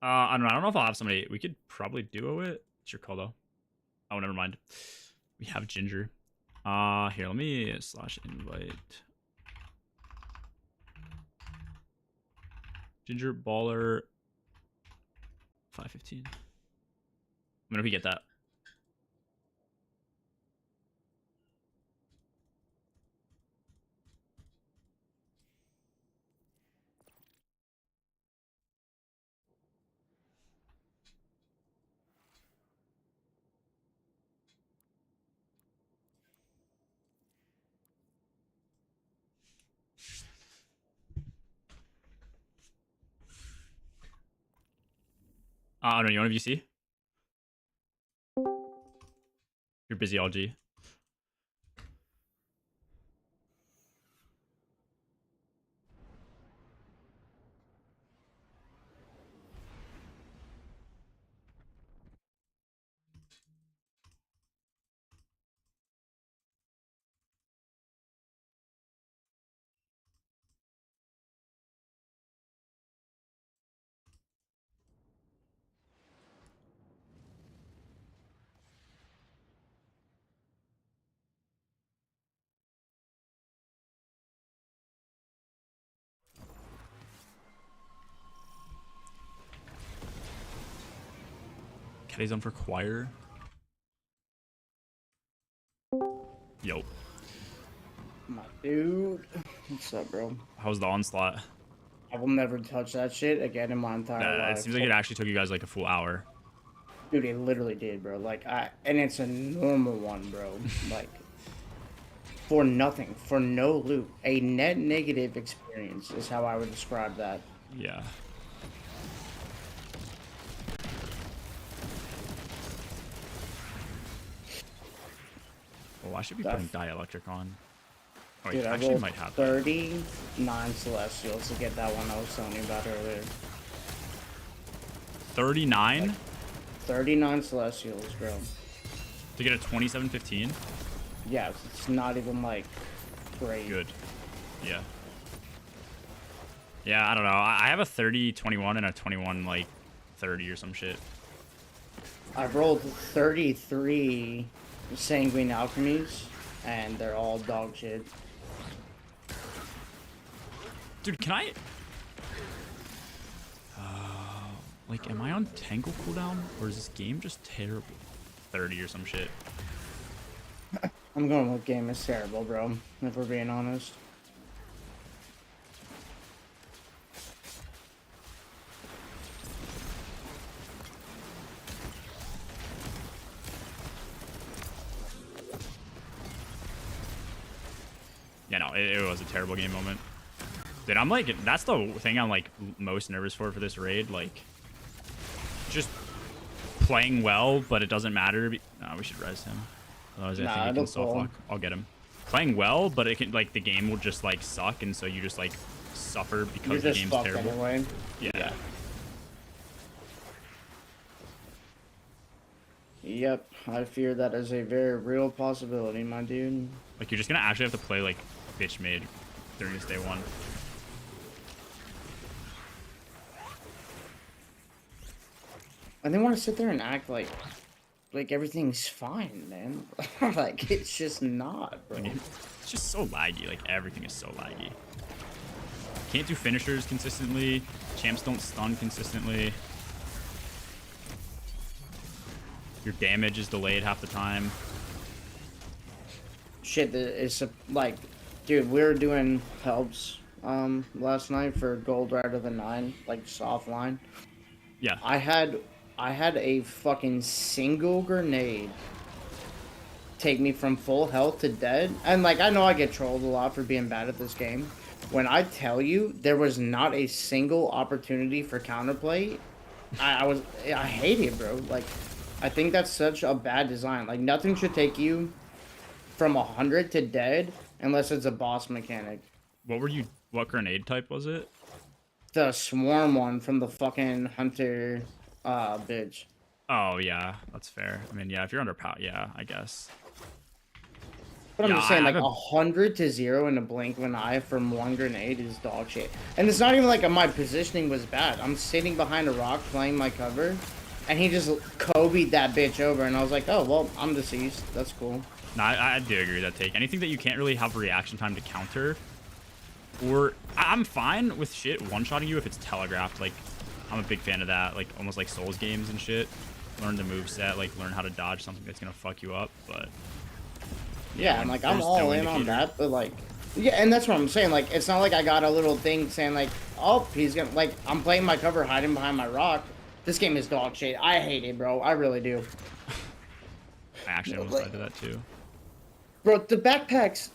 I don't know. I don't know if I'll have somebody. We could probably duo it. It's your call though. Oh, never mind. We have Ginger. Here, let me slash invite. Ginger Baller 515. I'm gonna get that. I don't know. You want a VC? You're busy, LG. Caddy's on for choir. Yo. My dude. What's up, bro? How's the onslaught? I will never touch that shit again in my entire life. It seems like it actually took you guys like a full hour. Dude, it literally did, bro. Like, and it's a normal one, bro. Like, for nothing, for no loot. A net negative experience is how I would describe that. Yeah. Oh, I should be putting dielectric on. Oh, wait, Dude, I actually rolled might have 39 Celestials to get that one I was telling you about earlier. 39? Like, 39 Celestials, bro. To get a 2715? Yeah, it's not even, like, great. Good. Yeah. Yeah, I don't know. I have a 30-21 and a 21 like 30 or some shit. I rolled 33 Sanguine Alchemies, and they're all dog shit. Dude, can I... like, am I on Tangle cooldown? Or is this game just terrible? 30 or some shit. I'm going with game is terrible, bro, if we're being honest. No, it was a terrible game moment. Dude, I'm like, that's the thing I'm like most nervous for this raid. Like, just playing well, but it doesn't matter. No, we should res him. Otherwise, I think he can soft lock. I'll get him. Playing well, but it can like the game will just like suck, and so you just like suffer because the game's terrible. Anyway. Yeah. Yep, I fear that is a very real possibility, my dude. Like, you're just gonna actually have to play like bitch made during this day one. And they want to sit there and act like everything's fine, man. Like, it's just not, bro. It's just so laggy. Like, everything is so laggy. Can't do finishers consistently. Champs don't stun consistently. Your damage is delayed half the time. Shit, it's like, dude, we were doing helps last night for gold right of the 9, like just offline. Yeah. I had a fucking single grenade take me from full health to dead. And like, I know I get trolled a lot for being bad at this game. When I tell you there was not a single opportunity for counterplay, I hate it, bro. Like, I think that's such a bad design. Like, nothing should take you from 100 to dead unless it's a boss mechanic. What grenade type was it? The swarm one from the fucking hunter bitch. Oh yeah, that's fair. I mean, yeah, if you're under power, yeah, I guess. But I'm just saying, like, 100 to 0 in a blink of an eye from one grenade is dog shit. And it's not even like my positioning was bad. I'm sitting behind a rock playing my cover, and he just Kobe'd that bitch over, and I was like, oh, well, I'm deceased. That's cool. No, I do agree with that take. Anything that you can't really have reaction time to counter, or I'm fine with shit one-shotting you if it's telegraphed. Like, I'm a big fan of that. Like, almost like Souls games and shit. Learn the moveset, like, learn how to dodge something that's gonna fuck you up, but... Yeah, I'm like, I'm all in on that, but like... Yeah, and that's what I'm saying. Like, it's not like I got a little thing saying, like, oh, he's gonna... Like, I'm playing my cover, hiding behind my rock. This game is dog shit. I hate it, bro. I really do. I actually almost died to that, too. Bro, the backpacks...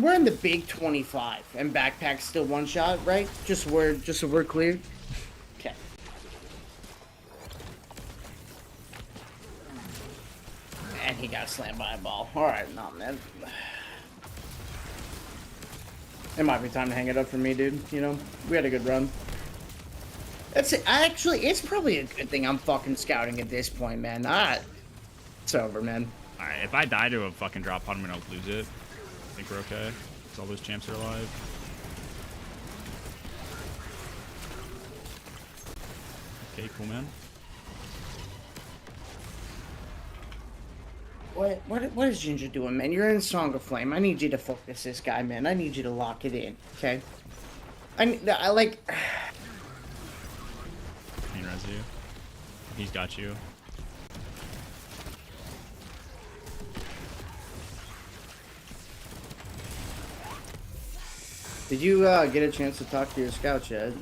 we're in the big 25, and backpacks still one-shot, right? Just so we're clear. Okay. And he got slammed by a ball. Alright, nah, man. It might be time to hang it up for me, dude. You know, we had a good run. That's it. Actually, it's probably a good thing I'm fucking scouting at this point, man. It's over, man. Alright, if I die to a fucking drop pod, I'm gonna lose it. I think we're okay. Because all those champs are alive. Okay, cool, man. What is Ginger doing, man? You're in Song of Flame. I need you to focus this guy, man. I need you to lock it in, okay? I like... Can you res you? He's got you. Did you get a chance to talk to your scout yet?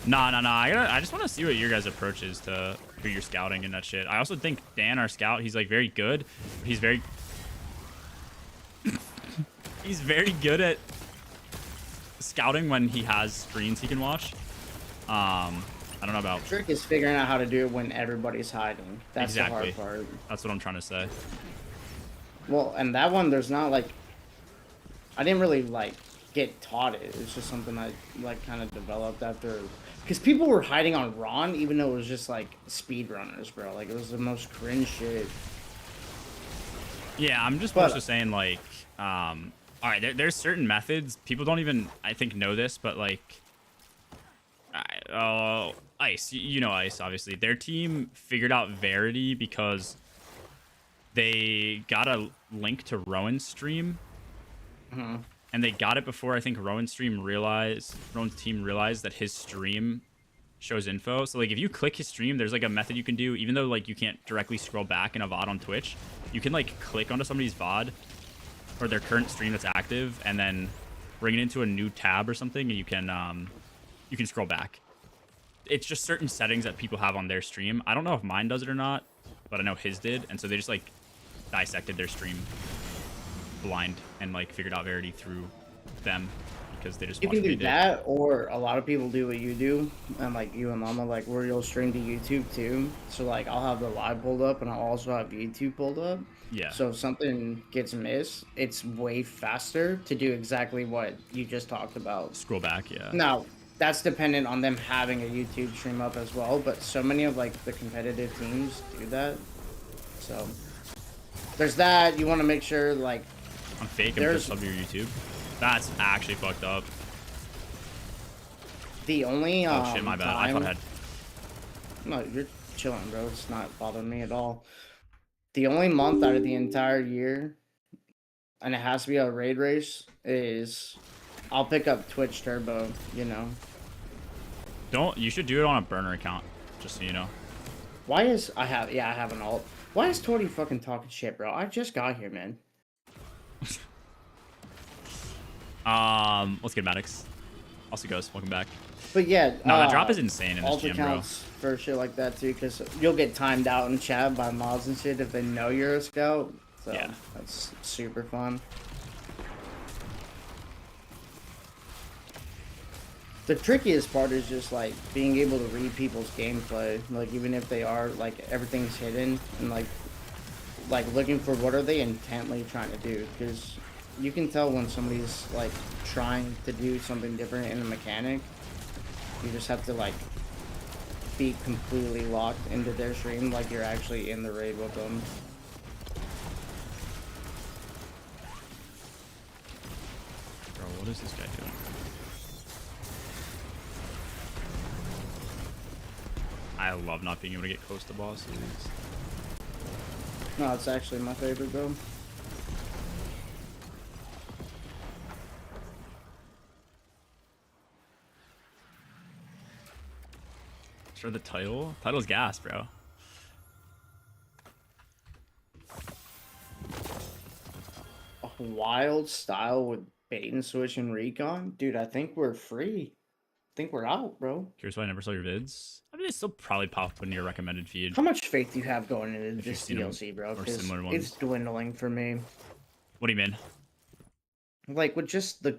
Nah. I just want to see what your guys' approach is to who you're scouting and that shit. I also think Dan, our scout, he's like very good. He's very he's very good at scouting when he has screens he can watch. I don't know about... The trick is figuring out how to do it when everybody's hiding. That's exactly the hard part. That's what I'm trying to say. Well, and that one, there's not like... I didn't really like get taught it. It's just something I like kind of developed after... Because people were hiding on Ron, even though it was just like speedrunners, bro. Like, it was the most cringe shit. Yeah, I'm just mostly saying, like, all right, there's certain methods. People don't even, I think, know this, but like, Ice, you know Ice, obviously. Their team figured out Verity because they got a link to Rowan's stream. Mm-hmm. And they got it before I think Rowan's team realized that his stream shows info. So like if you click his stream, there's like a method you can do, even though like you can't directly scroll back in a VOD on Twitch. You can like click onto somebody's VOD or their current stream that's active and then bring it into a new tab or something, and you can scroll back. It's just certain settings that people have on their stream. I don't know if mine does it or not, but I know his did, and so they just like dissected their stream blind and like figured out Verity through them because they just You watch can what do we did. that, or a lot of people do what you do, and like you and Mama, like where you'll stream to YouTube too. So like I'll have the live pulled up, and I'll also have YouTube pulled up. Yeah. So if something gets missed, it's way faster to do exactly what you just talked about. Scroll back, yeah. Now, that's dependent on them having a YouTube stream up as well, but so many of like the competitive teams do that. So there's that. You want to make sure like I'm fake. I'm just sub your YouTube. That's actually fucked up. the only Oh shit, my bad. I thought I had. No, you're chilling, bro. It's not bothering me at all. The only month out of the entire year, and it has to be a raid race, is I'll pick up Twitch Turbo, you know. You should do it on a burner account, just so you know. Why is I have an alt. Why is Torty fucking talking shit, bro? I just got here, man. Let's get Maddox. Also goes, welcome back. But yeah, no, that drop is insane in this alt GM, bro. accounts for shit like that too, because you'll get timed out in chat by mods and shit if they know you're a scout. So yeah, that's super fun. The trickiest part is just like being able to read people's gameplay, like even if they are like everything's hidden and like looking for what are they intently trying to do, because you can tell when somebody's like trying to do something different in a mechanic. You just have to like be completely locked into their stream like you're actually in the raid with them. Bro, what is this guy doing? I love not being able to get close to bosses. No, it's actually my favorite though. Sure, the title's gas, bro. A wild style with bait and switch and recon, dude. I think we're free. I think we're out, bro. Curious why I never saw your vids. I mean, they still probably pop up in your recommended feed. How much faith do you have going into If this you've seen DLC, bro? or Because similar ones. it's dwindling for me. What do you mean? Like with just the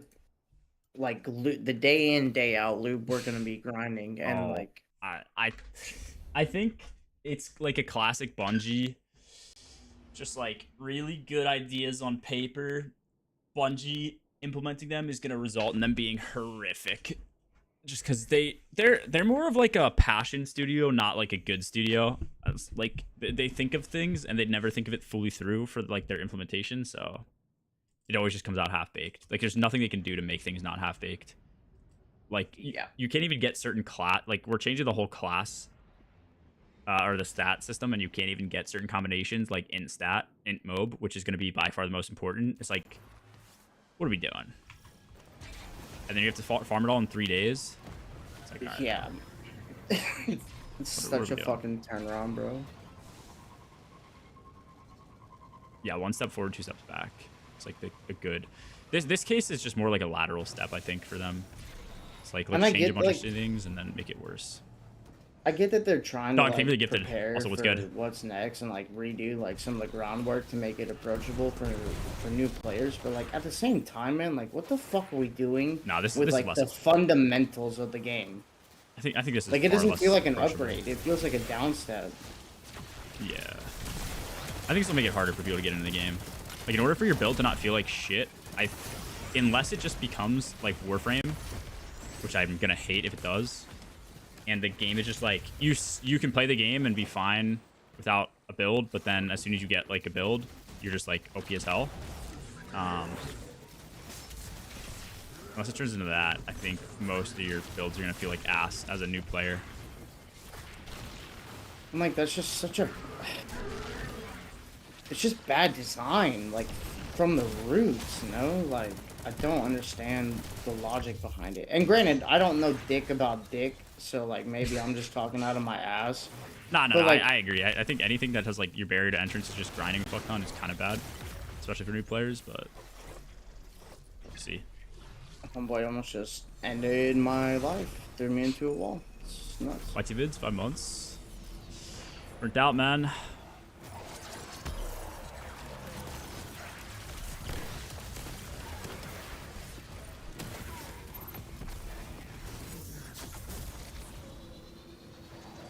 the day in day out loop we're gonna be grinding, and like I think it's like a classic Bungie. Just like really good ideas on paper, Bungie implementing them is gonna result in them being horrific. Just because they're more of like a passion studio, not like a good studio. Like they think of things and they never think of it fully through for like their implementation, so it always just comes out half baked. Like there's nothing they can do to make things not half baked. Like you can't even get certain class. Like we're changing the whole class or the stat system, and you can't even get certain combinations like int stat, int mob, which is going to be by far the most important. It's like, what are we doing? And then you have to farm it all in 3 days. It's like, right, yeah. It's such a fucking turnaround, bro. Yeah, 1 step forward, 2 steps back. It's like the good. This case is just more like a lateral step, I think, for them. It's like let's change a bunch of things and then make it worse. I get that they're trying to like, prepare also, what's for good? what's next and like redo like some of the groundwork to make it approachable for new players, but like at the same time, man, like what the fuck are we doing? No, this with is like the fundamentals of the game. I think this is like it doesn't feel like an approachable. upgrade. It feels like a downstep. Yeah, I think this will make it harder for people to get into the game. Like in order for your build to not feel like shit, unless it just becomes like Warframe, which I'm gonna hate if it does. And the game is just like you can play the game and be fine without a build, but then as soon as you get like a build, you're just like OP as hell. Unless it turns into that, I think most of your builds are gonna feel like ass as a new player. I'm like, that's just such a... It's just bad design, like, from the roots, you know? Like, I don't understand the logic behind it. And granted, I don't know dick about dick, so, like, maybe I'm just talking out of my ass. No, like, I agree. I think anything that has, like, your barrier to entrance is just grinding fuck on is kind of bad. Especially for new players, but... We'll see. Homeboy almost just ended my life. Threw me into a wall. It's nuts. YT vids, 5 months. Burnt out, man.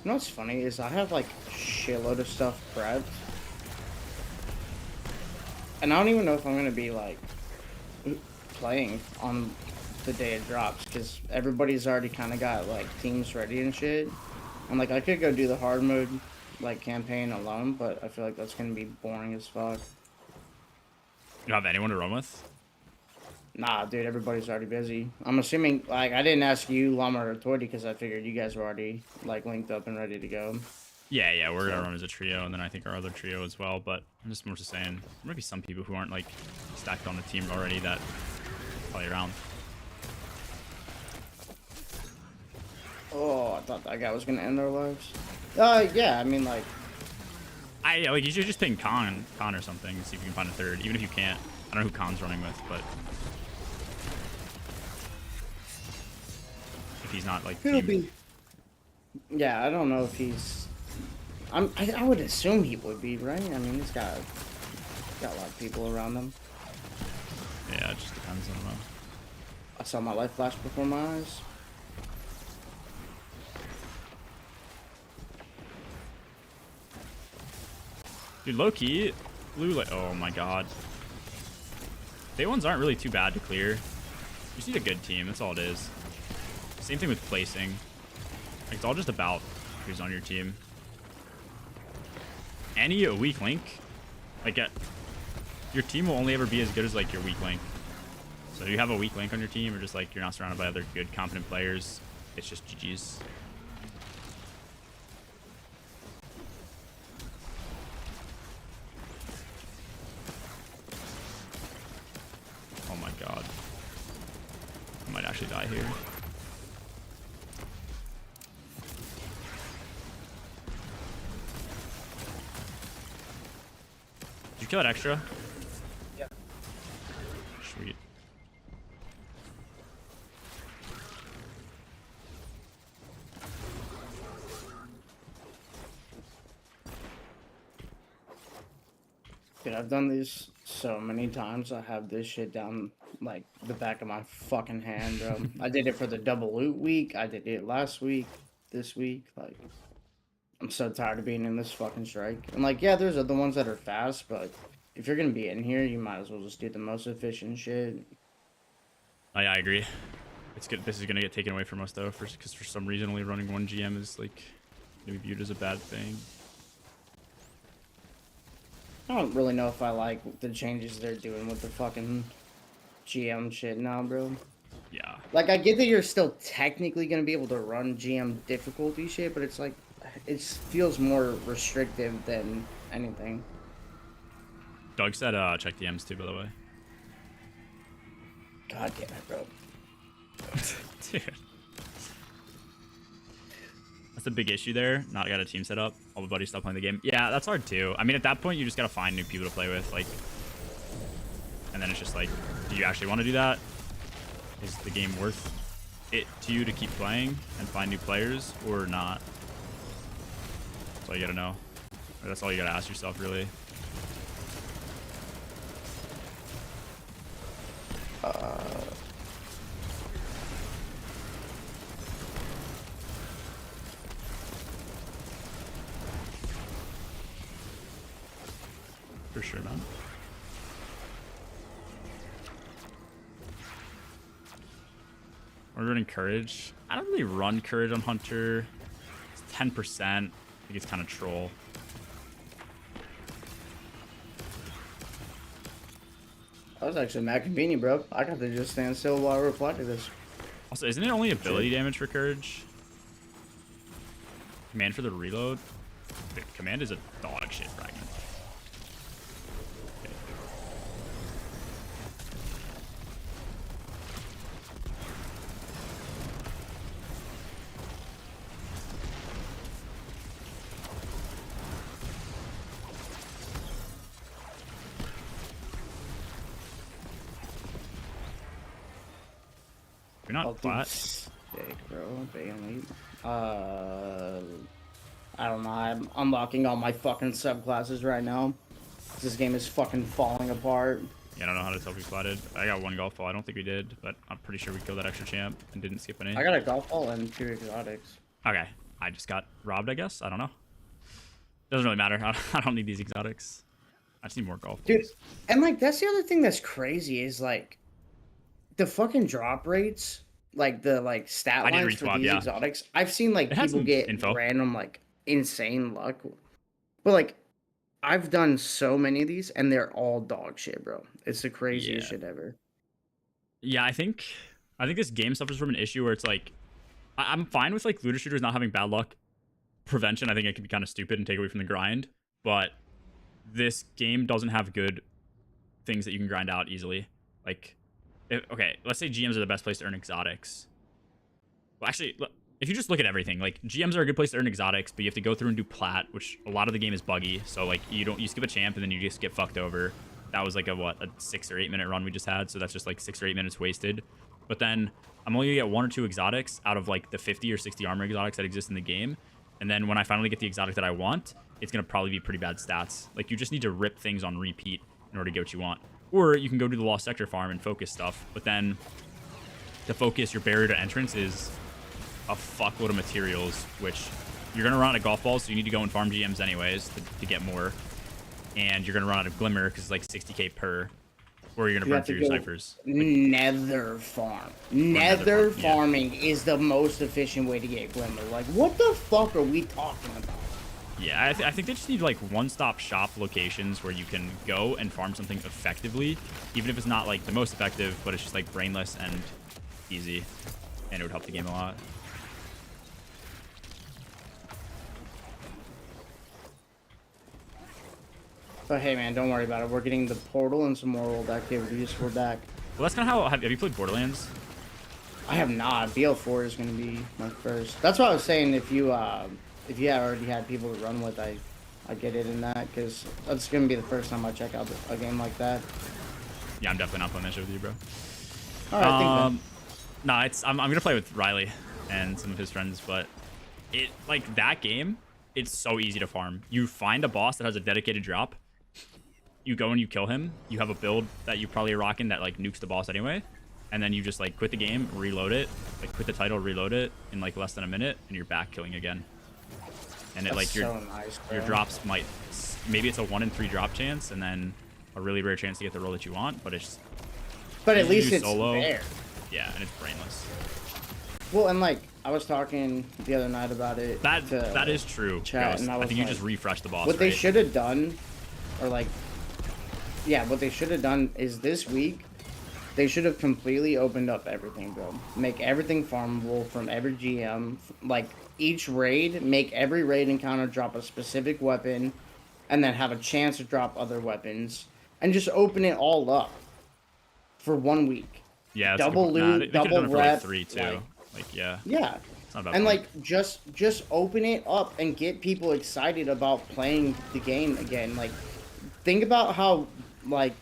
You know what's funny is I have like a shitload of stuff prepped. And I don't even know if I'm gonna be like playing on the day it drops, because everybody's already kind of got like teams ready and shit. I'm like, I could go do the hard mode like campaign alone, but I feel like that's gonna be boring as fuck. You don't have anyone to run with? Nah, dude, everybody's already busy. I'm assuming, like, I didn't ask you, Llama, or Toity, because I figured you guys were already like linked up and ready to go. Yeah, we're gonna run as a trio, and then I think our other trio as well. But I'm just more just saying, there might be some people who aren't like stacked on the team already that play around. Oh, I thought that guy was gonna end our lives. Yeah, I mean, like, Like you should just ping Con or something, see if you can find a third. Even if you can't, I don't know who Con's running with, but if he's not like it'll team, be. Yeah, I don't know if he's. I would assume he would be, right? I mean, he's got a lot of people around him. yeah, it just depends. I don't know. I saw my life flash before my eyes. Dude, low key, blue like, oh my god. Day ones aren't really too bad to clear. You just need a good team. That's all it is. Same thing with placing. Like, it's all just about who's on your team. A weak link, like your team will only ever be as good as like your weak link. So if you have a weak link on your team, or just like you're not surrounded by other good, competent players, it's just GG's. Oh my god. I might actually die here. Did you kill that extra? Yeah. Sweet. Dude, I've done these so many times. I have this shit down like the back of my fucking hand, bro. I did it for the double loot week. I did it last week, this week. Like, I'm so tired of being in this fucking strike. And like, yeah, there's other ones that are fast, but if you're gonna be in here, you might as well just do the most efficient shit. Oh, yeah, I agree. It's good. This is gonna get taken away from us though, because for some reason only running one GM is like gonna be viewed as a bad thing. I don't really know if I like the changes they're doing with the fucking GM shit now, bro. Yeah. Like, I get that you're still technically gonna be able to run GM difficulty shit, but it's like, it feels more restrictive than anything. Doug said check DMs too, by the way. God damn it, bro. Dude. That's a big issue there. Not got a team set up. All the buddies stop playing the game. Yeah, that's hard too. I mean, at that point, you just gotta find new people to play with, like, and then it's just like, do you actually want to do that? Is the game worth it to you to keep playing and find new players or not? That's all you gotta know. Or that's all you gotta ask yourself, really. For sure, man. We're running courage. I don't really run courage on Hunter. It's 10%. I think it's kind of troll. That was actually mad convenient, bro. I got to just stand still while I reply to this. Also, isn't it only ability damage for courage? Command for the reload? The command is a dog shit fragment. Okay. You're not flat. Sick, bro. Bailey. I don't know. I'm unlocking all my fucking subclasses right now. This game is fucking falling apart. Yeah, I don't know how to tell if we flatted. I got one golf ball. I don't think we did, but I'm pretty sure we killed that extra champ and didn't skip any. I got a golf ball and 2 exotics. Okay. I just got robbed, I guess. I don't know. Doesn't really matter. I don't need these exotics. I just need more golf Dude, balls. and like that's the other thing that's crazy is like the fucking drop rates, like the like stat I did lines for reswap, these yeah. exotics. I've seen like It has people some get info. random like insane luck, but like I've done so many of these and they're all dog shit, bro. It's the craziest shit ever. Yeah, I think this game suffers from an issue where it's like I'm fine with like looter shooters not having bad luck prevention. I think it can be kind of stupid and take away from the grind, but this game doesn't have good things that you can grind out easily. Like, okay, let's say GMs are the best place to earn exotics. Well, actually, if you just look at everything, like GMs are a good place to earn exotics, but you have to go through and do plat, which a lot of the game is buggy. So like you skip a champ and then you just get fucked over. That was like a 6 or 8 minute run we just had, so that's just like 6 or 8 minutes wasted. But then I'm only gonna get 1 or 2 exotics out of like the 50 or 60 armor exotics that exist in the game. And then when I finally get the exotic that I want, it's gonna probably be pretty bad stats. Like you just need to rip things on repeat in order to get what you want. Or you can go do the Lost Sector farm and focus stuff. But then to focus, your barrier to entrance is a fuckload of materials, which you're going to run out of golf balls, so you need to go and farm GMs anyways to get more. And you're going to run out of glimmer because it's like 60k per. Or you're going to burn through your ciphers. Nether farm. Nether farming is the most efficient way to get glimmer. Like, what the fuck are we talking about? Yeah, I think they just need like one-stop shop locations where you can go and farm something effectively, even if it's not like the most effective, but it's just like brainless and easy, and it would help the game a lot. But hey, man, don't worry about it. We're getting the portal and some more old activities. We're back. Well, that's kind of how. Have you played Borderlands? I have not. BL4 is going to be my first. That's what I was saying. If you have already had people to run with, I get it in that because that's going to be the first time I check out a game like that. Yeah, I'm definitely not playing that shit with you, bro. All right, nah, I'm gonna play with Riley and some of his friends, but it like that game, it's so easy to farm. You find a boss that has a dedicated drop, you go and you kill him. You have a build that you probably are rocking that like nukes the boss anyway, and then you just like quit the game, reload it, like quit the title, reload it in like less than a minute, and you're back killing again. And it like your drops might maybe it's a 1 in 3 drop chance, and then a really rare chance to get the roll that you want, but it's at least it's solo. There. Yeah, and it's brainless. Well, and like I was talking the other night about it. That is true. Chat, and I think you just refresh the boss. What they should have done, or like, yeah, what they should have done is this week, they should have completely opened up everything, bro. Make everything farmable from every GM. Like each raid, make every raid encounter drop a specific weapon, and then have a chance to drop other weapons, and just open it all up for 1 week. Yeah, double loot, double rep, like 3 too. Yeah. Yeah. And like just open it up and get people excited about playing the game again. Like think about how like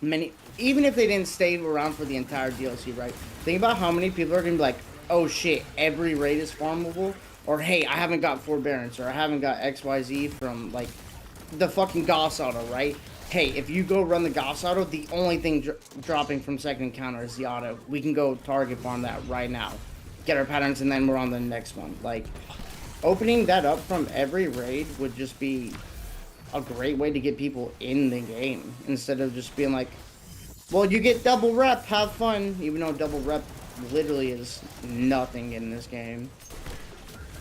many, even if they didn't stay around for the entire DLC, right? Think about how many people are gonna be like, oh shit, every raid is farmable, or hey, I haven't got forbearance, or I haven't got XYZ from like the fucking Goss auto, right? Hey, if you go run the Goss auto, the only thing dropping from second encounter is the auto. We can go target farm that right now. Get our patterns, and then we're on the next one. Like, opening that up from every raid would just be a great way to get people in the game. Instead of just being like, well, you get double rep, have fun. Even though double rep literally is nothing in this game.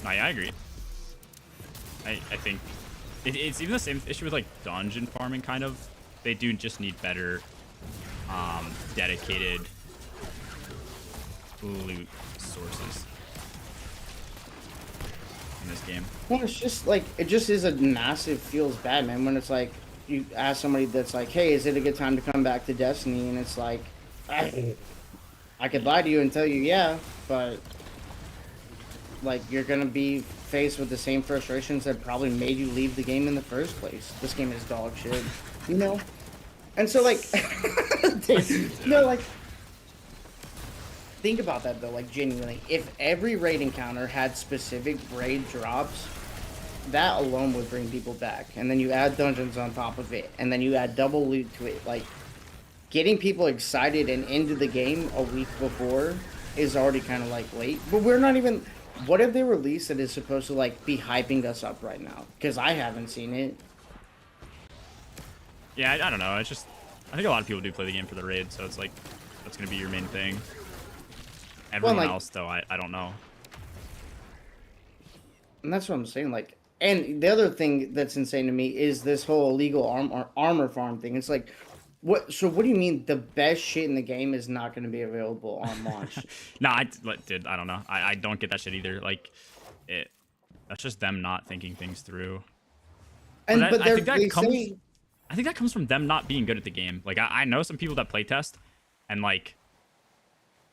I agree. I think it's even the same issue with like dungeon farming, kind of. They do just need better dedicated loot sources in this game. Well, it's just like, it just is a massive feels bad, man, when it's like you ask somebody that's like, hey, is it a good time to come back to Destiny? And it's like, I could lie to you and tell you yeah, but like you're gonna be faced with the same frustrations that probably made you leave the game in the first place. This game is dog shit, you know? And so like no, like think about that though, like genuinely, if every raid encounter had specific raid drops, that alone would bring people back. And then you add dungeons on top of it, and then you add double loot to it. Like getting people excited and into the game a week before is already kind of like late. But we're not even what have they released that is supposed to like be hyping us up right now? Because I haven't seen it. Yeah, I don't know. It's just, I think a lot of people do play the game for the raid, so it's like, that's going to be your main thing. Everyone like, else, though, I don't know. And that's what I'm saying. Like, and the other thing that's insane to me is this whole illegal armor farm thing. It's like, what? So what do you mean the best shit in the game is not going to be available on launch? Nah, dude, I don't know. I don't get that shit either. Like, that's just them not thinking things through. And I think that comes. say, I think that comes from them not being good at the game. Like, I know some people that playtest, and like,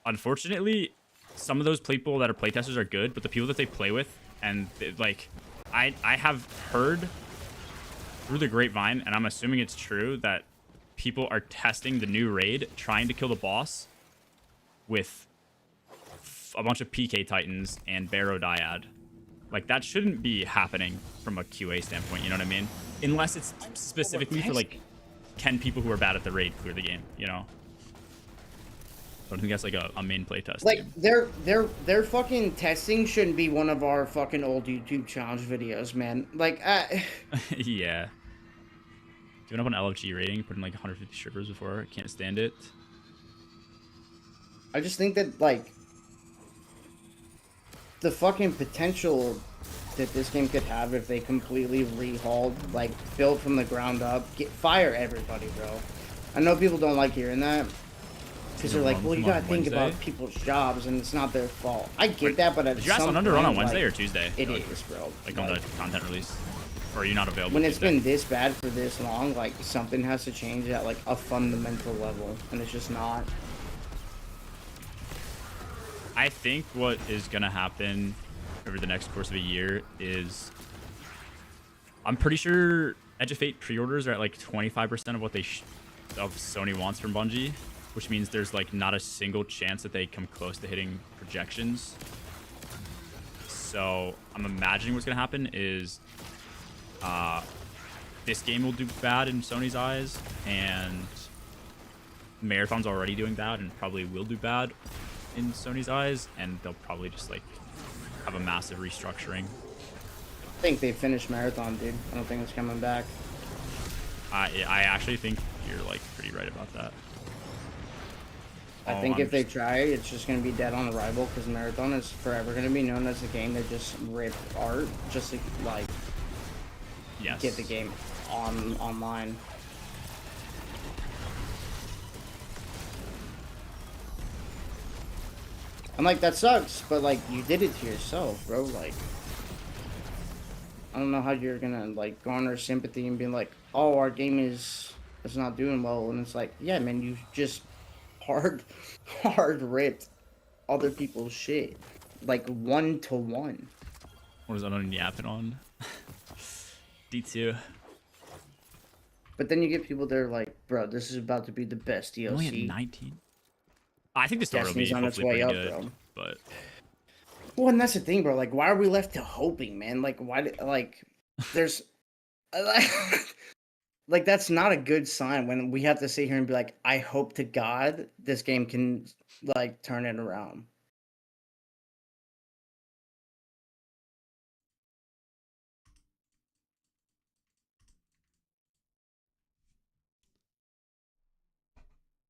unfortunately, some of those people that are playtesters are good, but the people that they play with, and like, I have heard through the grapevine, and I'm assuming it's true, that people are testing the new raid, trying to kill the boss with a bunch of PK Titans and Barrow Dyad. Like, that shouldn't be happening from a QA standpoint, you know what I mean? Unless it's specifically for, like, can people who are bad at the raid clear the game, you know? I don't think that's, like, a main playtest. like, their fucking testing shouldn't be one of our fucking old YouTube challenge videos, man. Like, yeah. Giving up on LFG rating, putting, like, 150 strippers before. I can't stand it. I just think that, like, the fucking potential that this game could have if they completely rehauled, like, built from the ground up, fire everybody, bro. I know people don't like hearing that because they're like, well, you gotta think about people's jobs and it's not their fault. I get that, but at did you ask on Under Run on Wednesday or Tuesday? It is, bro. Like, on the content release? Or are you not available? When it's been this bad for this long, like, something has to change at, like, a fundamental level, and it's just not. I think what is going to happen over the next course of a year is, I'm pretty sure Edge of Fate pre-orders are at like 25% of what of Sony wants from Bungie, which means there's like not a single chance that they come close to hitting projections. So I'm imagining what's going to happen is this game will do bad in Sony's eyes, and Marathon's already doing bad and probably will do bad in Sony's eyes, and they'll probably just like have a massive restructuring. I think they finished Marathon, dude. I don't think it's coming back. I actually think you're like pretty right about that. I think if they try, it's just going to be dead on arrival, because Marathon is forever going to be known as a game that just ripped art just to, like, yes, get the game online. I'm like, that sucks, but, like, you did it to yourself, bro. Like, I don't know how you're gonna, like, garner sympathy and be like, oh, our game is not doing well. And it's like, yeah, man, you just hard ripped other people's shit. Like, 1-to-1. What is that on yapping on? D2. But then you get people that are like, bro, this is about to be the best DLC. Only at 19? I think the story will be on its hopefully way pretty up, good, bro. but... Well, and that's the thing, bro. Like, why are we left to hoping, man? Like, why? Like, there's, like, that's not a good sign when we have to sit here and be like, I hope to God this game can, like, turn it around.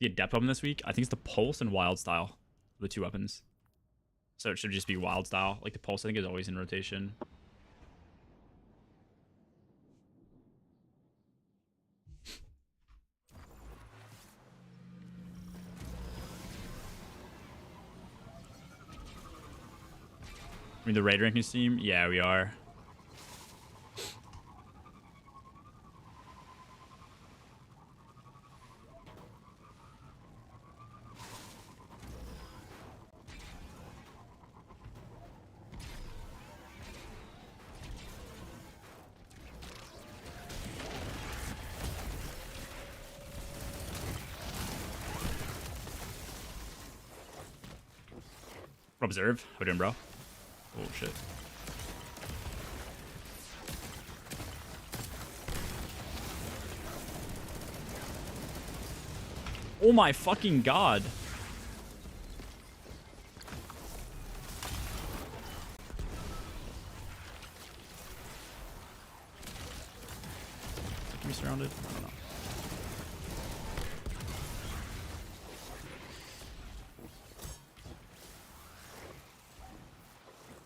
The adept weapon this week, I think it's the Pulse and Wild Style, the two weapons. So it should just be Wild Style. Like, the Pulse, I think, is always in rotation. I mean, the raid ranking team? Yeah, we are. Observe. How we doing, bro? Oh, shit. Oh my fucking god. surrounded? I don't know.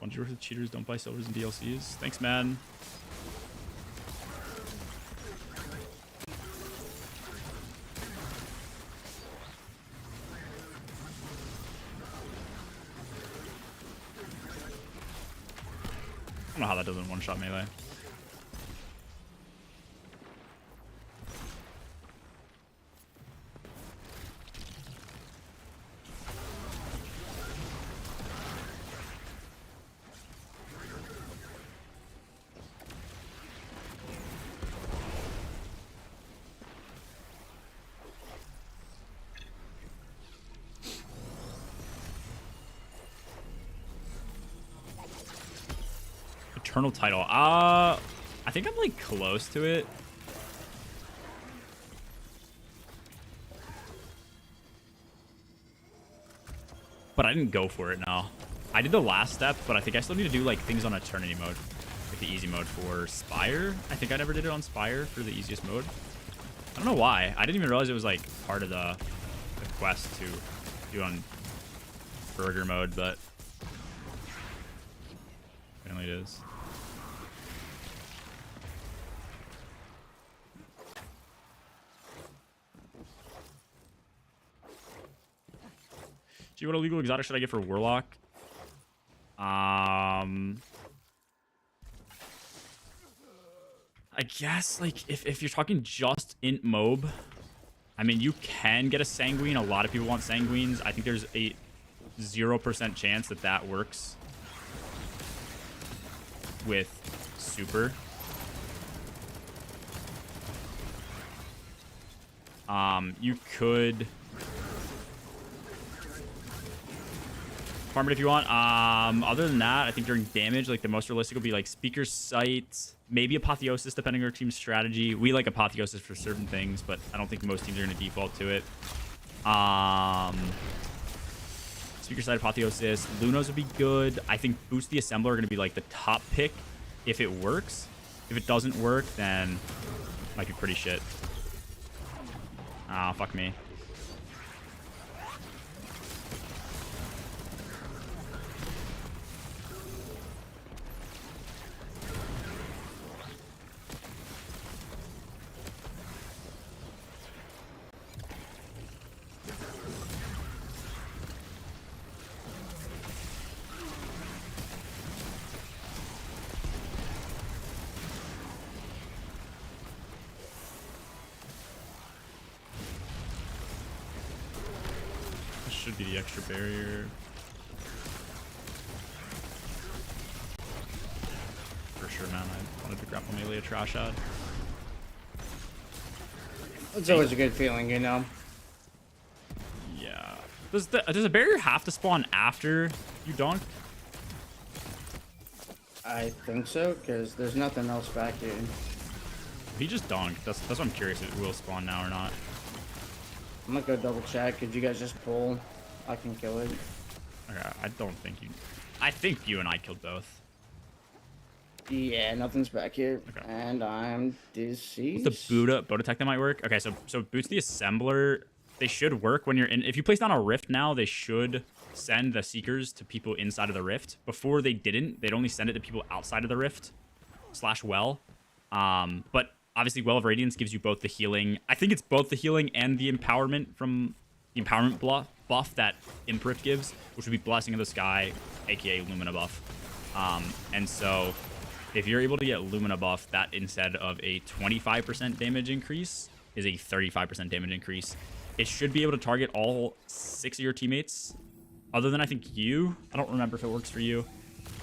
Bungie worth of cheaters don't buy silvers and DLCs. Thanks, man. I don't know how that doesn't one-shot melee. Eternal title. I think I'm like close to it. But I didn't go for it now. I did the last step, but I think I still need to do like things on Eternity mode. Like the easy mode for Spire. I think I never did it on Spire for the easiest mode. I don't know why. I didn't even realize it was like part of the quest to do on Burger mode, but apparently it is. Gee, what illegal exotic should I get for Warlock? I guess, like, if you're talking just int mob, I mean, you can get a Sanguine. A lot of people want Sanguines. I think there's a 0% chance that that works with Super. You could farm it if you want. Other than that, I think during damage, like the most realistic would be like Speaker's Sight, maybe Apotheosis, depending on your team's strategy. We like Apotheosis for certain things, but I don't think most teams are going to default to it. Speaker's Sight, Apotheosis, Lunos would be good. I think Boost the Assembler are going to be like the top pick if it works. If it doesn't work, then it might be pretty shit. Ah, fuck me. Should be the extra barrier. For sure, man. I wanted to grapple melee a trash ad. It's always a good feeling, you know? Yeah. Does a barrier have to spawn after you dunk? I think so, because there's nothing else back here. He just dunked. That's what I'm curious if it will spawn now or not. I'm gonna go double check. Could you guys just pull? I can kill it. Okay, I don't think you... I think you and I killed both. Yeah, nothing's back here. Okay. And I'm deceased. What's the Boda tech that might work? Okay, so Boots the Assembler, they should work when you're in... If you place down a Rift now, they should send the Seekers to people inside of the Rift. Before they didn't. They'd only send it to people outside of the Rift. /well. But obviously, Well of Radiance gives you both the healing. I think it's both the healing and the empowerment from... The empowerment buff that Imprift gives, which would be Blessing of the Sky, aka Lumina buff. And so if you're able to get Lumina buff, that instead of a 25% damage increase is a 35% damage increase. It should be able to target all 6 of your teammates, other than I think you. I don't remember if it works for you.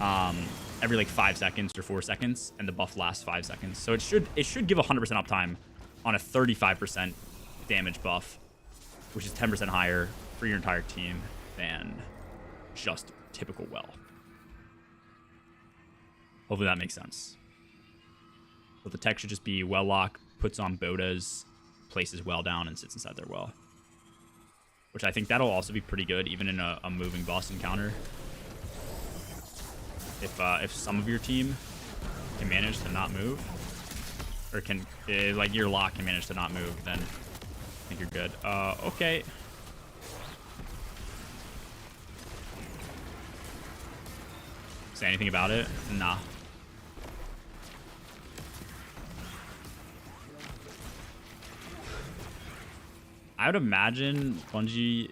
Every like 5 seconds or 4 seconds, and the buff lasts 5 seconds. So it should give 100% uptime on a 35% damage buff, which is 10% higher for your entire team than just typical Well. Hopefully that makes sense. But the tech should just be Well Lock, puts on Bodas, places Well down, and sits inside their Well. Which I think that'll also be pretty good, even in a moving boss encounter. If some of your team can manage to not move. or can like your lock can manage to not move, then I think you're good. Okay. Say anything about it? Nah. I would imagine Bungie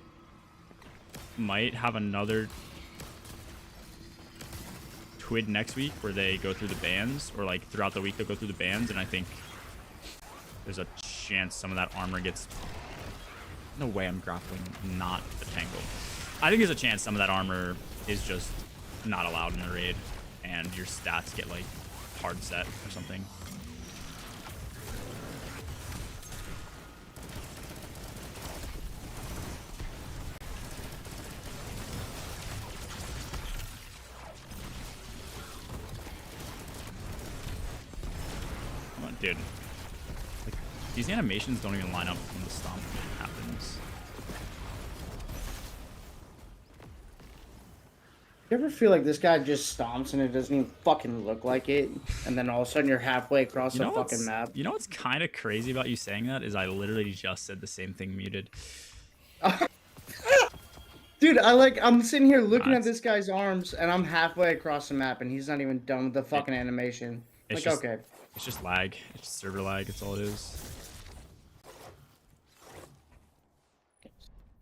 might have another TWID next week where they go through the bans, or like throughout the week they'll go through the bans, and I think there's a chance some of that armor gets... No way I'm grappling not the tangle. I think there's a chance some of that armor is just not allowed in the raid, and your stats get like hard set or something. Come on, dude. Like, these animations don't even line up when the stomp happens. You ever feel like this guy just stomps and it doesn't even fucking look like it, and then all of a sudden you're halfway across the fucking map? You know what's kind of crazy about you saying that is I literally just said the same thing muted. Dude, I'm sitting here looking at this guy's arms, and I'm halfway across the map, and he's not even done with the fucking animation. Like, okay. It's just lag. It's just server lag. It's all it is.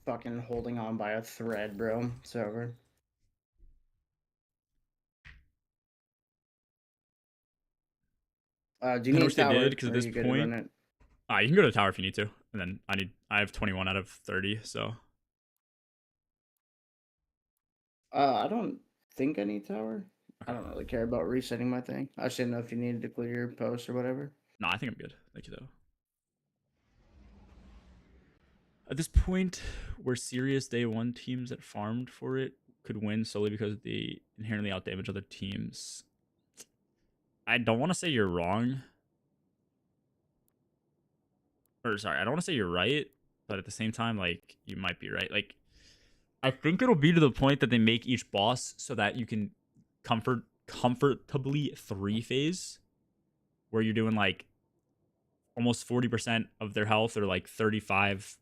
Fucking holding on by a thread, bro. It's over. Do you need a tower? Because at this point, you can go to the tower if you need to. And then I have 21 out of 30, so. I don't think I need tower. I don't really care about resetting my thing. I just didn't know if you needed to clear your post or whatever. No, I think I'm good. Thank you, though. At this point, we're serious day one teams that farmed for it could win solely because they inherently outdamage other teams. I don't want to say you're wrong. Or, sorry, I don't want to say you're right, but at the same time, like, you might be right. Like, I think it'll be to the point that they make each boss so that you can comfortably 3-phase, where you're doing, like, almost 40% of their health, or, like, 35,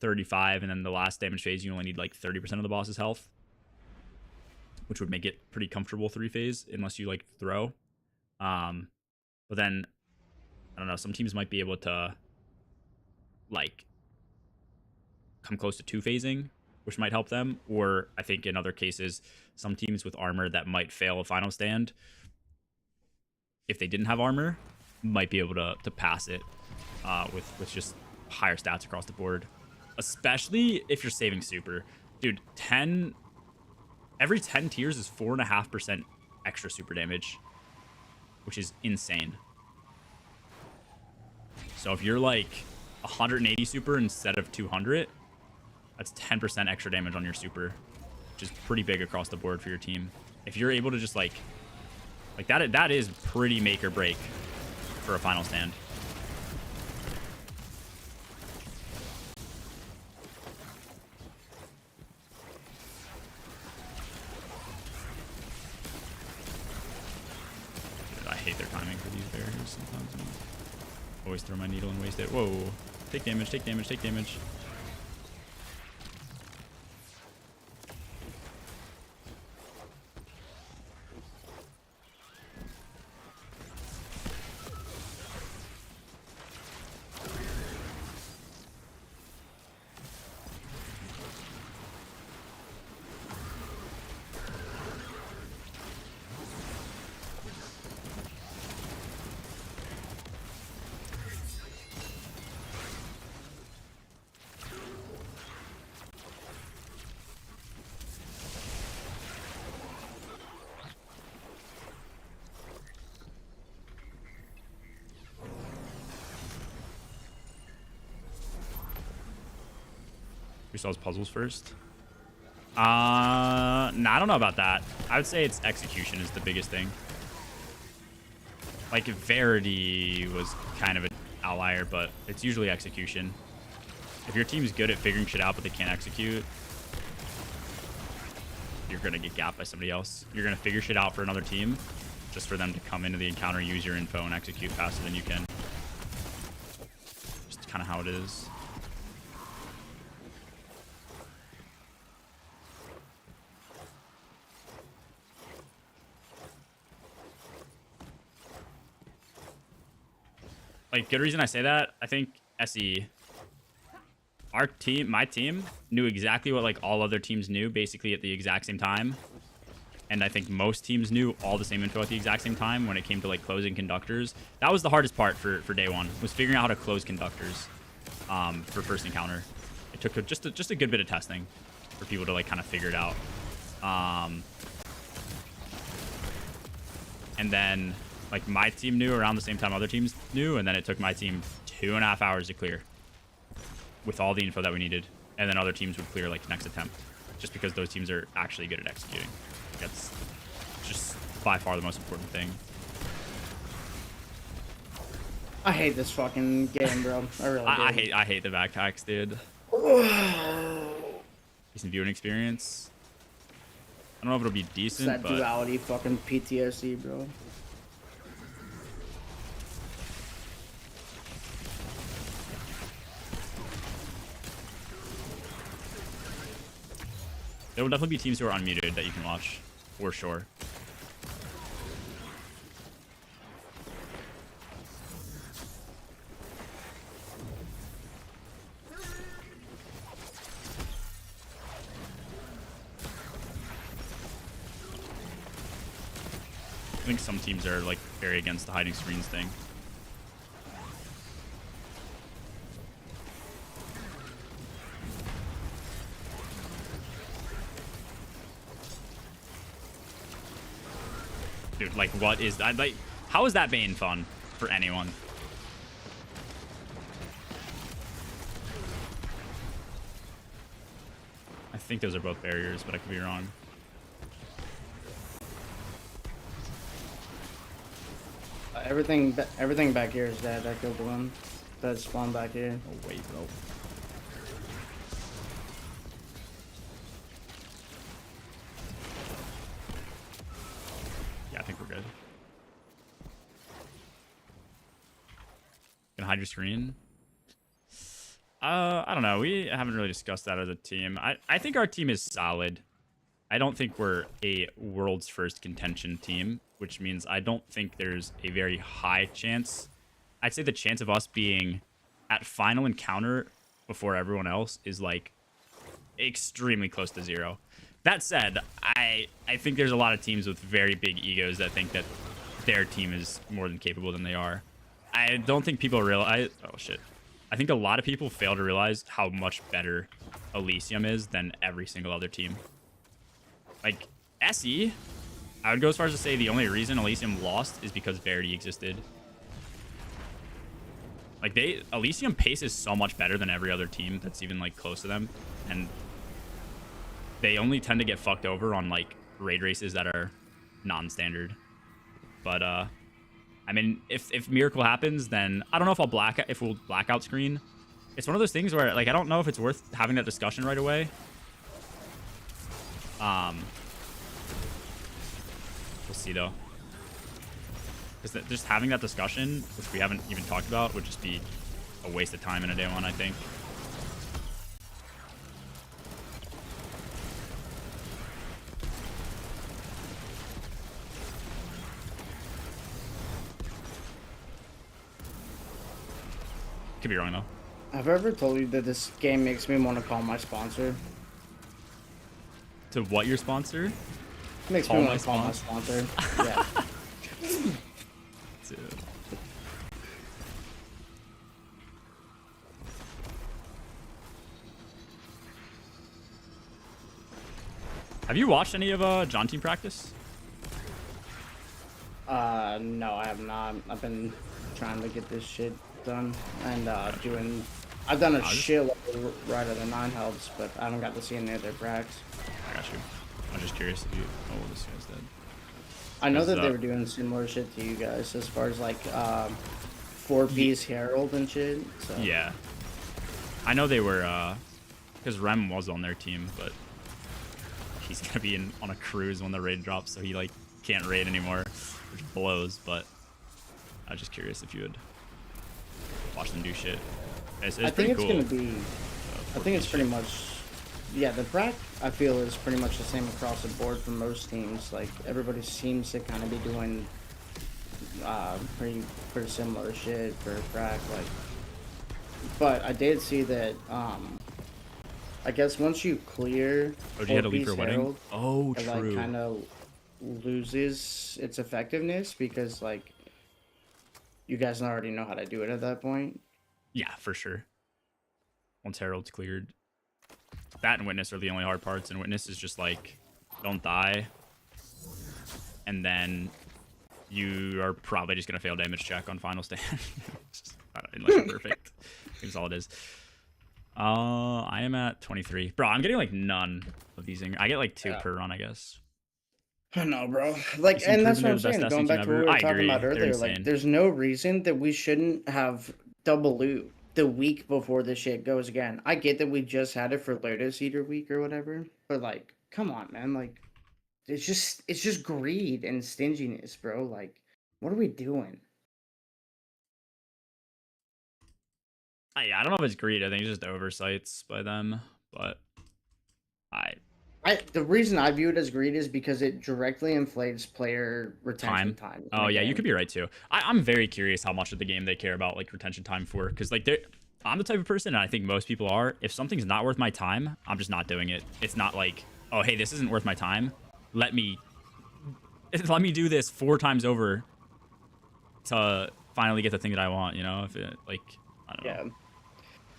and then the last damage phase, you only need, like, 30% of the boss's health, which would make it pretty comfortable 3-phase, unless you, like, throw. But then, I don't know, some teams might be able to, like, come close to 2-phasing, which might help them. Or I think in other cases, some teams with armor that might fail a final stand, if they didn't have armor, might be able to pass it with just higher stats across the board. Especially if you're saving super. Dude, every 10 tiers is 4.5% extra super damage, which is insane. So if you're like 180 super instead of 200, that's 10% extra damage on your super, which is pretty big across the board for your team. If you're able to just like that is pretty make or break for a final stand. Dude, I hate their timing for these barriers sometimes. I always throw my needle and waste it. Whoa. Take damage, take damage, take damage. We solve puzzles first. Nah, I don't know about that. I would say it's execution is the biggest thing. Like, Verity was kind of an outlier, but it's usually execution. If your team's good at figuring shit out, but they can't execute, you're gonna get gapped by somebody else. You're gonna figure shit out for another team, just for them to come into the encounter, use your info, and execute faster than you can. Just kind of how it is. Like, good reason I say that, I think SE, our team, my team, knew exactly what, like, all other teams knew, basically at the exact same time. And I think most teams knew all the same info at the exact same time when it came to, like, closing conductors. That was the hardest part for day one, was figuring out how to close conductors for first encounter. It took just a good bit of testing for people to, like, kind of figure it out. And then, like, my team knew around the same time other teams knew, and then it took my team 2.5 hours to clear with all the info that we needed. And then other teams would clear, like, next attempt, just because those teams are actually good at executing. That's just by far the most important thing. I hate this fucking game, bro. I really do. I hate the backpacks, dude. Decent viewing experience. I don't know if it'll be It's decent, that but duality fucking PTSD, bro. there will definitely be teams who are unmuted that you can watch, for sure. I think some teams are, like, very against the hiding screens thing. Dude, like, what is that? Like, how is that Bane fun for anyone? I think those are both barriers, but I could be wrong. Everything back here is dead. That killed the one that spawned back here. Oh, wait, bro. Yeah, I think we're good. Gonna hide your screen? I don't know. We haven't really discussed that as a team. I think our team is solid. I don't think we're a world's first contention team, which means I don't think there's a very high chance. I'd say the chance of us being at final encounter before everyone else is, like, extremely close to 0. That said, I think there's a lot of teams with very big egos that think that their team is more than capable than they are. I don't think people realize... Oh, shit. I think a lot of people fail to realize how much better Elysium is than every single other team. Like, SE, I would go as far as to say the only reason Elysium lost is because Verity existed. Like, Elysium pace is so much better than every other team that's even, like, close to them. And they only tend to get fucked over on, like, raid races that are non-standard. But, I mean, if Miracle happens, then I don't know if we'll blackout screen. It's one of those things where, like, I don't know if it's worth having that discussion right away. We'll see, though. Because just having that discussion, which we haven't even talked about, would just be a waste of time in a day one, I think. Could be wrong, though. Have I ever told you that this game makes me want to call my sponsor? To what your sponsor? Makes me want to call my sponsor. Yeah. Dude. Have you watched any of John Team practice? No, I have not. I've been trying to get this shit done and I've done a shitload right of the 9 helps, but I haven't got to see any of their pracs. I got you. I'm just curious if you know what this guy's did. I know that they were doing similar shit to you guys as far as, like, 4-piece Herald and shit. So. Yeah. I know they were, because Rem was on their team, but he's going to be on a cruise when the raid drops, so he, like, can't raid anymore, which blows. But I was just curious if you would watch them do shit. It's I pretty think it's cool. gonna be. I think it's pretty much. Yeah, the bracket I feel is pretty much the same across the board for most teams. Like everybody seems to kind of be doing pretty similar shit for bracket. Like, but I did see that. I guess once you clear Oh, you had to leave Orpheus for a wedding? Herald, Oh, it true. like kind of loses its effectiveness because like you guys already know how to do it at that point. Yeah, for sure. Once Herald's cleared. That and Witness are the only hard parts, and Witness is just like, don't die. And then you are probably just going to fail damage check on final stand. Unless you're perfect. That's all it is. I am at 23. Bro, I'm getting like none of these. I get like 2 per run, I guess. I know, bro. Like, and that's what I'm saying. Going back to what we were talking about They're earlier, insane. like, there's no reason that we shouldn't have double loot the week before this shit goes again. I get that we just had it for Lotus Eater week or whatever, but like, come on, man. Like, it's just greed and stinginess, bro. Like, what are we doing? I don't know if it's greed. I think it's just oversights by them, but The reason I view it as greed is because it directly inflates player retention time. Oh yeah, you could be right too. I'm very curious how much of the game they care about like retention time for, because like I'm the type of person, and I think most people are. If something's not worth my time, I'm just not doing it. It's not like, oh hey, this isn't worth my time. Let me do this 4 times over to finally get the thing that I want. You know, if it like I don't know. Yeah.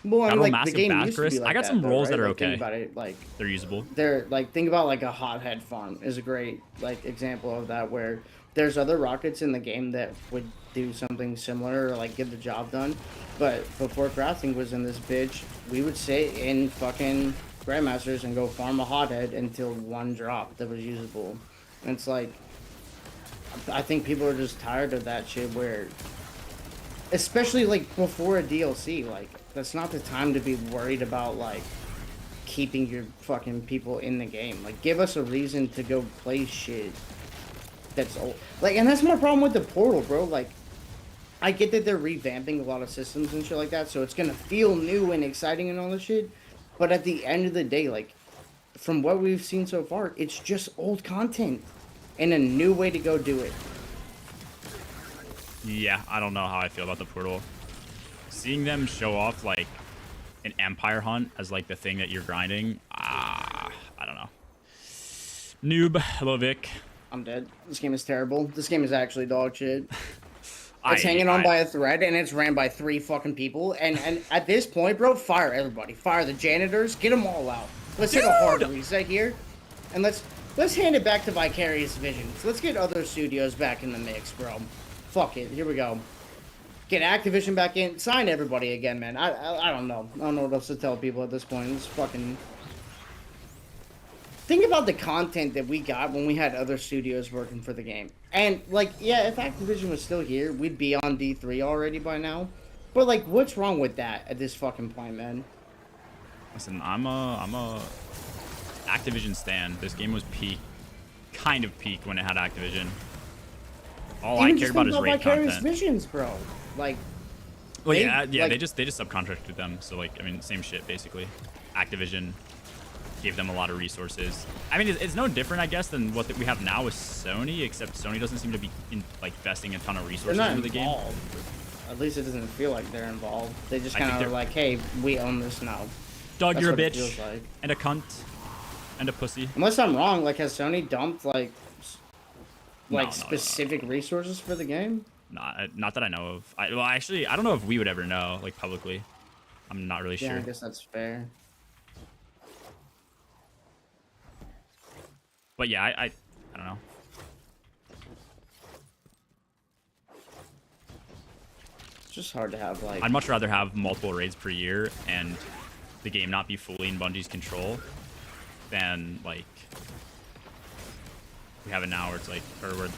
Well, I'm like the game used to be like I got that, some though, roles right? that are Like, okay. Think about it, like they're usable. They're like, think about like a hothead farm is a great like example of that, where there's other rockets in the game that would do something similar or like get the job done. But before crafting was in this bitch, we would sit in fucking Grandmasters and go farm a hothead until one drop that was usable. And it's like, I think people are just tired of that shit where, especially like before a DLC, like that's not the time to be worried about like keeping your fucking people in the game. Like, give us a reason to go play shit that's old. Like, and that's my problem with the portal, bro. Like, I get that they're revamping a lot of systems and shit like that, so it's gonna feel new and exciting and all this shit. But at the end of the day, like, from what we've seen so far, it's just old content and a new way to go do it. Yeah, I don't know how I feel about the portal. Seeing them show off like an Empire hunt as like the thing that you're grinding, I don't know. Noob, hello Vic. I'm dead. This game is terrible. This game is actually dog shit. It's hanging on by a thread, and it's ran by 3 fucking people. And at this point, bro, fire everybody. Fire the janitors. Get them all out. Let's hit a hard reset here, and let's hand it back to Vicarious Visions. Let's get other studios back in the mix, bro. Fuck it. Here we go. Get Activision back in. Sign everybody again, man. I don't know. I don't know what else to tell people at this point. It's fucking... Think about the content that we got when we had other studios working for the game. And, like, yeah, if Activision was still here, we'd be on D3 already by now. But, like, what's wrong with that at this fucking point, man? Listen, I'm a Activision stan. This game was kind of peak when it had Activision. All I cared about is raid content. Visions, bro. Like, well, yeah, they just subcontracted them. So like, I mean, same shit basically. Activision gave them a lot of resources. I mean, it's no different, I guess, than what we have now with Sony, except Sony doesn't seem to be investing a ton of resources into the game. At least it doesn't feel like they're involved. They just kind of are like, hey, we own this now. Dog, you're a bitch like. And a cunt and a pussy. Unless I'm wrong, like, has Sony dumped like specific resources for the game? Not that I know of. Well, actually, I don't know if we would ever know, like, publicly. I'm not really sure. Yeah, I guess that's fair. But yeah, I don't know. It's just hard to have, like... I'd much rather have multiple raids per year and the game not be fully in Bungie's control than, like, we have it now where it's like, or where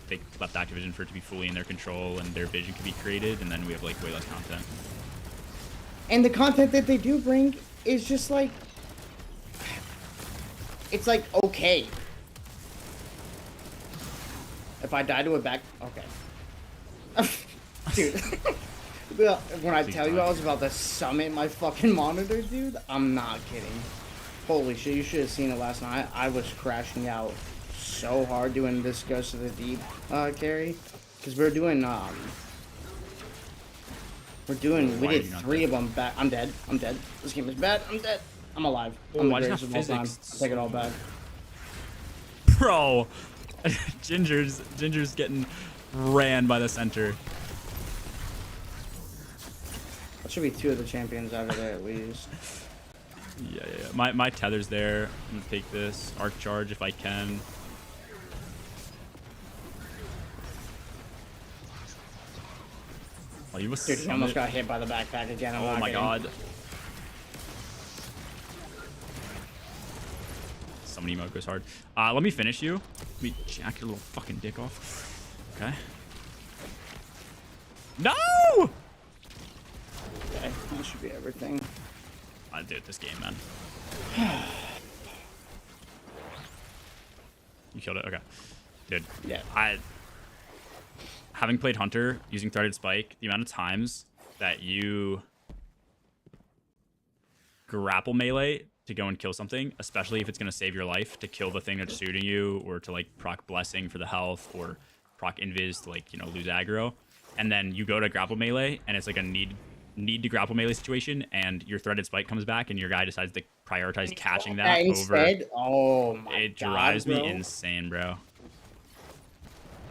they left Activision for it to be fully in their control and their vision can be created, and then we have, like, way less content. And the content that they do bring is just, like... It's, like, okay. If I die to a back, okay. Dude, well, when I tell you I was about to summit my fucking monitor, dude, I'm not kidding. Holy shit, you should have seen it last night. I was crashing out so hard doing this goes to the deep carry. Because we did 3 of them back. I'm dead. I'm dead. This game is bad. I'm dead. I'm alive. I'm the greatest of all time. I'll take it all back. Bro, Ginger's getting ran by the center. That should be 2 of the champions out of there at least. Yeah. My tether's there. I'm gonna take this arc charge if I can. Oh, you Dude, he almost got hit by the backpack again. Oh my god. Somebody emote goes hard. Let me finish you. Let me jack your little fucking dick off. Okay. No! Okay, that should be everything. Dude, this game, man. You killed it? Okay. Dude. Yeah. Having played Hunter using Threaded Spike, the amount of times that you grapple melee to go and kill something, especially if it's going to save your life, to kill the thing that's shooting you, or to like proc Blessing for the health, or proc Invis to like, you know, lose aggro, and then you go to grapple melee and it's like a need to grapple melee situation, and your Threaded Spike comes back and your guy decides to prioritize catching that over. Oh my god, it drives me insane, bro.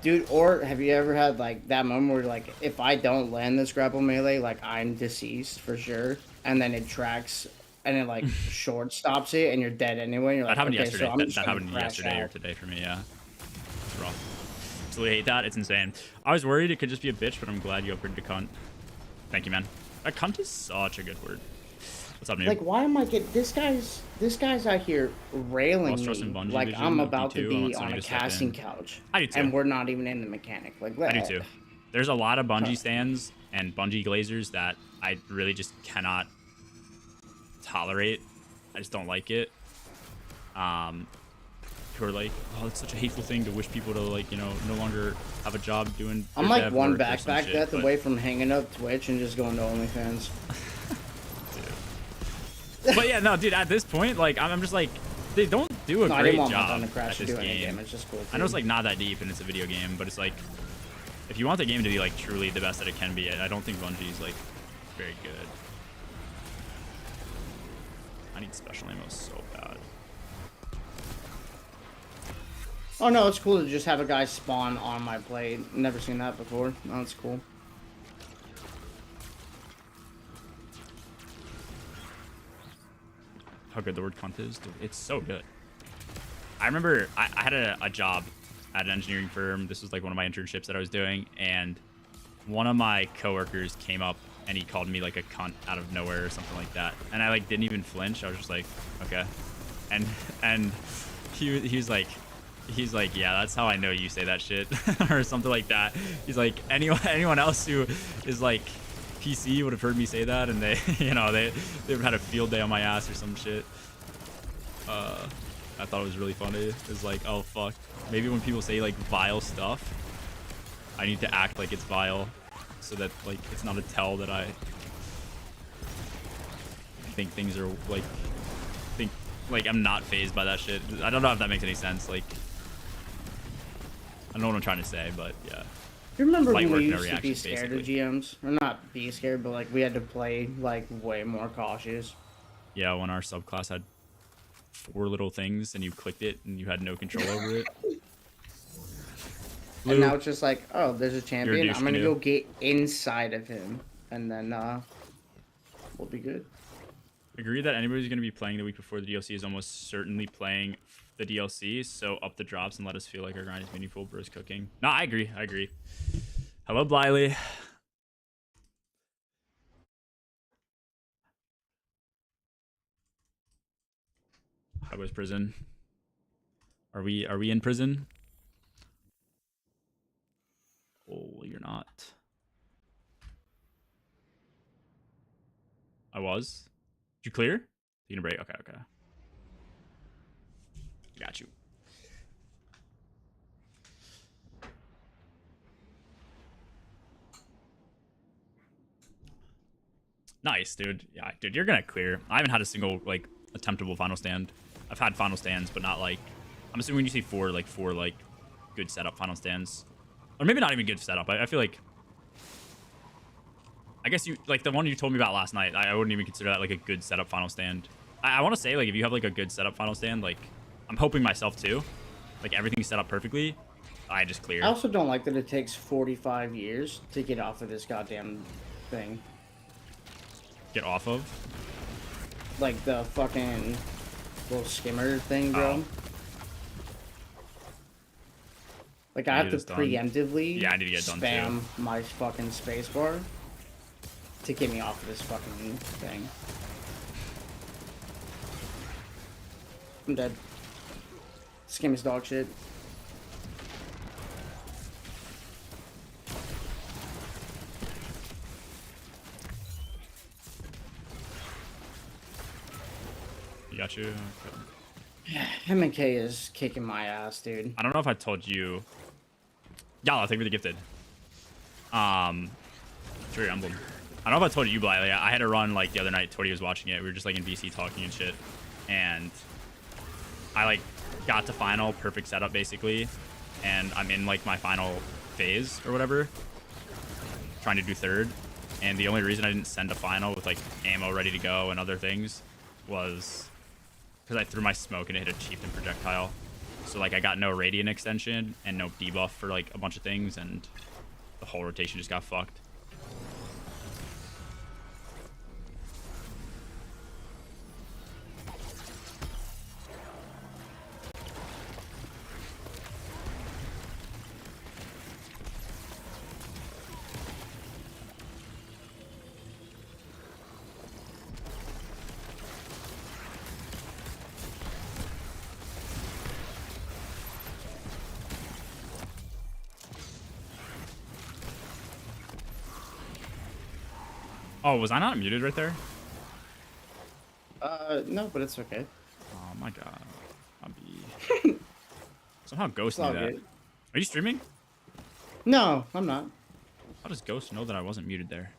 Dude, or have you ever had like that moment where like, if I don't land this grapple melee, like I'm deceased for sure, and then it tracks and it like short stops it and you're dead anyway. You're like, that happened okay, yesterday. So that happened yesterday or today for me. Yeah, it's rough. Absolutely hate that. It's insane. I was worried it could just be a bitch, but I'm glad you upgraded to cunt. Thank you, man. Cunt is such a good word. What's up, Noob? Like, why am I getting this guy's out here railing me like I'm about to be on a casting couch. I do too. And we're not even in the mechanic. Like, I do too. There's a lot of Bungie stands and Bungie glazers that I really just cannot tolerate. I just don't like it. Who are like, oh, it's such a hateful thing to wish people to, like, you know, no longer have a job doing. I'm like one backpack death away from hanging up Twitch and just going to OnlyFans. But yeah, no, dude, at this point, like, I'm just like, they don't do a great job at this game. It's just cool, I know it's like not that deep and it's a video game, but it's like, if you want the game to be like truly the best that it can be, I don't think Bungie's like very good. I need special ammo so bad. Oh no, it's cool to just have a guy spawn on my plate. Never seen that before. Oh, that's cool. How good the word cunt is, dude. It's so good. I remember I had a job at an engineering firm. This was like one of my internships that I was doing, and one of my coworkers came up and he called me like a cunt out of nowhere or something like that, and I like didn't even flinch. I was just like, okay. And he's like, yeah, that's how I know you say that shit or something like that. He's like, anyone else who is like PC would have heard me say that, and they, you know, they would have had a field day on my ass or some shit. I thought it was really funny. It was like, oh fuck, maybe when people say like vile stuff, I need to act like it's vile, so that like it's not a tell that I think things are like, I'm not fazed by that shit. I don't know if that makes any sense. Like, I don't know what I'm trying to say, but yeah. You remember when we used to be scared of GMs? Or not be scared, but like we had to play like way more cautious. Yeah, when our subclass had 4 little things and you clicked it and you had no control over it. And now it's just like, oh, there's a champion. I'm gonna go get inside of him, and then we'll be good. Agree that anybody who's gonna be playing the week before the DLC is almost certainly playing the DLC, so up the drops and let us feel like our grind is meaningful. Bro's cooking. No, I agree. Hello, Blyly. How was prison? Are we in prison? Oh, you're not. I was. Did you clear? You gonna break? Okay. Got you. Nice, dude. Yeah, dude, you're gonna clear. I haven't had a single like attemptable final stand. I've had final stands, but not like. I'm assuming when you say four like good setup final stands, or maybe not even good setup. I feel like. I guess you like the one you told me about last night. I wouldn't even consider that like a good setup final stand. I want to say like if you have like a good setup final stand, like I'm hoping myself too, like everything's set up perfectly. I just clear. I also don't like that it takes 45 years to get off of this goddamn thing. Get off of? Like the fucking little skimmer thing, bro. Oh. Like I have to preemptively I need to get done spam too. my fucking spacebar to get me off of this fucking thing. I'm dead. This game is dog shit. You got you. Okay. M&K is kicking my ass, dude. I don't know if I told you. Yalla, thank you for the gifted. For your emblem. I don't know if I told you, but I had to run like the other night. Tori was watching it. We were just like in VC talking and shit, and I like got to final perfect setup basically, and I'm in like my final phase or whatever, trying to do third. And the only reason I didn't send a final with like ammo ready to go and other things was because I threw my smoke and it hit a chieftain projectile. So like I got no radiant extension and no debuff for like a bunch of things, and the whole rotation just got fucked. Oh, was I not muted right there? No, but it's okay. Oh my god. I'll be... Somehow Ghost knew that. Good. Are you streaming? No, I'm not. How does Ghost know that I wasn't muted there?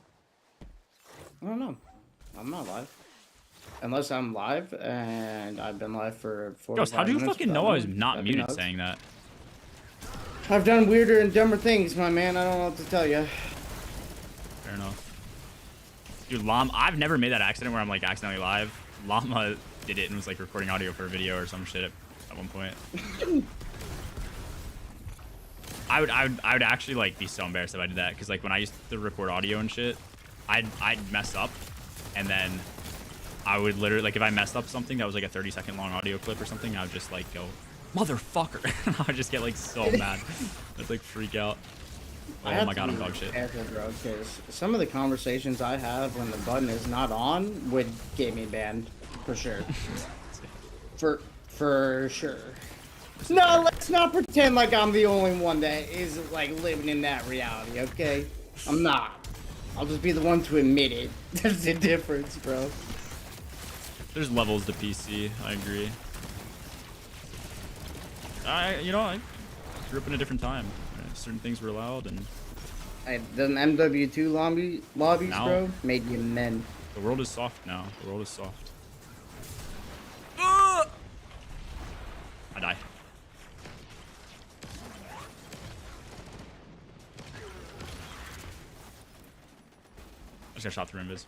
I don't know. I'm not live. Unless I'm live, and I've been live for 45 Ghost, how do you minutes fucking know I was not that'd be muted nuts. saying that? I've done weirder and dumber things, my man. I don't know what to tell you. Fair enough. Dude, I've never made that accident where I'm like accidentally live. Llama did it and was like recording audio for a video or some shit at one point. I would actually like be so embarrassed if I did that, because like when I used to record audio and shit, I'd mess up, and then I would literally like if I messed up something that was like a 30-second long audio clip or something, I would just like go, motherfucker. I would just get like so mad. I'd like freak out. Oh my god, I'm dog shit. Careful, bro, because some of the conversations I have when the button is not on would get me banned, for sure. for sure. No, let's not pretend like I'm the only one that is like living in that reality, okay? I'm not. I'll just be the one to admit it. There's a difference, bro. There's levels to PC, I agree. I grew up in a different time. Certain things were allowed, and The MW2 lobbies, now, bro, made you men. the world is soft now. The world is soft. I die. I just got shot through invis.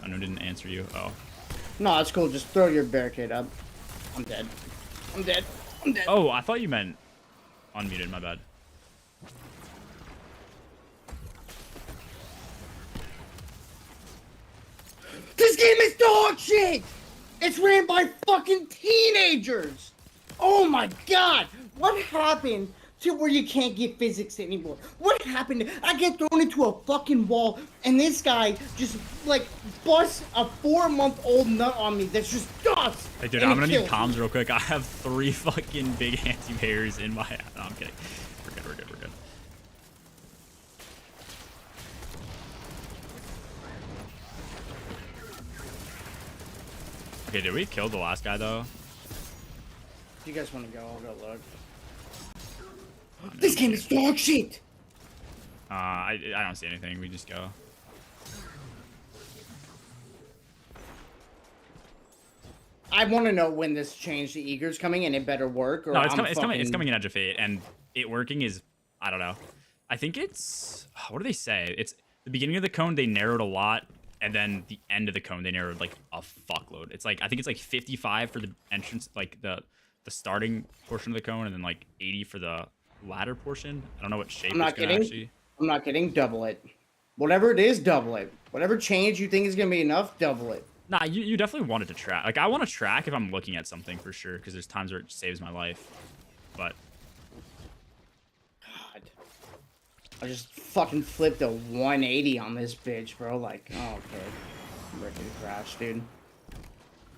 I know didn't answer you. Oh. No, it's cool. Just throw your barricade up. I'm dead. I'm dead. I'm dead. Oh, I thought you meant unmuted. My bad. This game is dog shit! It's ran by fucking teenagers! Oh my god! What happened to where you can't get physics anymore? What happened? I get thrown into a fucking wall, and this guy just, like, busts a 4-month-old nut on me that's just dust! Hey, dude, I'm gonna need comms real quick. I have 3 fucking big anti-bears in my... No, I'm kidding. We're good, we're good, we're good. Okay, did we kill the last guy, though? If you guys want to go, I'll go look. This game is dog shit! I don't see anything. We just go. I want to know when this change to Eager's coming and it better work. Or No, it's I'm coming. It's coming. fucking- It's coming in Edge of Fate, and it working is I don't know. I think it's what do they say? It's the beginning of the cone they narrowed a lot, and then the end of the cone they narrowed like a fuckload. It's like I think it's like 55 for the entrance, like the starting portion of the cone, and then like 80 for the latter portion. I don't know what shape I'm not it's gonna kidding. actually. I'm not kidding. Double it. Whatever it is, double it. Whatever change you think is gonna be enough, double it. Nah, you definitely wanted to track. Like I want to track if I'm looking at something for sure, because there's times where it saves my life. But God, I just fucking flipped a 180 on this bitch, bro. Like, oh, okay, freaking crash, dude.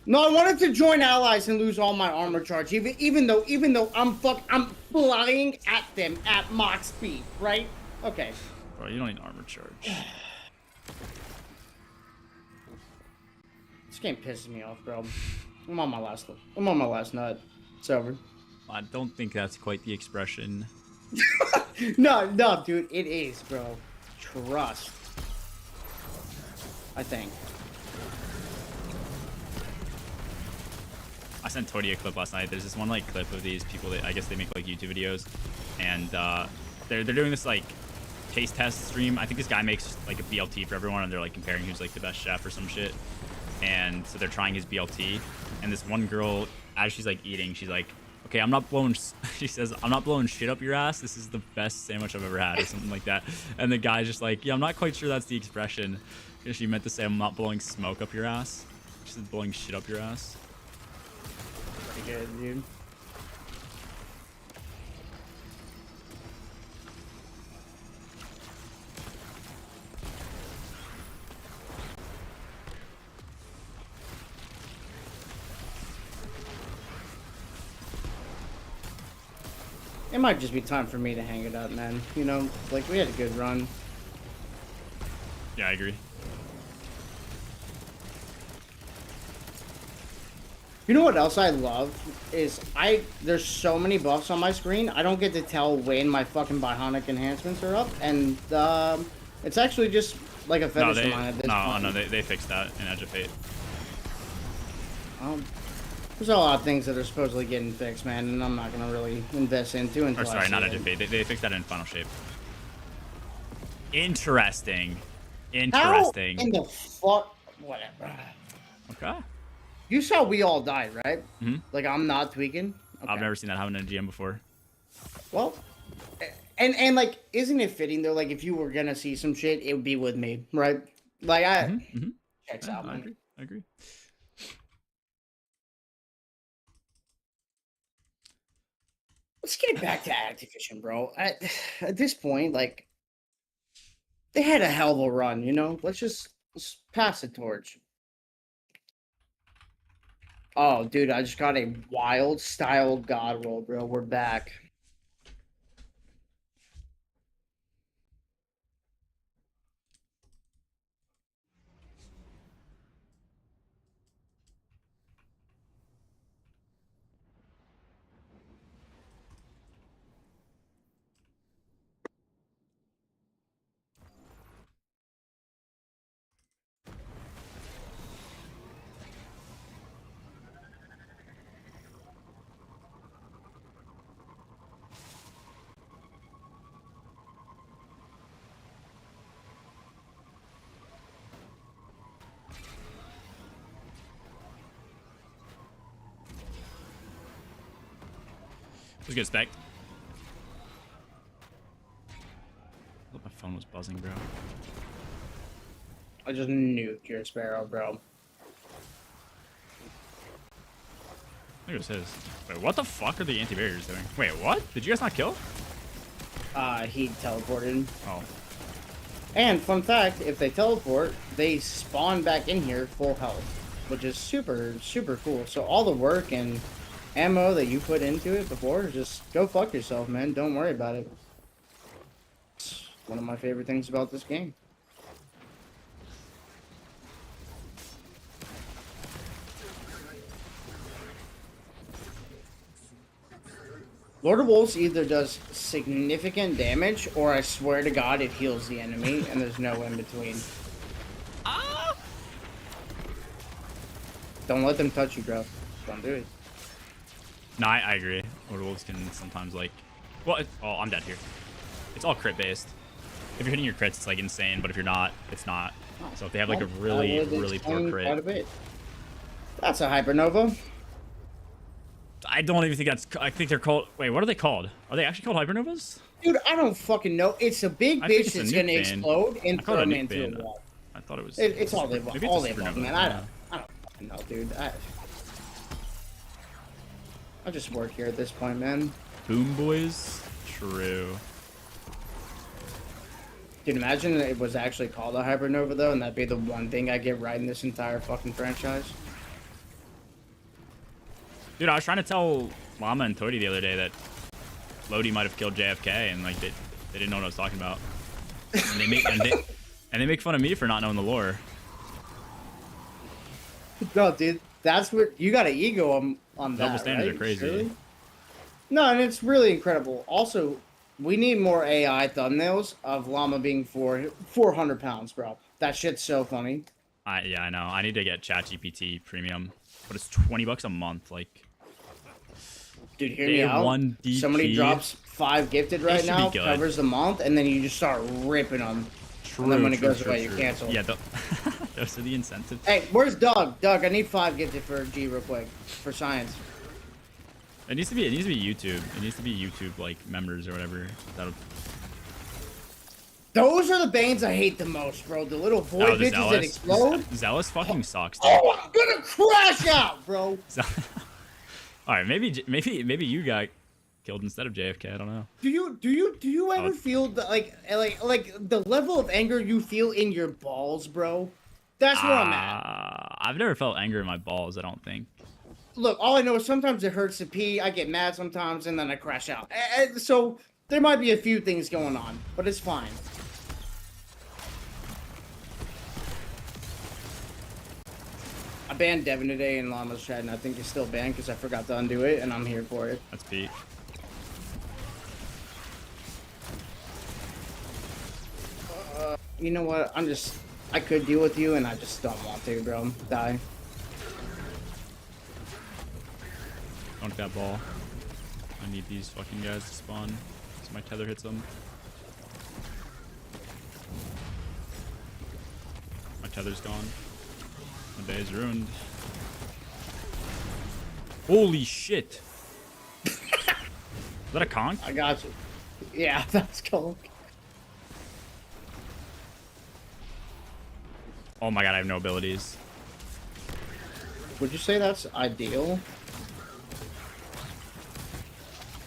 No, I wanted to join allies and lose all my armor charge, even though I'm flying at them at Mach speed, right? Okay. bro, you don't need armor charge. This game pisses me off, bro. I'm on my last nut. It's over. I don't think that's quite the expression. No, dude, it is, bro. Trust. I think. I sent Tody a clip last night. There's this one like clip of these people that I guess they make like YouTube videos, and they're doing this like taste test stream. I think this guy makes like a BLT for everyone, and they're like comparing who's like the best chef or some shit. And so they're trying his BLT, and this one girl, as she's like eating, she's like, "Okay, I'm not blowing." She says, "I'm not blowing shit up your ass. This is the best sandwich I've ever had," or something like that. And the guy's just like, "Yeah, I'm not quite sure that's the expression." She meant to say, "I'm not blowing smoke up your ass." She said, "Blowing shit up your ass." Pretty good, dude. It might just be time for me to hang it up, man. You know, like, we had a good run. Yeah, I agree. You know what else I love? Is there's so many buffs on my screen, I don't get to tell when my fucking bionic enhancements are up, and it's actually just like a fetish of mine at this point. No, they fixed that in Edge of Fate. There's a lot of things that are supposedly getting fixed, man, and I'm not gonna really invest into until Or sorry, not Edge of Fate. They fixed that in Final Shape. Interesting. Interesting. How in the fuck? Whatever. Okay. You saw we all died, right? Mm-hmm. Like, I'm not tweaking. Okay. I've never seen that happen in a GM before. Well, and like, isn't it fitting though? Like, if you were gonna see some shit, it would be with me, right? Like, checks out, man. I agree. Let's get back to Activision, bro. At this point, like, they had a hell of a run, you know? Let's pass the torch. Oh, dude, I just got a wild style god roll, bro. We're back. It was good spec. I thought my phone was buzzing, bro. I just nuked your Sparrow, bro. I think it was his. Wait, what the fuck are the anti-barriers doing? Wait, what? Did you guys not kill? He teleported. Oh. And fun fact, if they teleport, they spawn back in here full health, which is super, super cool. So all the work and ammo that you put into it before, just go fuck yourself, man. Don't worry about it. It's one of my favorite things about this game. Lord of Wolves either does significant damage, or I swear to God, it heals the enemy, and there's no in between. Don't let them touch you, bro. don't do it. No, I agree. Werewolves can sometimes like, well, oh, I'm dead here. It's all crit based. If you're hitting your crits, it's like insane, but if you're not, it's not. So if they have like a really poor crit, quite a bit. That's a hypernova. I don't even think that's. I think they're called. Wait, what are they called? Are they actually called hypernovas? Dude, I don't fucking know. It's a big bitch that's gonna explode and throw him into a wall. I thought it was. It's all they want. All they want, man. I don't fucking know, dude. I just work here at this point, man. Boom boys. True. Dude, imagine it was actually called a hypernova though, and that'd be the one thing I get right in this entire fucking franchise. Dude, I was trying to tell Llama and Toady the other day that Lodi might have killed JFK, and like they didn't know what I was talking about. And they make fun of me for not knowing the lore. No, dude, that's what you got an ego on that. Double standards right? are crazy. Really? No, and it's really incredible. Also, we need more AI thumbnails of Llama being 400 pounds, bro. That shit's so funny. Yeah, I know. I need to get ChatGPT Premium, but it's $20 a month. Like, dude, hear me out. One DP. Somebody drops 5 gifted right now, covers the month, and then you just start ripping them. True. And then when it goes away, you cancel. Yeah, those are the incentives. Hey, where's Doug? Doug, I need 5 gifted for G real quick for science. It needs to be YouTube. It needs to be YouTube like members or whatever. Those are the Banes I hate the most, bro. The little void bitches that explode. Zealous fucking sucks, dude. Oh, I'm gonna crash out, bro. All right, maybe you got killed instead of JFK. I don't know. Do you ever feel the, like the level of anger you feel in your balls, bro? That's where I'm at. I've never felt anger in my balls. I don't think. Look, all I know is sometimes it hurts to pee. I get mad sometimes, and then I crash out. So there might be a few things going on, but it's fine. I banned Devin today in Llama's chat, and I think he's still banned because I forgot to undo it, and I'm here for it. That's Pete. You know what? I could deal with you, and I just don't want to, bro. Die. Dunk that ball. I need these fucking guys to spawn so my tether hits them. My tether's gone. My day is ruined. Holy shit! Is that a conch? I got you. Yeah, that's cool. Oh my god, I have no abilities. Would you say that's ideal?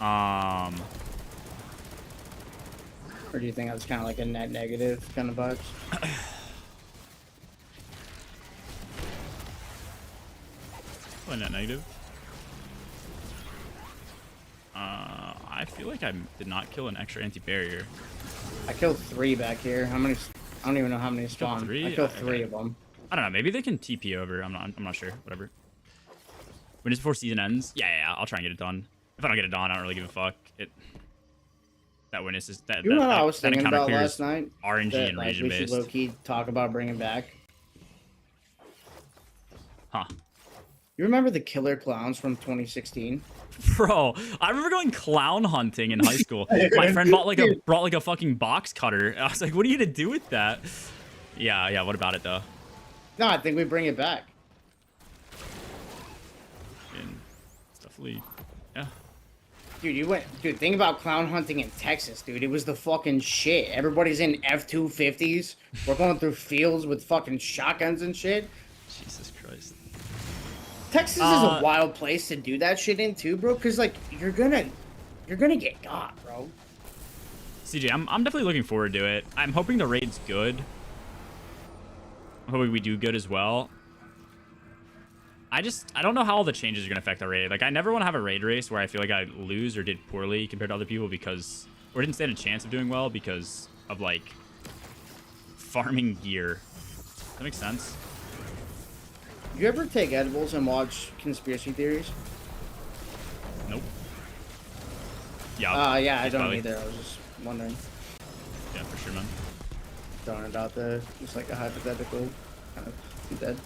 Um, Or do you think that's kind of like a net negative kind of vibes? Probably net negative. I feel like I did not kill an extra anti-barrier. I killed 3 back here. How many? I don't even know how many spawned. Three? I killed 3 of them. I don't know. Maybe they can TP over. I'm not sure. Whatever. When it's before season ends. Yeah. I'll try and get it done. If I don't get it done, I don't really give a fuck. That witness is that. You know what I was thinking about last night? RNG that, and like, region we based. should low key talk about bringing back. Huh. You remember the killer clowns from 2016? Bro, I remember going clown hunting in high school. My friend brought like a fucking box cutter. I was like, what are you gonna do with that? Yeah. What about it though? No, I think we bring it back. And it's definitely, yeah. Dude, think about clown hunting in Texas, dude. It was the fucking shit. Everybody's in F-250s. We're going through fields with fucking shotguns and shit. Jesus Christ. Texas is a wild place to do that shit in too, bro. Cause like you're gonna get got, bro. CJ, I'm definitely looking forward to it. I'm hoping the raid's good. I'm hoping we do good as well. I don't know how all the changes are gonna affect the raid. Like, I never want to have a raid race where I feel like I lose or did poorly compared to other people or didn't stand a chance of doing well because of like farming gear. Does that make sense? You ever take edibles and watch conspiracy theories? Nope. Yeah. Yeah, I don't probably. either. I was just wondering. Yeah, for sure, man. Throwing it out there, just like a hypothetical kind of dead.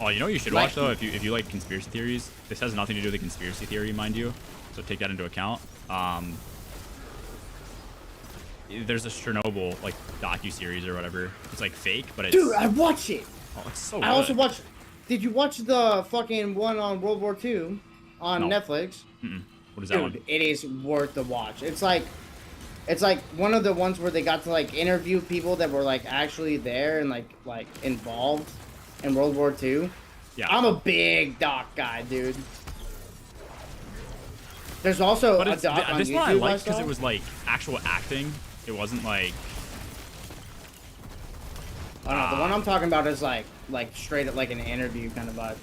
Oh, you know what you should watch though, if you like conspiracy theories. This has nothing to do with the conspiracy theory, mind you. So take that into account. There's a Chernobyl like docu-series or whatever. It's like fake, but it's... Dude, I watched it. Oh, it's so I good. also watched... Did you watch the fucking one on World War II on Netflix? What is that one? Dude, it is worth the watch. It's like one of the ones where they got to like interview people that were like actually there and like involved in World War II. Yeah. I'm a big doc guy, dude. There's also a doc on this YouTube one I liked saw. because it was like actual acting. It wasn't like... Oh no, the one I'm talking about is like straight up like an interview kind of vibes.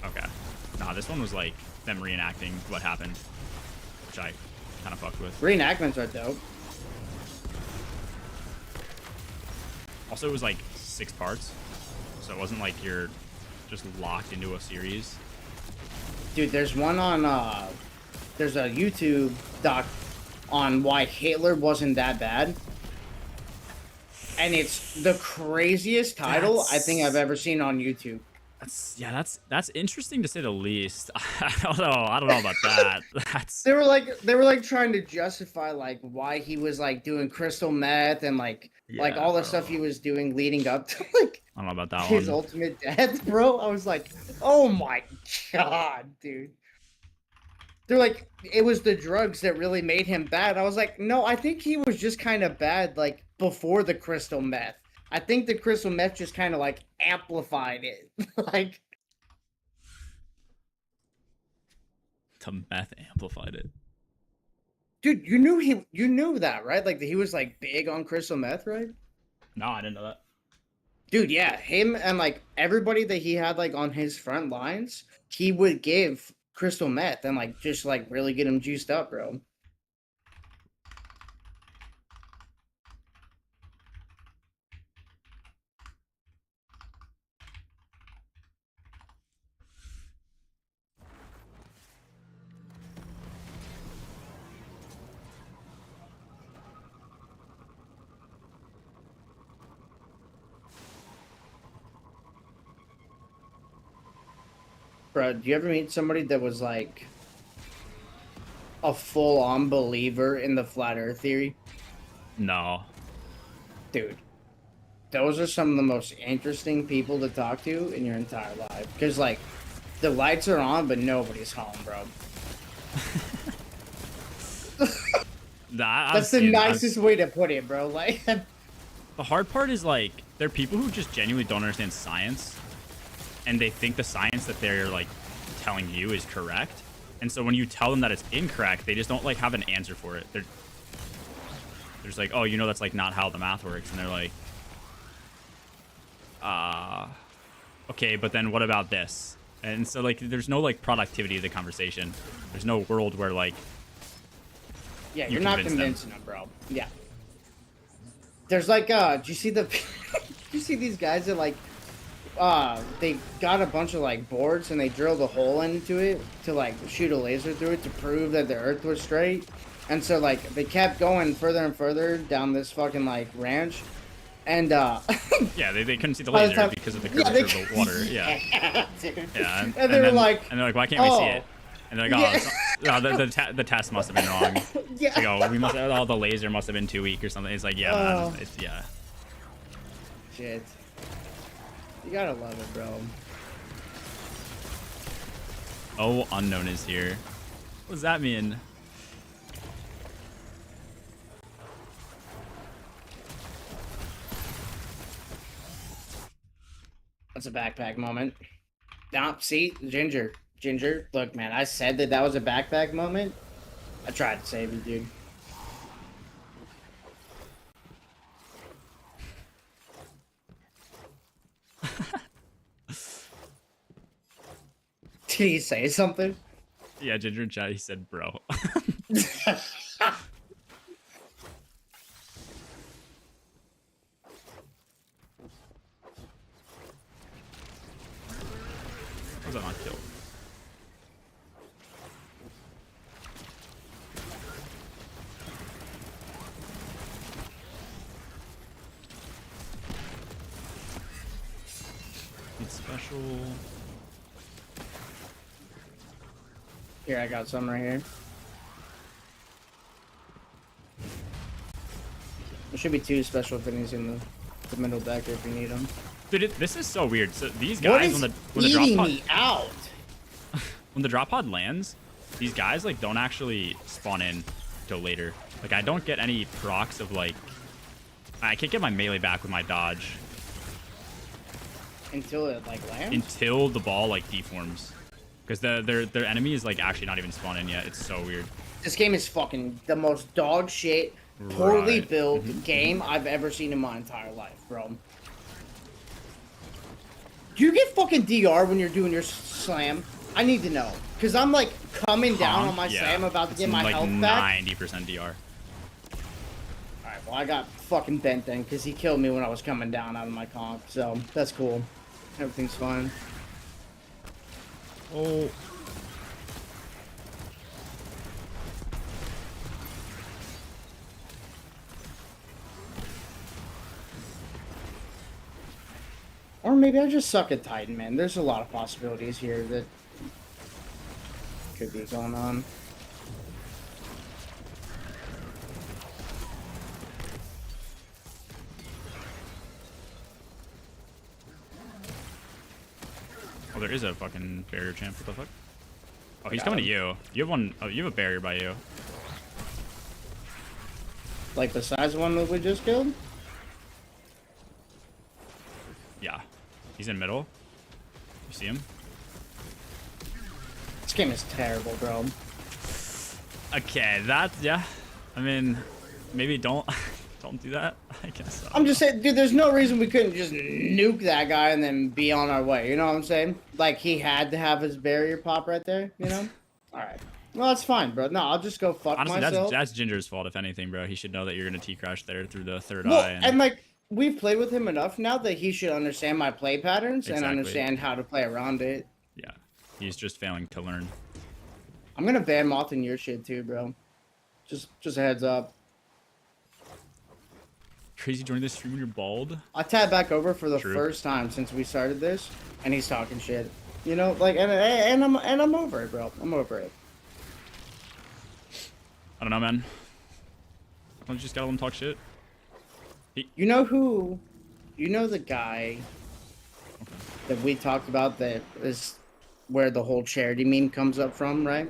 Okay. Nah, this one was like them reenacting what happened, which I kind of fucked with. Reenactments are dope. Also, it was like 6 parts, so it wasn't like you're just locked into a series. Dude, there's one on there's a YouTube doc on why Hitler wasn't that bad. And it's the craziest title I think I've ever seen on YouTube. That's interesting to say the least. I don't know about that. They were like trying to justify like why he was like doing crystal meth and like all the stuff he was doing leading up to like I don't know about that his one. ultimate death, bro. I was like, oh my god, dude. They're like, it was the drugs that really made him bad. I was like, no, I think he was just kind of bad like before the crystal meth. I think the crystal meth just kind of like amplified it. Like, The meth amplified it. dude, you knew that, right? Like he was like big on crystal meth, right? No, I didn't know that. Dude, yeah, him and like everybody that he had like on his front lines, he would give crystal meth and like just like really get him juiced up, bro. Bro, do you ever meet somebody that was like a full-on believer in the flat earth theory? No. Dude, those are some of the most interesting people to talk to in your entire life. Because, like, the lights are on, but nobody's home, bro. That's the nicest way to put it, bro. Like, the hard part is, like, there are people who just genuinely don't understand science. And they think the science that they're, like, telling you is correct. And so when you tell them that it's incorrect, they just don't, like, have an answer for it. They're just like, oh, you know, that's, like, not how the math works. And they're like, okay, but then what about this? And so, like, there's no, like, productivity to the conversation. There's no world where, like... Yeah, you're not convincing them, bro. Yeah. There's, like, do you see the... do you see these guys that, like... they got a bunch of like boards and they drilled a hole into it to like shoot a laser through it to prove that the earth was straight. And so like they kept going further and further down this fucking like ranch. And yeah, they couldn't see the laser because of the curvature of the water. Yeah. Dude. Yeah. And they were like, and they're like, why can't we see it? And they're like, oh, the test must have been wrong. Yeah. Like, oh, we must have, the laser must have been too weak or something. It's like, yeah, man, yeah. Shit. You gotta love it, bro. Oh, unknown is here. What does that mean? That's a backpack moment. Now, see, Ginger. Look, man, I said that was a backpack moment. I tried to save you, dude. Did he say something? Yeah, Ginger in chat, he said, bro. Was that not killed? It's special. Here, I got some right here. There should be 2 special things in the middle deck if you need them. Dude, this is so weird. So these What guys, is when the drop eating pod, me out? when the drop pod lands, these guys like don't actually spawn in till later. Like I don't get any procs of like, I can't get my melee back with my dodge Until it like lands? until the ball like deforms, because their enemy is like actually not even spawned in yet. It's so weird. This game is fucking the most dog shit, poorly Right. built game I've ever seen in my entire life, bro. Do you get fucking DR when you're doing your slam? I need to know. Because I'm like coming down on my Yeah. slam about to It's get my like health back. 90% DR. Alright, well I got fucking bent then because he killed me when I was coming down out of my comp. So that's cool. Everything's fine. Oh. Or maybe I just suck at Titan, man. There's a lot of possibilities here that could be going on. Oh, there is a fucking barrier champ. What the fuck? Oh, he's Got coming to him. you. You have one. Oh, you have a barrier by you. Like the size of one that we just killed? Yeah. He's in middle. You see him? This game is terrible, bro. Okay, yeah. I mean, maybe don't don't do that. I guess. I'm just saying, dude, there's no reason we couldn't just nuke that guy and then be on our way. You know what I'm saying? Like, he had to have his barrier pop right there, you know? Alright. Well, that's fine, bro. No, I'll just go fuck Honestly, myself. that's Ginger's fault, if anything, bro. He should know that you're gonna T-crash there through the third Well, eye. and like, we've played with him enough now that he should understand my play patterns and Exactly. understand how to play around it. Yeah, he's just failing to learn. I'm gonna ban Moth in your shit too, bro. Just a heads up. Crazy joining this stream when you're bald. I tabbed back over for the True. first time since we started this, and he's talking shit. You know, like, and I'm over it, bro. I'm over it. I don't know, man. Why don't you just gotta let him talk shit? You know who? You know the guy that we talked about that is where the whole charity meme comes up from, right?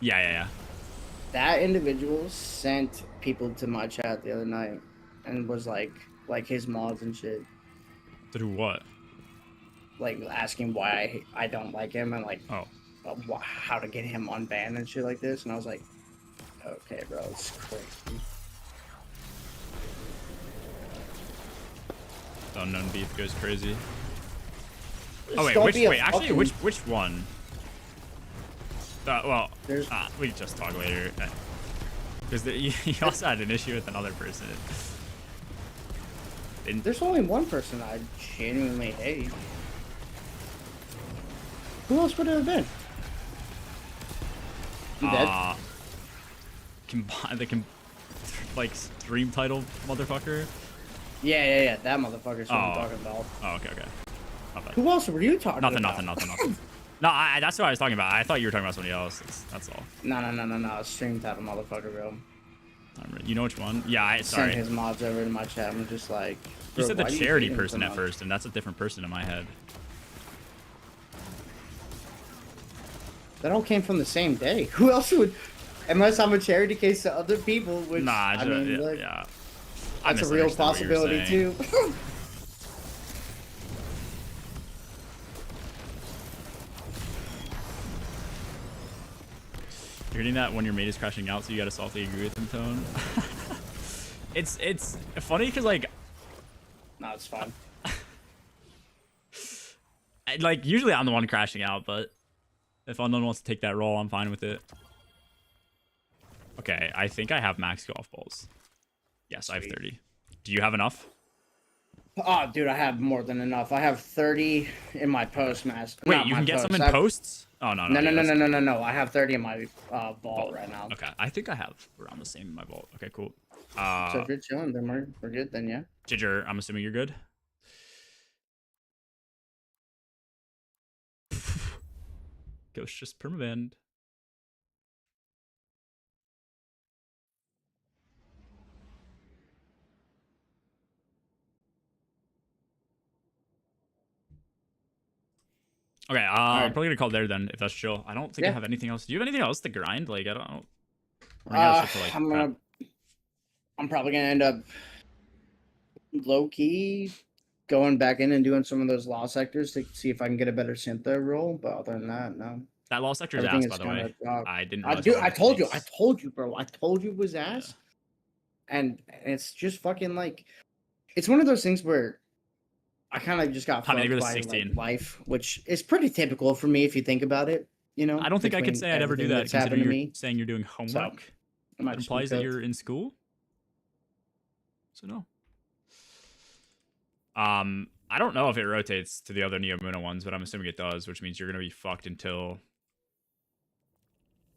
Yeah. That individual sent people to my chat the other night and was like his mods and shit, To do what? like asking why I don't like him and like Oh. how to get him unbanned and shit like this. And I was like, okay, bro, it's crazy. The unknown beef goes crazy. Just Oh wait, don't be a actually, fucking- which one? Well, There's- we can just talk later. Because he also had an issue with another person. There's only one person I genuinely hate. Who else would it have been? You dead? Like stream title motherfucker. Yeah. That motherfucker's what I'm Oh. talking about. Oh, okay. My bad. Who else were you talking Nothing. about? No, that's what I was talking about. I thought you were talking about somebody else. That's all. No. Stream title motherfucker, bro. You know which one? Yeah, Send sorry. his mods over to my chat. I'm just like, You bro, said the why do charity hate him so person at much? first, and that's a different person in my head. That all came from the same day. Who else would? Unless I'm a charity case to other people, which Nah, I mean, look, yeah. I that's a real misunderstood what you were possibility saying. too. You're hitting that when your mate is crashing out, so you gotta softly agree with him tone. It's funny because like No, it's fine. usually I'm the one crashing out, but if unknown wants to take that role, I'm fine with it. Okay, I think I have max golf balls. Yes, I have Sweet. 30. Do you have enough? Oh, dude, I have more than enough. I have 30 in my post mask. Wait, Not you my can get some post. in posts? Oh no, No, no, yeah, no, that's no, no, no, no. I have 30 in my vault vault. right now. Okay, I think I have around the same in my vault. Okay, cool. So if you're chilling, then we're good. Then yeah. Ginger, I'm assuming you're good. Ghost just permabanned. Okay, I'm Alright. probably gonna call there then if that's chill. I don't think I Yeah. have anything else. Do you have anything else to grind? Like I don't know. Running out of stuff to like prep. I'm probably gonna end up low key going back in and doing some of those law sectors to see if I can get a better Syntho roll. But other than that, no. That law sector is Everything ass, by is the kind way. of. I didn't I realize do. how I told you. I takes. told you, bro. I told you it was Yeah. ass. And it's just fucking like, it's one of those things where I kind of just got Honey, fucked you're the by like 16. life, which is pretty typical for me if you think about it. You know, I don't think I could between say I'd ever do everything that that's happened considering to you're me. saying you're doing So homework. I might That just be implies that cooked. you're in school. So no. I don't know if it rotates to the other Neomuna ones, but I'm assuming it does, which means you're gonna be fucked until.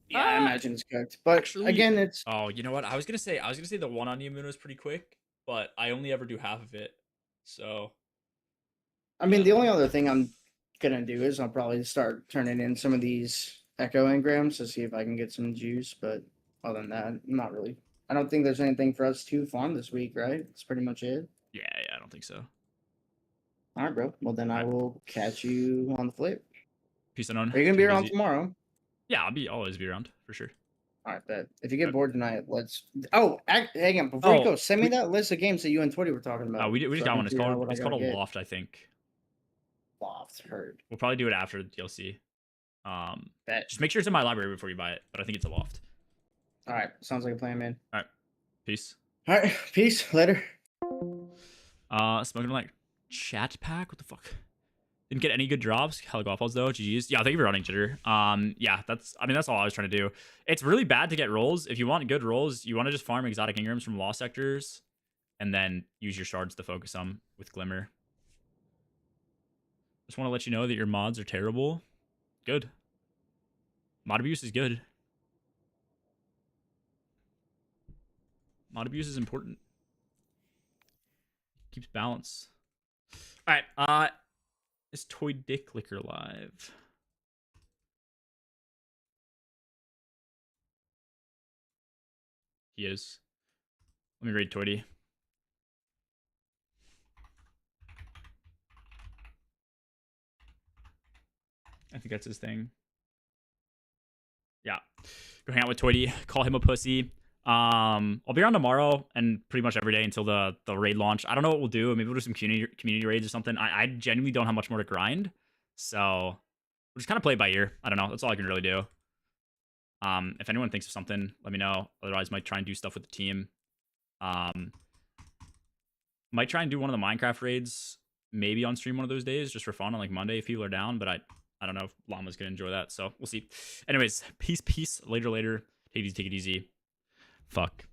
Yeah, I imagine it's cooked. But Actually, again, it's. oh, you know what? I was gonna say the one on Neomuna is pretty quick, but I only ever do half of it. So I mean, the only other thing I'm gonna do is I'll probably start turning in some of these echo engrams to see if I can get some juice. But other than that, not really. I don't think there's anything for us to farm this week, right? That's pretty much it. yeah, I don't think so. All right, bro. Well, then All I right, will catch you on the flip. peace and on. Are you gonna Take be it around easy. tomorrow? Yeah, I'll always be around for sure. All right, bet. If you get All right. bored tonight, let's. Oh, hang on. Before you go, send me that list of games that you and Twitty were talking about. We just so I got can one. figure out what I It's called gotta a get. loft, I think. Loft heard. We'll probably do it after the DLC. Bet. Just make sure it's in my library before you buy it. But I think it's a loft. All right, sounds like a plan, man. All right, peace. All right, peace. Later. Smoking like chat pack. What the fuck? Didn't get any good drops. Hella golf balls though. GG's. Yeah, thank you for running, Jitter. Yeah, that's all I was trying to do. It's really bad to get rolls. If you want good rolls, you want to just farm exotic ingrams from law sectors, and then use your shards to focus them with glimmer. Just want to let you know that your mods are terrible. Good. Mod abuse is good. Mod abuse is important. Keeps balance. All right. Is Toy Dick Liquor live? He is. Let me read Toity. I think that's his thing. Yeah. Go hang out with Toity. Call him a pussy. I'll be around tomorrow and pretty much every day until the raid launch. I don't know what we'll do. Maybe we'll do some community raids or something. I genuinely don't have much more to grind. So we'll just kind of play it by ear. I don't know. That's all I can really do. If anyone thinks of something, let me know. Otherwise, might try and do stuff with the team. Might try and do one of the Minecraft raids, maybe on stream one of those days, just for fun on like Monday if people are down. But I don't know if Llama's gonna enjoy that, so we'll see. Anyways, peace. Later. Take it easy. Fuck.